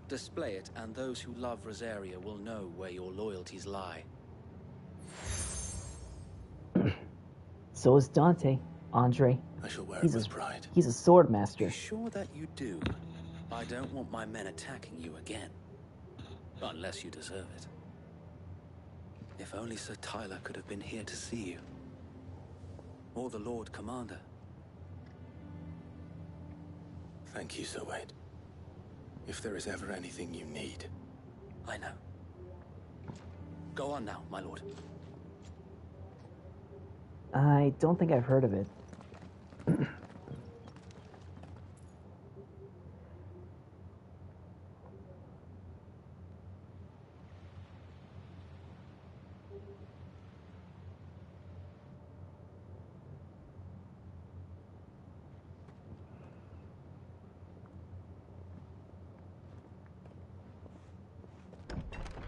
Display it, and those who love Rosaria will know where your loyalties lie. So is Dante, Andre. I shall wear it with pride. He's a sword master. Be sure that you do. I don't want my men attacking you again. Unless you deserve it. If only Sir Tyler could have been here to see you. Or the Lord Commander. Thank you, Sir Wade. If there is ever anything you need. I know. Go on now, my lord. I don't think I've heard of it.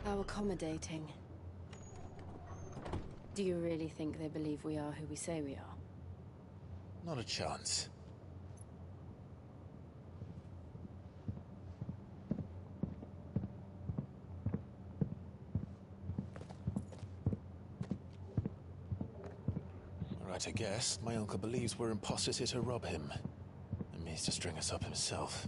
How accommodating. Do you really think they believe we are who we say we are? Not a chance. Right to guess, my uncle believes we're imposters here to rob him, and means to string us up himself.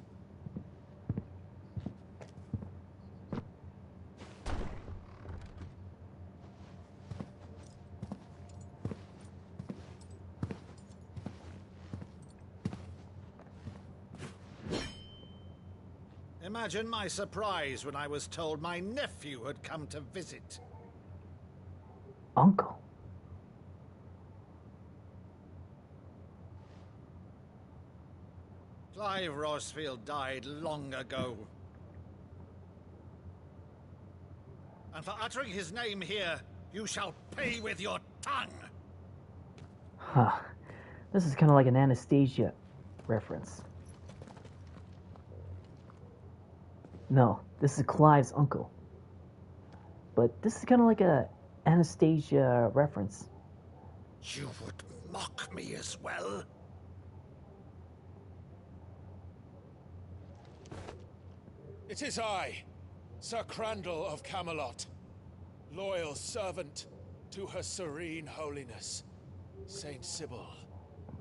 Imagine my surprise when I was told my nephew had come to visit. Uncle? Clive Rosfield died long ago. And for uttering his name here, you shall pay with your tongue! Huh. This is kind of like an Anastasia reference. No, this is Clive's uncle. But this is kind of like a Anastasia reference. You would mock me as well? It is I, Sir Crandall of Camelot, loyal servant to Her Serene Holiness, Saint Sybil,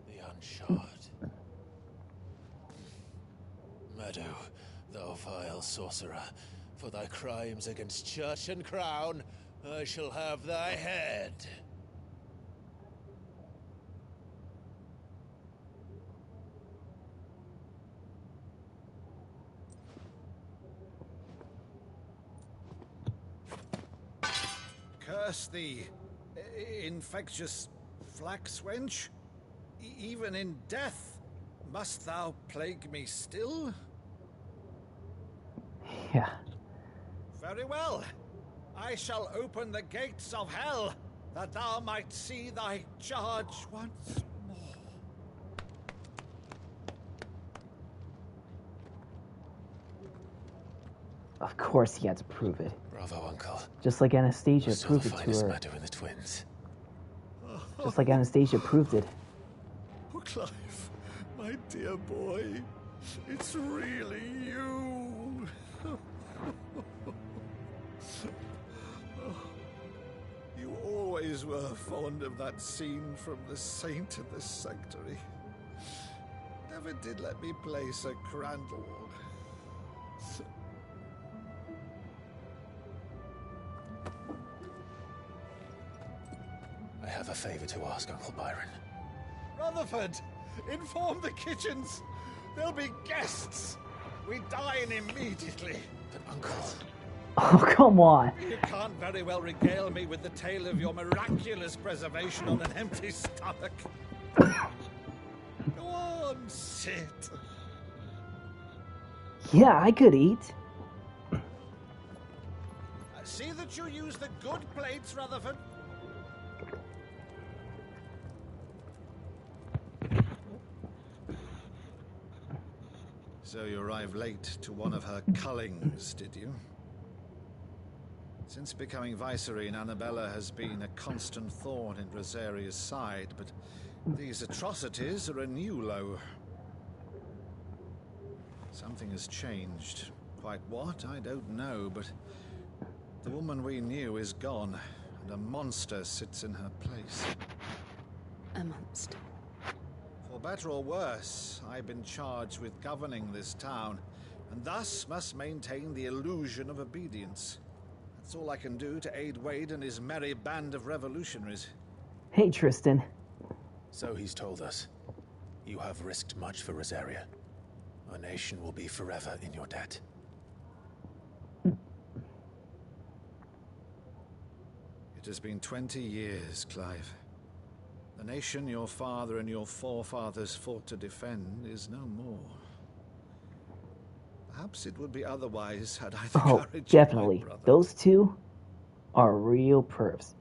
the Unshod. Meadow, thou vile sorcerer, for thy crimes against church and crown, I shall have thy head. Curse thee, infectious flax wench. Even in death, must thou plague me still? Yeah. Very well. I shall open the gates of hell, that thou might see thy charge once more. Of course he had to prove it. Bravo, Uncle. Just like Anastasia Still proved the it to finest her. Meadow in the twins. Just like Anastasia proved it. Oh, Clive, my dear boy, it's really you. You always were fond of that scene from The Saint in the Sanctuary. never did let me play Sir Crandall. I have a favor to ask, Uncle Byron. Rutherford, inform the kitchens. There'll be guests. We dine immediately. But, Uncle... Oh, come on. You can't very well regale me with the tale of your miraculous preservation on an empty stomach. Go on, sit. Yeah, I could eat. See that you use the good plates, Rutherford. So you arrived late to one of her cullings, did you? Since becoming Vicereine, Annabella has been a constant thorn in Rosaria's side, but these atrocities are a new low. Something has changed. Quite what, I don't know, but the woman we knew is gone, and a monster sits in her place. A monster. For better or worse, I've been charged with governing this town, and thus must maintain the illusion of obedience. That's all I can do to aid Wade and his merry band of revolutionaries. Hey, Tristan. So he's told us. You have risked much for Rosaria. Our nation will be forever in your debt. It has been 20 years, Clive. The nation your father and your forefathers fought to defend is no more. Perhaps it would be otherwise had I the courage definitely. of my brother. Those two are real pervs.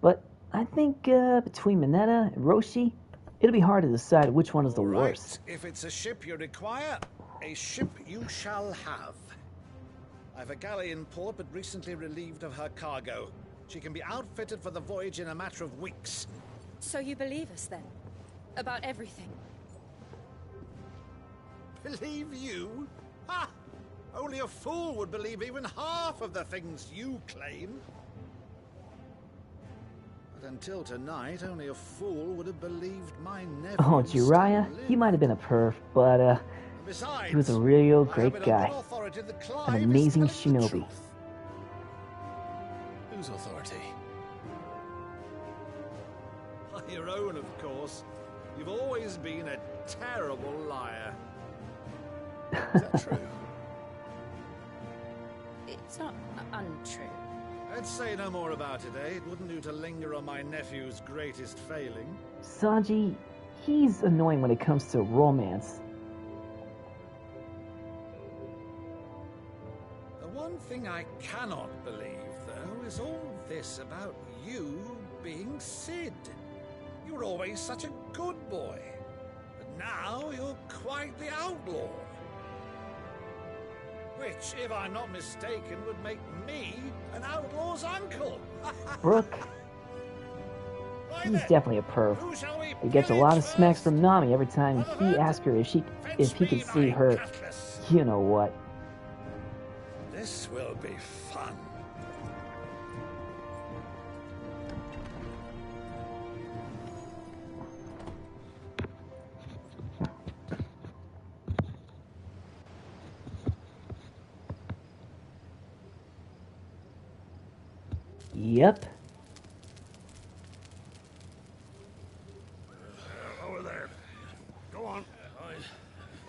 But I think between Minetta and Roshi, it'll be hard to decide which one is the worst. If it's a ship you require, a ship you shall have. I've a galley in port, but recently relieved of her cargo. She can be outfitted for the voyage in a matter of weeks. So you believe us then? About everything? Believe you? Ha! Only a fool would believe even half of the things you claim. But until tonight, only a fool would have believed my nephew. Oh, Jiraiya, he might have been a perv, but he was a real great guy. An amazing shinobi. Whose authority? Your own, of course. You've always been a terrible liar. Is that true? It's not untrue. Let's say no more about it, eh? It wouldn't do to linger on my nephew's greatest failing. Sanji, he's annoying when it comes to romance. The one thing I cannot believe, though, is all this about you being Sid. You were always such a good boy. But now you're quite the outlaw. Which, if I'm not mistaken, would make me an outlaw's uncle. Brooke, he's definitely a perv. He gets a lot of smacks from Nami every time he asks her if he can see her, you know what. This will be fun. Yep. Over there. Go on.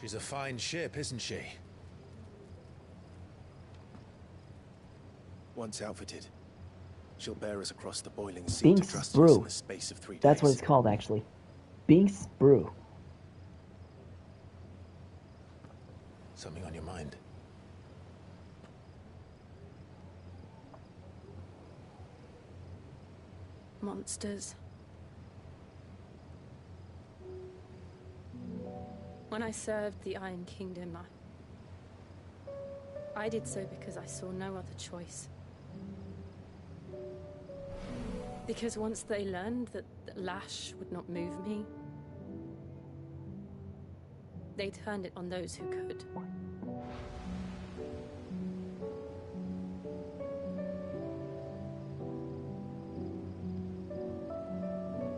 She's a fine ship, isn't she? Once outfitted, she'll bear us across the boiling sea to Binks trust us Brew. in the space of 3 days. That's what it's called, actually. Binks Brew. Something on your mind? Monsters. When I served the Iron Kingdom, I did so because I saw no other choice. Because once they learned that Lash would not move me, they turned it on those who could.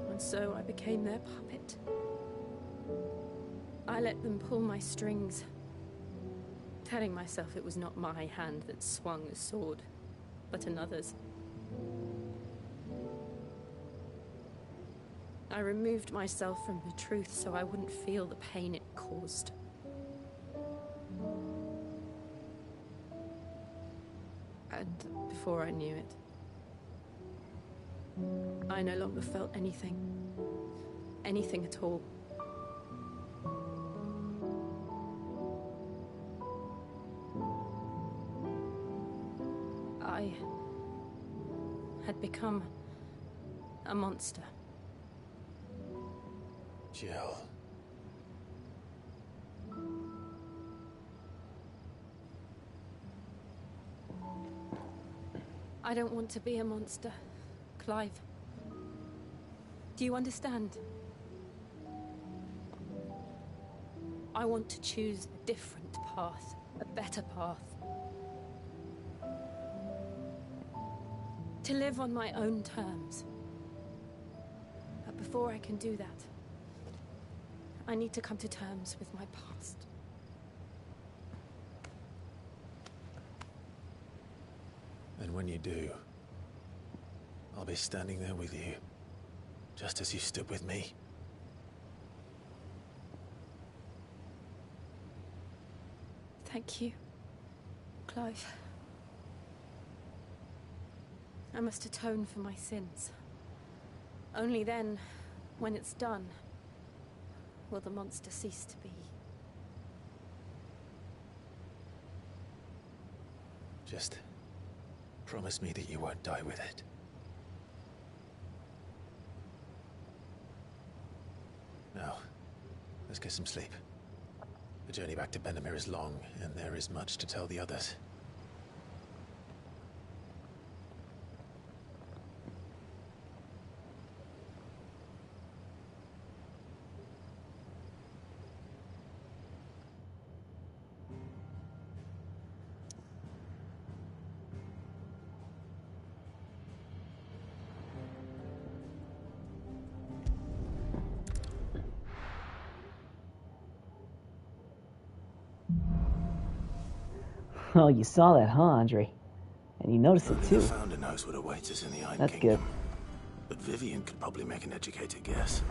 And so I became their puppet. I let them pull my strings, telling myself it was not my hand that swung the sword, but another's. I removed myself from the truth so I wouldn't feel the pain it caused. And before I knew it, I no longer felt anything. Anything at all. I had become a monster. Jill. I don't want to be a monster, Clive. Do you understand? I want to choose a different path, a better path. To live on my own terms. But before I can do that, I need to come to terms with my past. And when you do, I'll be standing there with you, just as you stood with me. Thank you, Clive. I must atone for my sins. Only then, when it's done, will the monster cease to be. Just promise me that you won't die with it. Now, let's get some sleep. The journey back to Benamir is long, and there is much to tell the others. Oh, you saw that, huh, Andre? And you noticed it too. The founder knows what awaits us in the Iron That's Kingdom. good. But Vivian could probably make an educated guess.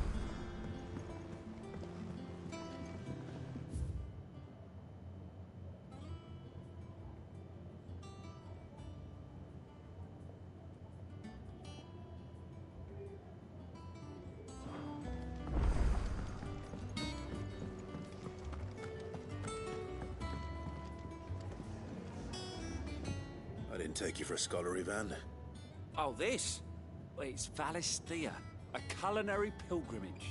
I didn't take you for a scholarly van. Oh, this? Well, it's Valisthea, a culinary pilgrimage.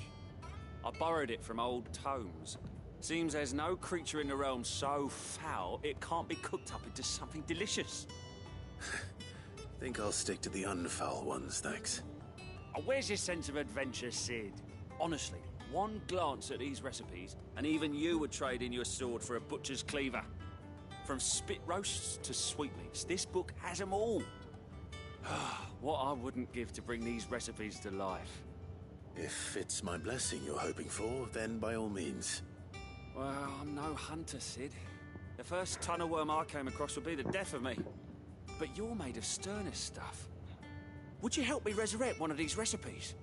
I borrowed it from old tomes. Seems there's no creature in the realm so foul it can't be cooked up into something delicious. Think I'll stick to the unfoul ones, thanks. Oh, where's your sense of adventure, Sid? Honestly, one glance at these recipes, and even you would trade in your sword for a butcher's cleaver. From spit roasts to sweetmeats, this book has them all. What I wouldn't give to bring these recipes to life. If it's my blessing you're hoping for, then by all means. Well, I'm no hunter, Sid. The first tunnel worm I came across would be the death of me. But you're made of sterner stuff. Would you help me resurrect one of these recipes?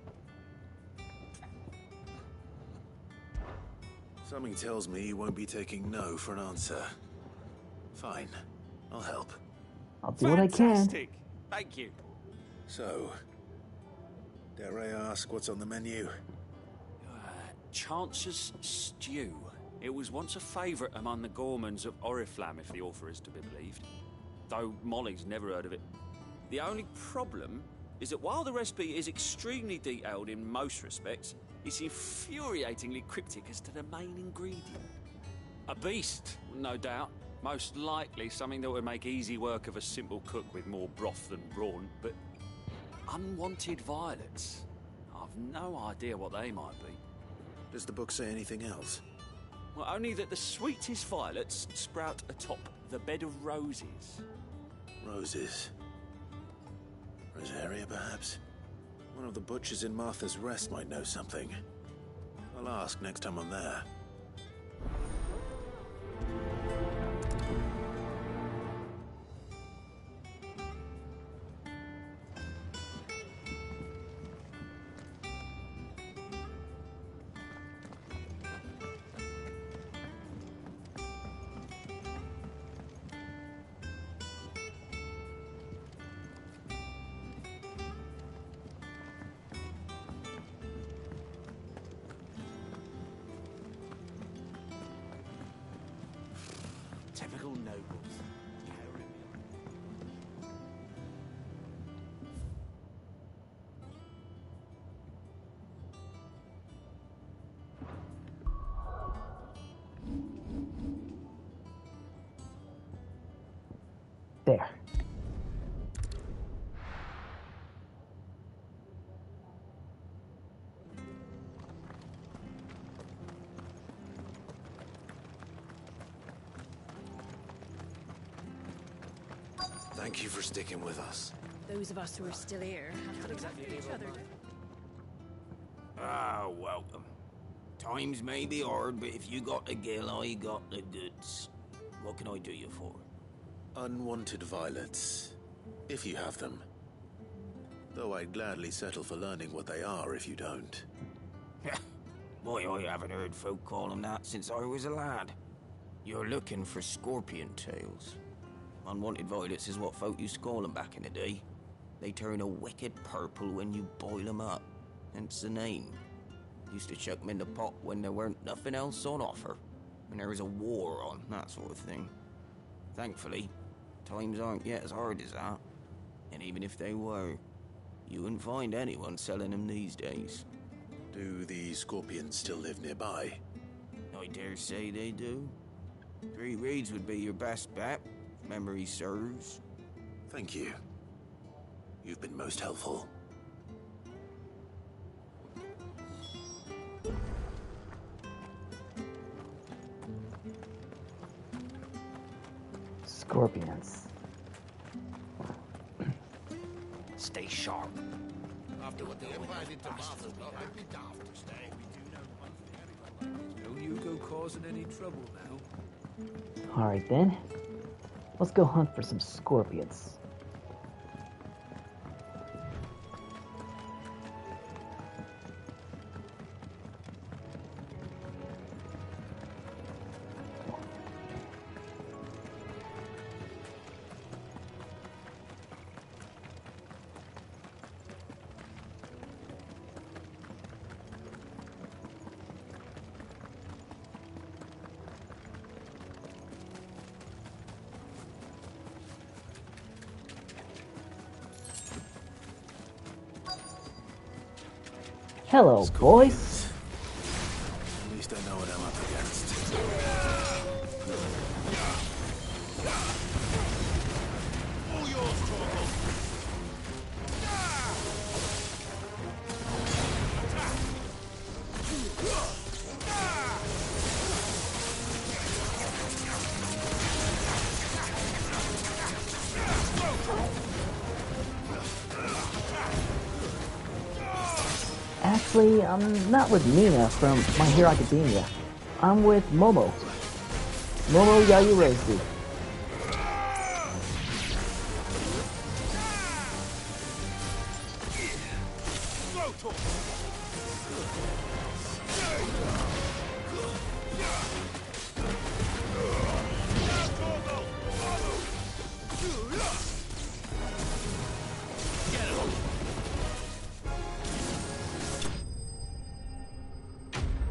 Something tells me you won't be taking no for an answer. Fine, I'll help. I'll do what I can. Fantastic! Thank you. So, dare I ask what's on the menu? Chance's Stew. It was once a favourite among the gourmands of Oriflamme, if the author is to be believed. Though Molly's never heard of it. The only problem is that while the recipe is extremely detailed in most respects, it's infuriatingly cryptic as to the main ingredient. A beast, no doubt. Most likely something that would make easy work of a simple cook with more broth than brawn, but unwanted violets. I've no idea what they might be. Does the book say anything else? Well, only that the sweetest violets sprout atop the bed of roses. Roses. Rosaria, perhaps? One of the butchers in Martha's Rest might know something. I'll ask next time I'm there. locals. There. Thank you for sticking with us. Those of us who are still here have to look after each other. Ah, welcome. Times may be hard, but if you got the gill, I got the goods. What can I do you for? Unwanted violets, if you have them. Though I'd gladly settle for learning what they are if you don't. Boy, I haven't heard folk call them that since I was a lad. You're looking for scorpion tails. Unwanted violets is what folk used to call them back in the day. They turn a wicked purple when you boil them up, hence the name. Used to chuck them in the pot when there weren't nothing else on offer, when there was a war on, that sort of thing. Thankfully, times aren't yet as hard as that. And even if they were, you wouldn't find anyone selling them these days. Do the scorpions still live nearby? I dare say they do. 3 Reeds would be your best bet, if memory serves. Thank you. You've been most helpful. Scorpions. Stay sharp. After what the Empire did to Martha, I'd be daft to stay. No Hugo causing any trouble now. Alright then. Let's go hunt for some scorpions. Hello, boys. At least I know what I'm up against. All yours, Torgal. Actually, I'm not with Nina from My Hero Academia. I'm with Momo. Momo Yaoyorozu.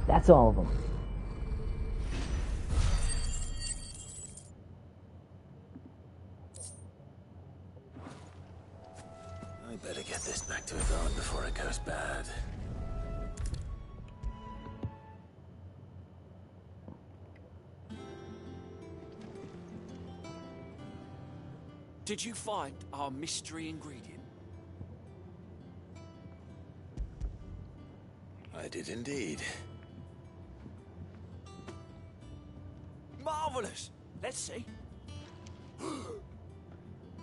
That's all of them. I better get this back to Yvonne before it goes bad. Did you find our mystery ingredient? I did indeed. Marvelous! Let's see.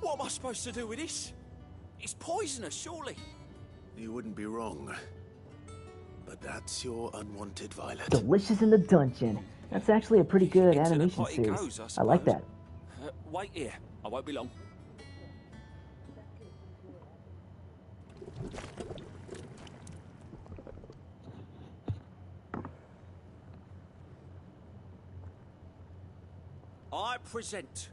What am I supposed to do with this? It's poisonous, surely. You wouldn't be wrong. But that's your unwanted violet. Delicious in the Dungeon. That's actually a pretty good Into the animation pot it series. goes, I like that. Wait here. I won't be long. I present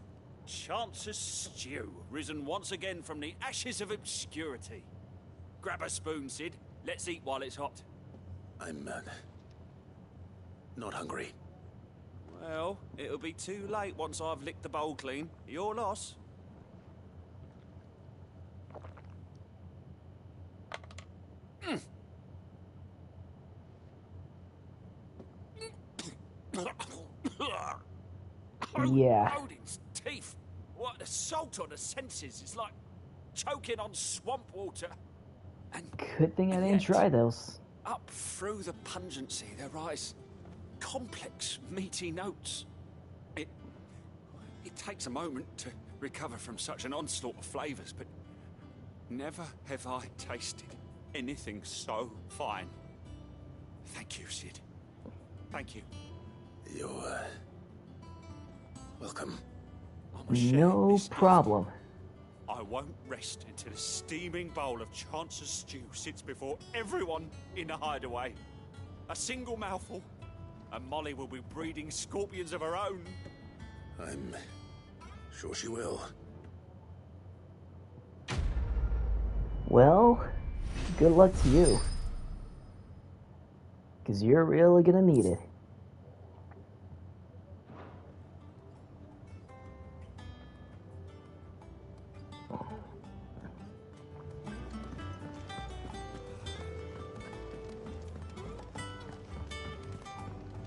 Chance's Stew, risen once again from the ashes of obscurity. Grab a spoon, Sid. Let's eat while it's hot. I'm, not hungry. Well, it'll be too late once I've licked the bowl clean. Your loss. Yeah. Odin's teeth. What an assault on the senses. It's like choking on swamp water. Good thing I didn't try those. Up through the pungency, there rise complex, meaty notes. It takes a moment to recover from such an onslaught of flavors, but never have I tasted anything so fine. Thank you, Sid. Thank you. You're welcome. No problem. I won't rest until a steaming bowl of Chance's stew sits before everyone in the hideaway. A single mouthful, and Molly will be breeding scorpions of her own. I'm sure she will. Well, good luck to you. Because you're really gonna need it.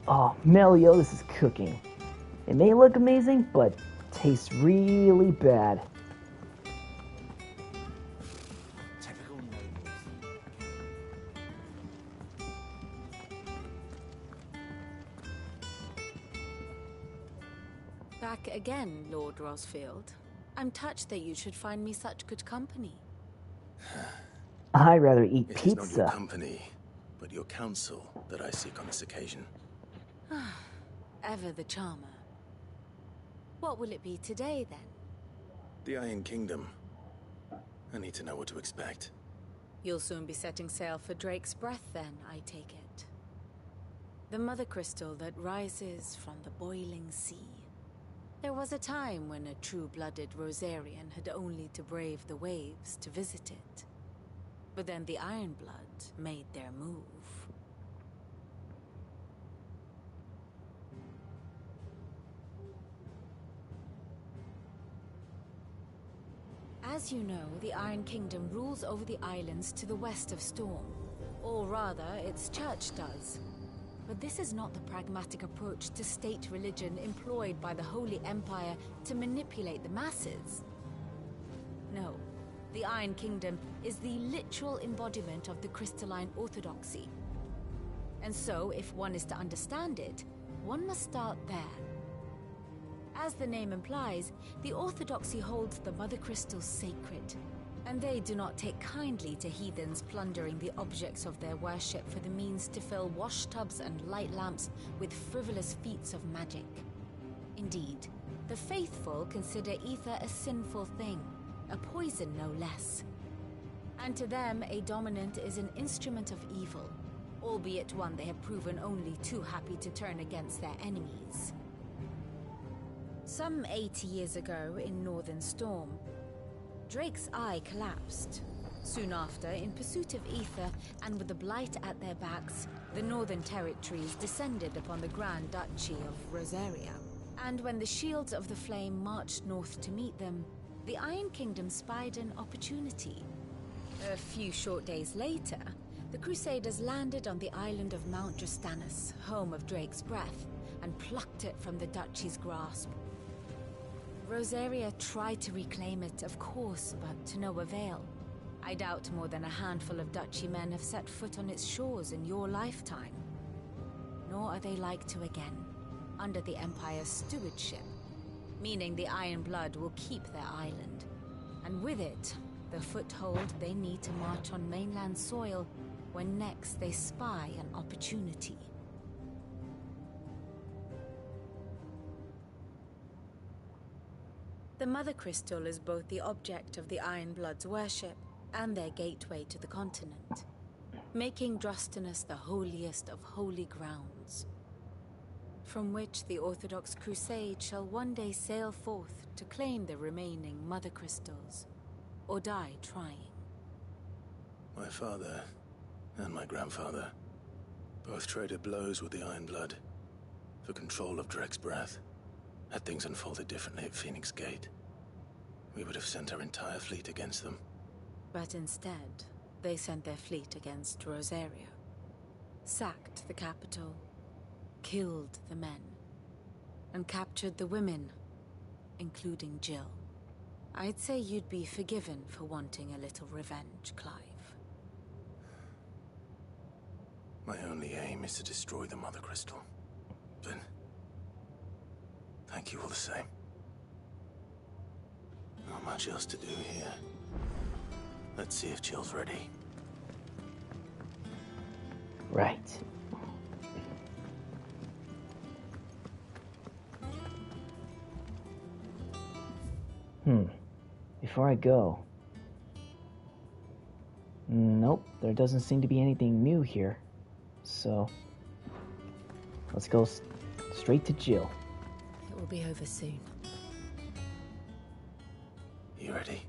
Oh, Melio, this is cooking. It may look amazing, but tastes really bad. Typical Back again, Lord Rosfield. I'm touched that you should find me such good company. I'd rather eat It is not your pizza. company, but your counsel that I seek on this occasion. Ever the charmer. What will it be today, then? The Iron Kingdom. I need to know what to expect. You'll soon be setting sail for Drake's Breath, then, I take it. The mother crystal that rises from the boiling sea. There was a time when a true-blooded Rosarian had only to brave the waves to visit it. But then the Ironblood made their move. As you know, the Iron Kingdom rules over the islands to the west of Storm. Or rather, its church does. But this is not the pragmatic approach to state religion employed by the Holy Empire to manipulate the masses. No, the Iron Kingdom is the literal embodiment of the crystalline orthodoxy. And so, if one is to understand it, one must start there. As the name implies, the orthodoxy holds the mother crystals sacred, and they do not take kindly to heathens plundering the objects of their worship for the means to fill washtubs and light lamps with frivolous feats of magic. Indeed, the faithful consider ether a sinful thing, a poison no less. And to them, a dominant is an instrument of evil, albeit one they have proven only too happy to turn against their enemies. Some 80 years ago in Northern Storm, Drake's eye collapsed. Soon after, in pursuit of ether and with the blight at their backs, the Northern Territories descended upon the Grand Duchy of Rosaria. And when the Shields of the Flame marched north to meet them, the Iron Kingdom spied an opportunity. A few short days later, the Crusaders landed on the island of Mount Justanus, home of Drake's Breath, and plucked it from the Duchy's grasp. Rosaria tried to reclaim it, of course, but to no avail. I doubt more than a handful of Duchy men have set foot on its shores in your lifetime. Nor are they like to again, under the Empire's stewardship, meaning the Iron Blood will keep their island, and with it, the foothold they need to march on mainland soil when next they spy an opportunity. The Mother Crystal is both the object of the Iron Blood's worship and their gateway to the continent, making Drustinus the holiest of holy grounds, from which the Orthodox Crusade shall one day sail forth to claim the remaining Mother Crystals, or die trying. My father and my grandfather both traded blows with the Iron Blood. for control of Drek's breath. Had things unfolded differently at Phoenix Gate, we would have sent our entire fleet against them. But instead, they sent their fleet against Rosario. Sacked the capital, killed the men, and captured the women, including Jill. I'd say you'd be forgiven for wanting a little revenge, Clive. My only aim is to destroy the Mother Crystal. But thank you all the same. Not much else to do here. Let's see if Jill's ready. Right. Before I go... Nope, there doesn't seem to be anything new here. So... let's go straight to Jill. It will be over soon. You ready?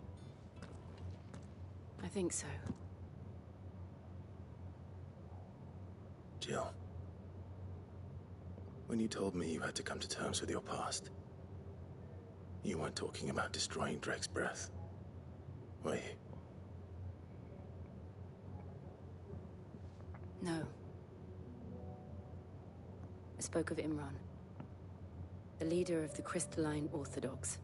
I think so. Jill. When you told me you had to come to terms with your past, you weren't talking about destroying Drek's breath, were you? No. I spoke of Imran, the leader of the Crystalline Orthodox.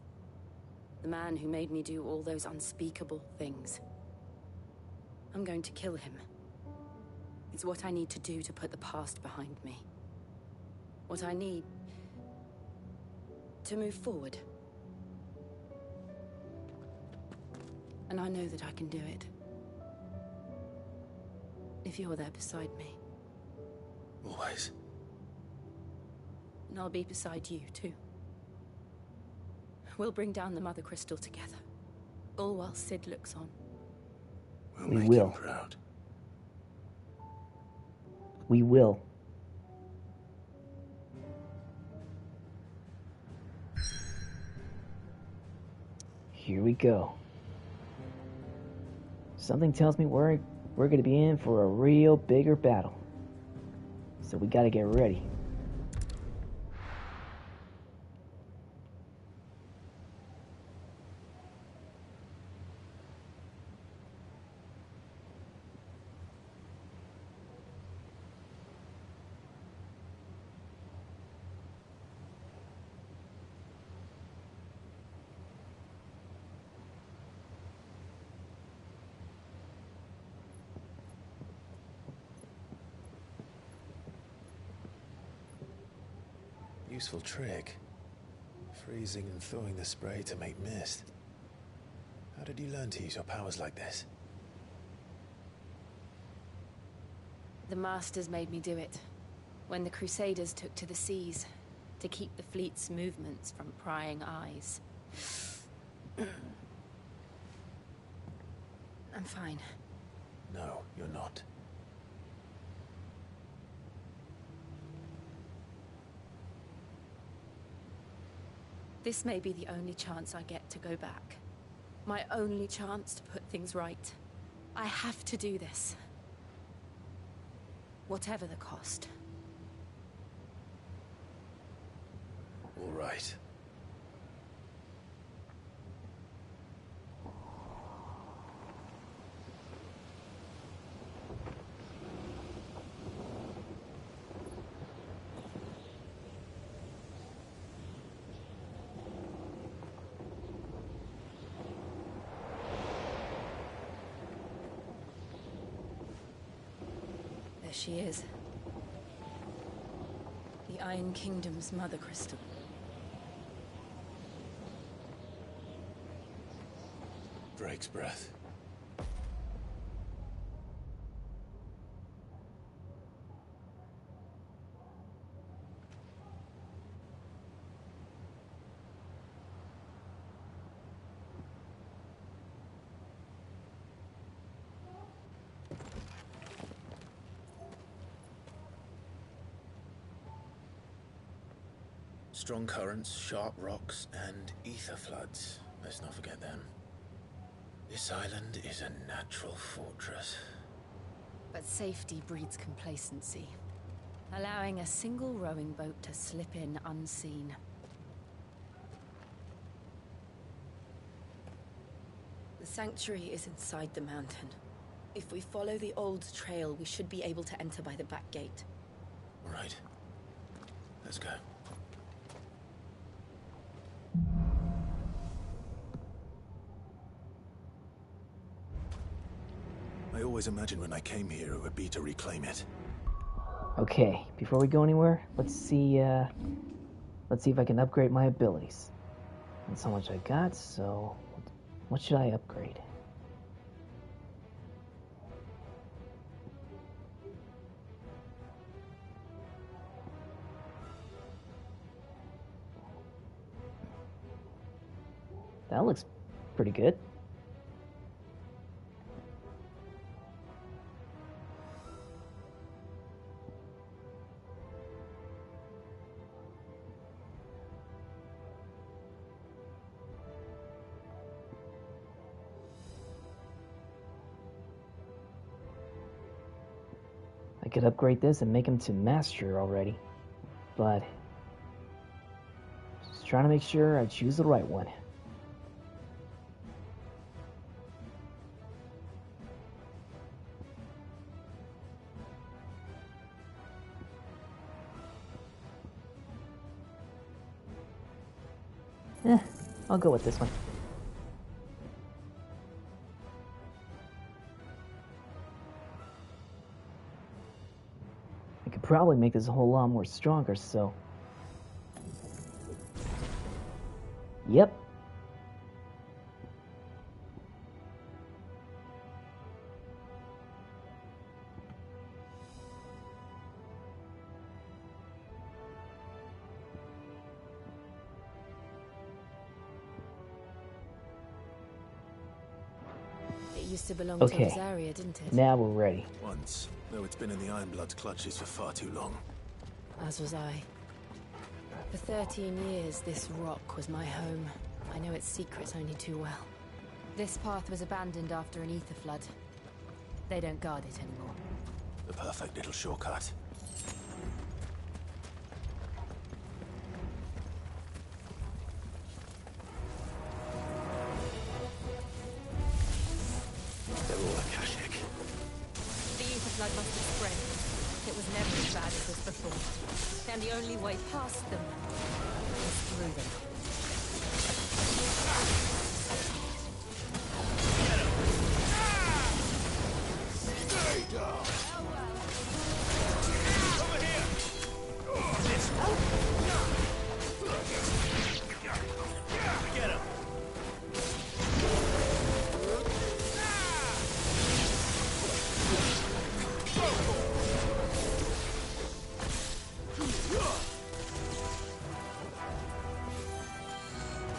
The man who made me do all those unspeakable things. I'm going to kill him. It's what I need to do to put the past behind me. What I need to move forward. And I know that I can do it. If you're there beside me. Always. And I'll be beside you, too. We'll bring down the Mother Crystal together. All while Sid looks on. We'll make him proud. We will. Here we go. Something tells me we're going to be in for a real bigger battle. So we got to get ready. Useful trick. Freezing and thawing the spray to make mist. How did you learn to use your powers like this? The Masters made me do it. When the Crusaders took to the seas, to keep the fleet's movements from prying eyes. I'm fine. No, you're not. This may be the only chance I get to go back. My only chance to put things right. I have to do this. Whatever the cost. All right. There she is. The Iron Kingdom's Mother Crystal. Drake's breath. Strong currents, sharp rocks, and ether floods. Let's not forget them. This island is a natural fortress. But safety breeds complacency. allowing a single rowing boat to slip in unseen. The sanctuary is inside the mountain. If we follow the old trail, we should be able to enter by the back gate. Right. Let's go. I always imagined when I came here it would be to reclaim it. Okay, before we go anywhere, let's see if I can upgrade my abilities. That's how much I got, so what should I upgrade? That looks pretty good. I could upgrade this and make him to master already, but just trying to make sure I choose the right one. I'll go with this one. I could probably make this a whole lot more stronger, so... Yep. Used to belong to this area, didn't it? Now we're ready. Once, though it's been in the Ironblood's clutches for far too long. As was I. For 13 years, this rock was my home. I know its secrets only too well. This path was abandoned after an ether flood. They don't guard it anymore. The perfect little shortcut. They're all Akashic. The ether flood must have spread. It was never as bad as was before. And the only way past them is through them. Stay down! Over here! This one! Get him!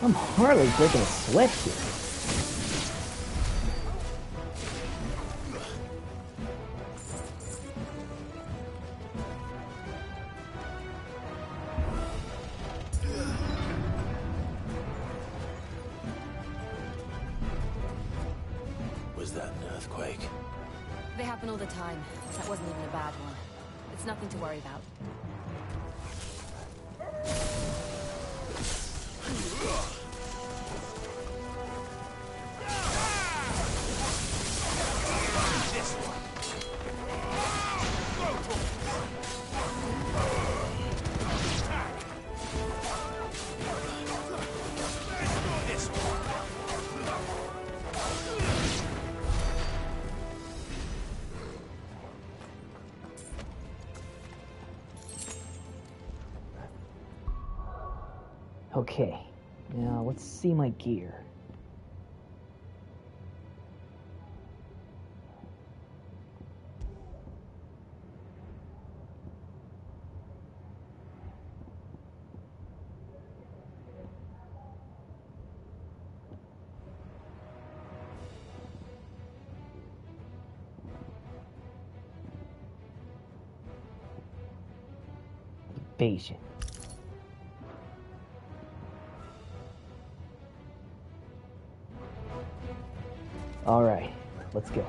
I'm hardly breaking a sweat here. Was that an earthquake? They happen all the time. That wasn't even a bad one. It's nothing to worry about. Okay, now let's see my gear. Evasion. All right, let's go.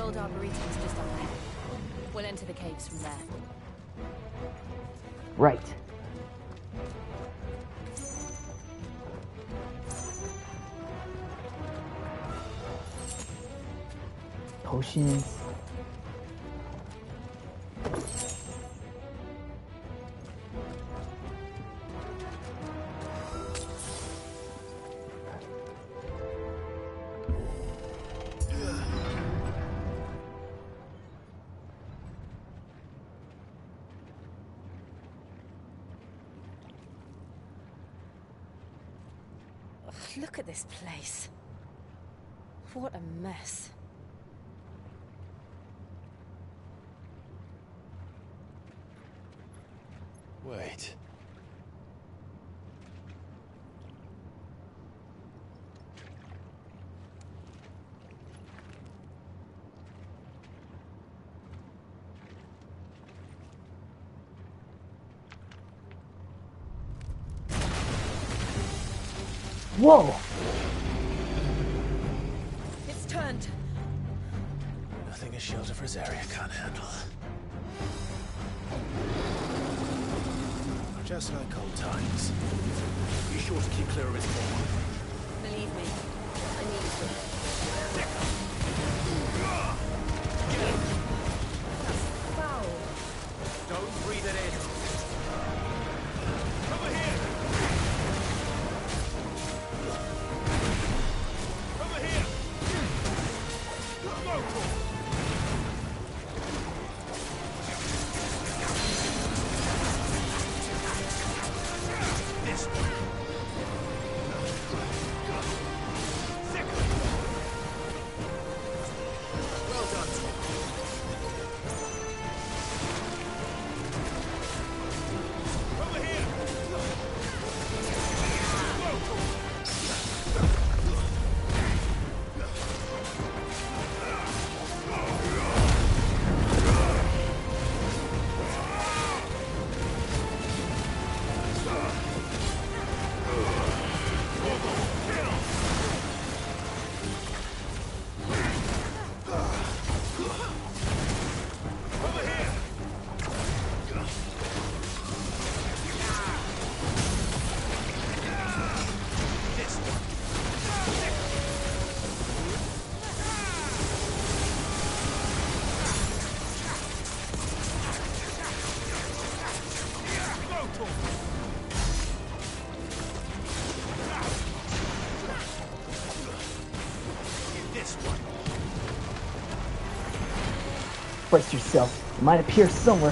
old arboretum's just up ahead. We'll enter the caves from there. Right. Potions. Look at this place. What a mess. Wait. Whoa! It's turned. Nothing a shield of Rosaria can't handle. Just like old times. Be sure to keep clear of his form. Believe me, I need to. That's foul. Don't breathe it in. Over here! Over here! This one. Well done. Over here. Brace yourself. It might appear somewhere.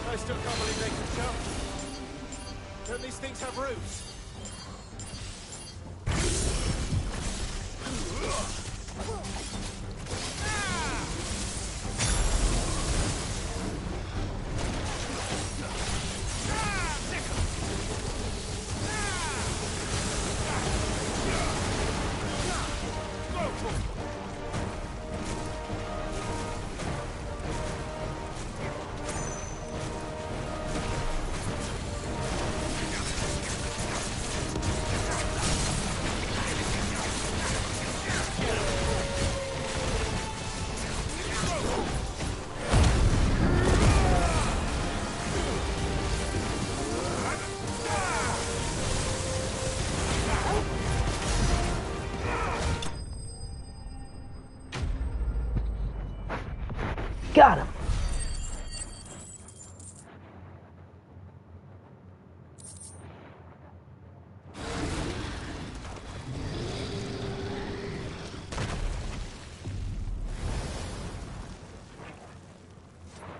I still can't believe they can jump. Don't these things have roots? Got him!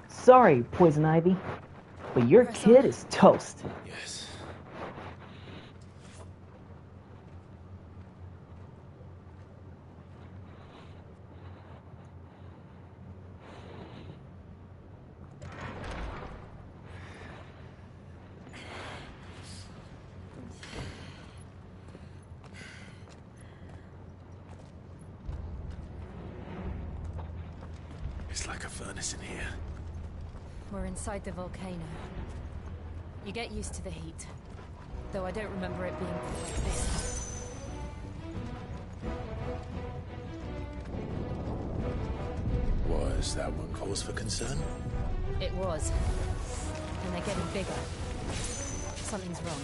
Sorry, Poison Ivy, but your kid is toast. Yes. like a furnace in here. We're inside the volcano. You get used to the heat. Though I don't remember it being quite this hot. Was that one cause for concern? It was. And they're getting bigger. Something's wrong.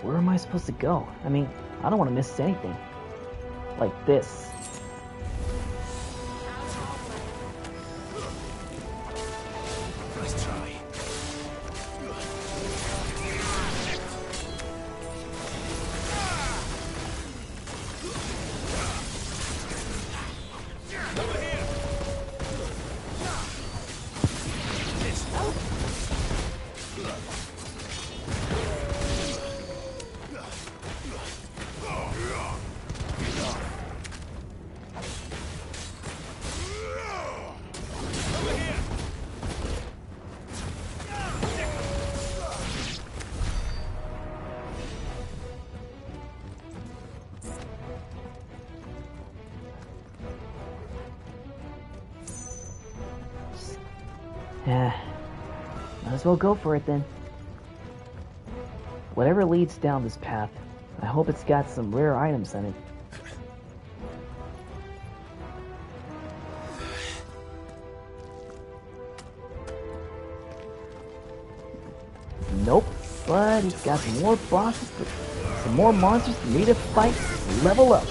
Where am I supposed to go? I mean, I don't want to miss anything. Like this. Nice try. Yeah, might as well go for it then. Whatever leads down this path, I hope it's got some rare items in it. Nope, but it's got some more bosses, some more monsters for me to fight and level up.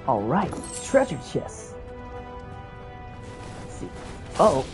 Alright, treasure chest. Let's see. Uh-oh.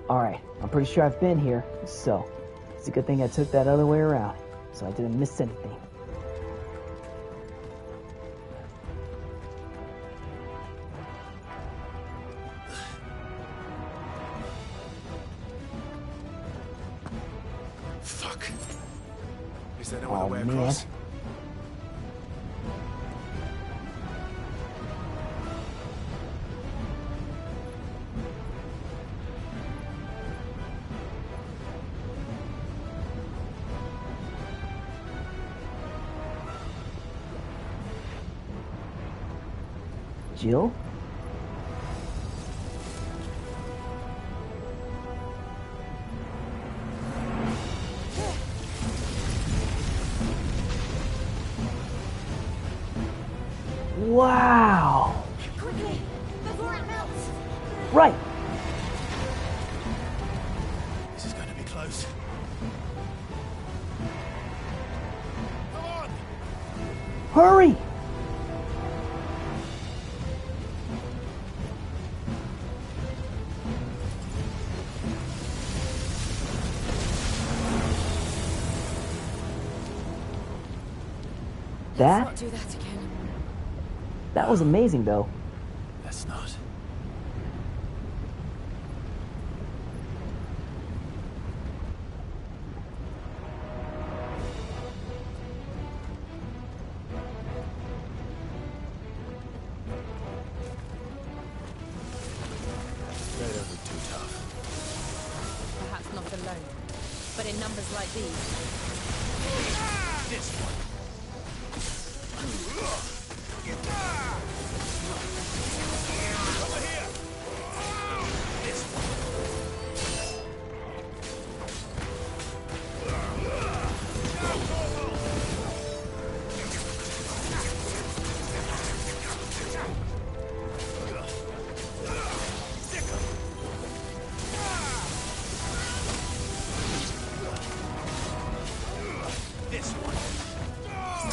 Alright, I'm pretty sure I've been here, so it's a good thing I took that other way around, so I didn't miss anything. Fuck. there no other Oh, way man. across? Jill? Wow! Quickly, before it melts. Right! This is going to be close. Come on! Hurry! Let's not do that again. That was amazing, though. Let's not. They don't look too tough. Perhaps not alone, but in numbers like these. This one. Over here. This one. This one.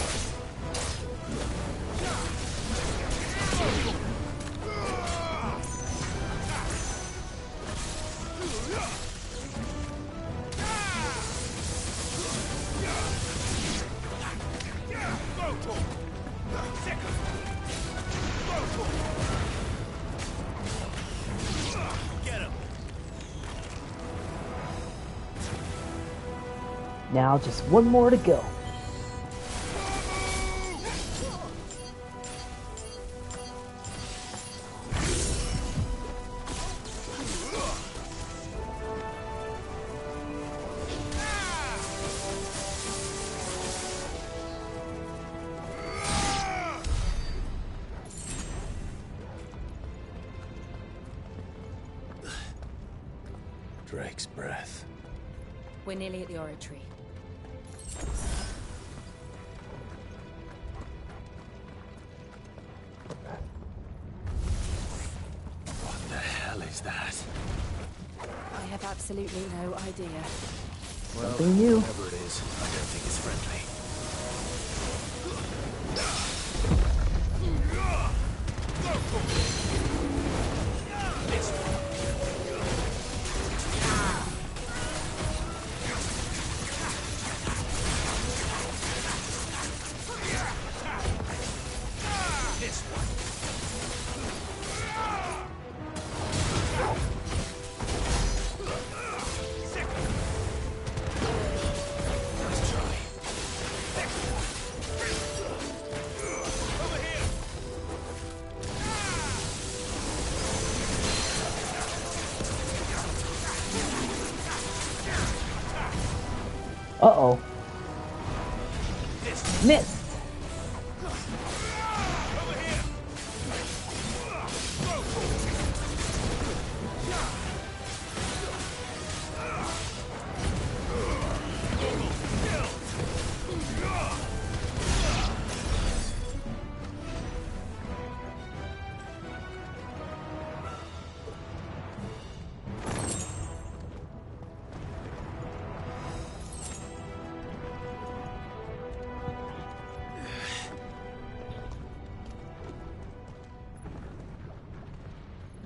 Get him. Now just one more to go. Drake's breath. We're nearly at the oratory. What the hell is that? I have absolutely no idea. Well, Something new. whatever it is, I don't think it's friendly. Uh-oh. Missed.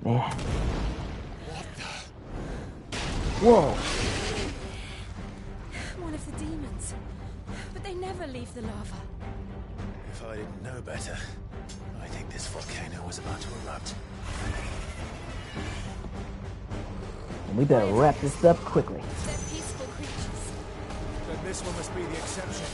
Man. Whoa. One of the demons. But they never leave the lava. If I didn't know better, I think this volcano was about to erupt. And we better wrap this up quickly. They're peaceful creatures. Then this one must be the exception.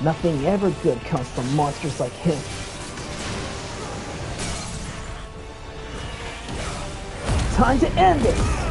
Nothing ever good comes from monsters like him. Time to end this!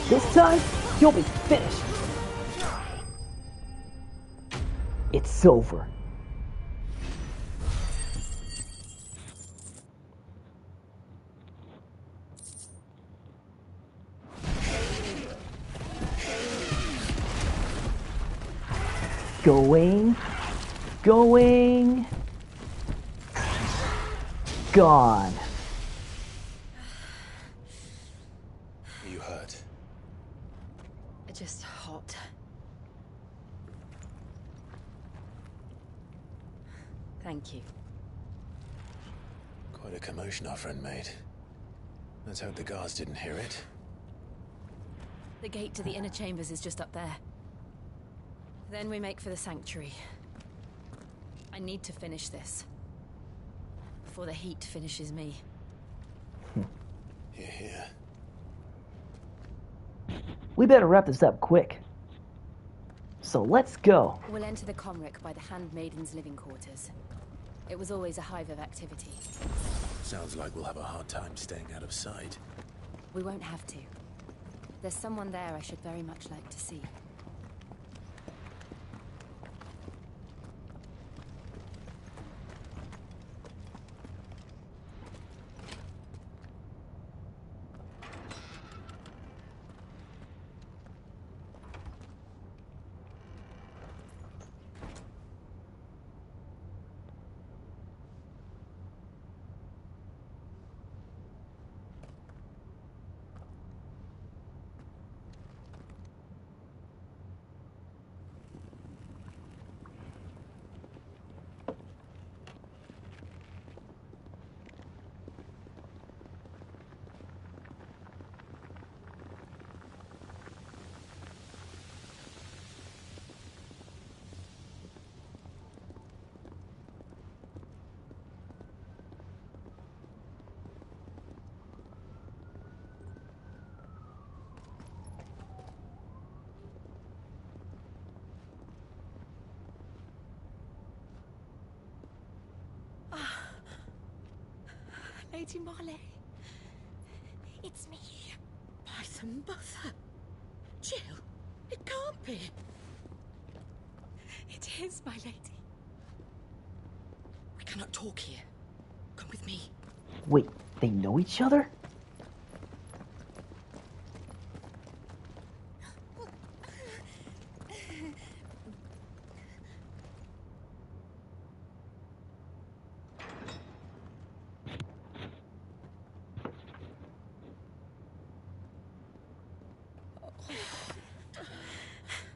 This time, you'll be finished. It's over. Going. Gone. You hurt? Just hot. Thank you. Quite a commotion our friend made. Let's hope the guards didn't hear it. The gate to the inner chambers is just up there. Then we make for the sanctuary. I need to finish this. Before the heat finishes me. You're here. We better wrap this up quick. So let's go. We'll enter the Comric by the Handmaiden's living quarters. It was always a hive of activity. Sounds like we'll have a hard time staying out of sight. We won't have to. There's someone there I should very much like to see. Lady Marley. It's me. By the mother. Jill, it can't be. It is, my lady. We cannot talk here. Come with me. Wait, they know each other?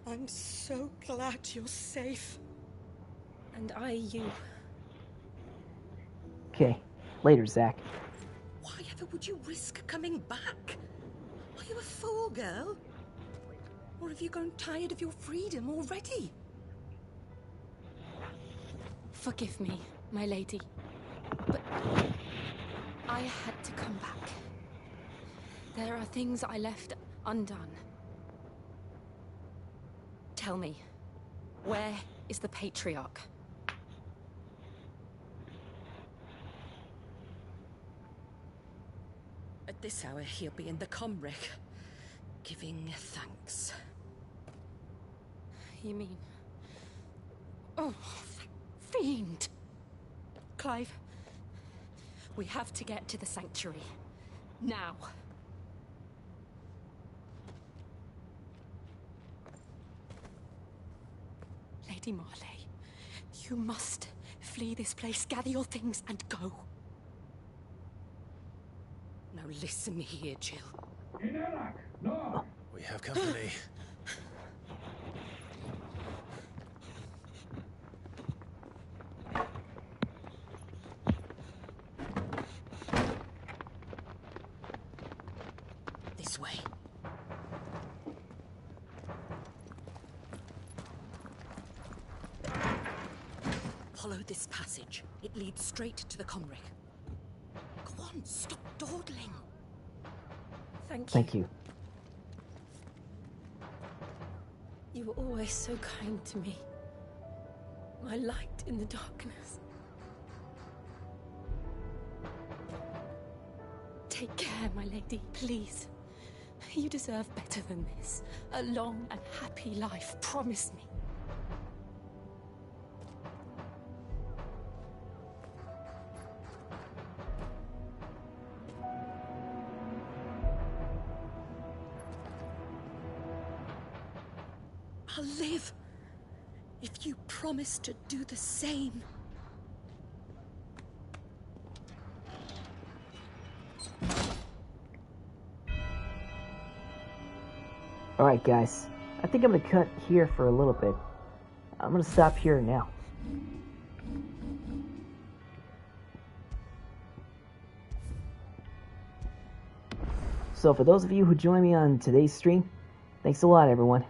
I'm so glad you're safe. And I you. Okay, later, Zach. Why ever would you risk coming back? Are you a fool, girl? Or have you grown tired of your freedom already? Forgive me, my lady. But I had to come back. There are things I left undone. Tell me, where is the Patriarch? At this hour, he'll be in the Comric, giving thanks. You mean... Oh, fiend! Clive, we have to get to the sanctuary. Now. Lady Marley, you must flee this place, gather your things, and go. Now listen here, Jill. We have company. This way. Follow this passage. It leads straight to the Comric. Go on, stop dawdling. Thank you. You were always so kind to me. My light in the darkness. Take care, my lady, please. You deserve better than this. A long and happy life, promise me. I'll live if you promise to do the same. Alright guys, I think I'm gonna cut here for a little bit. I'm gonna stop here now. So for those of you who joined me on today's stream, thanks a lot everyone.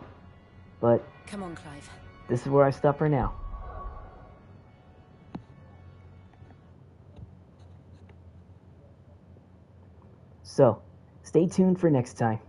But come on, Clive. This is where I stop for now. So, stay tuned for next time.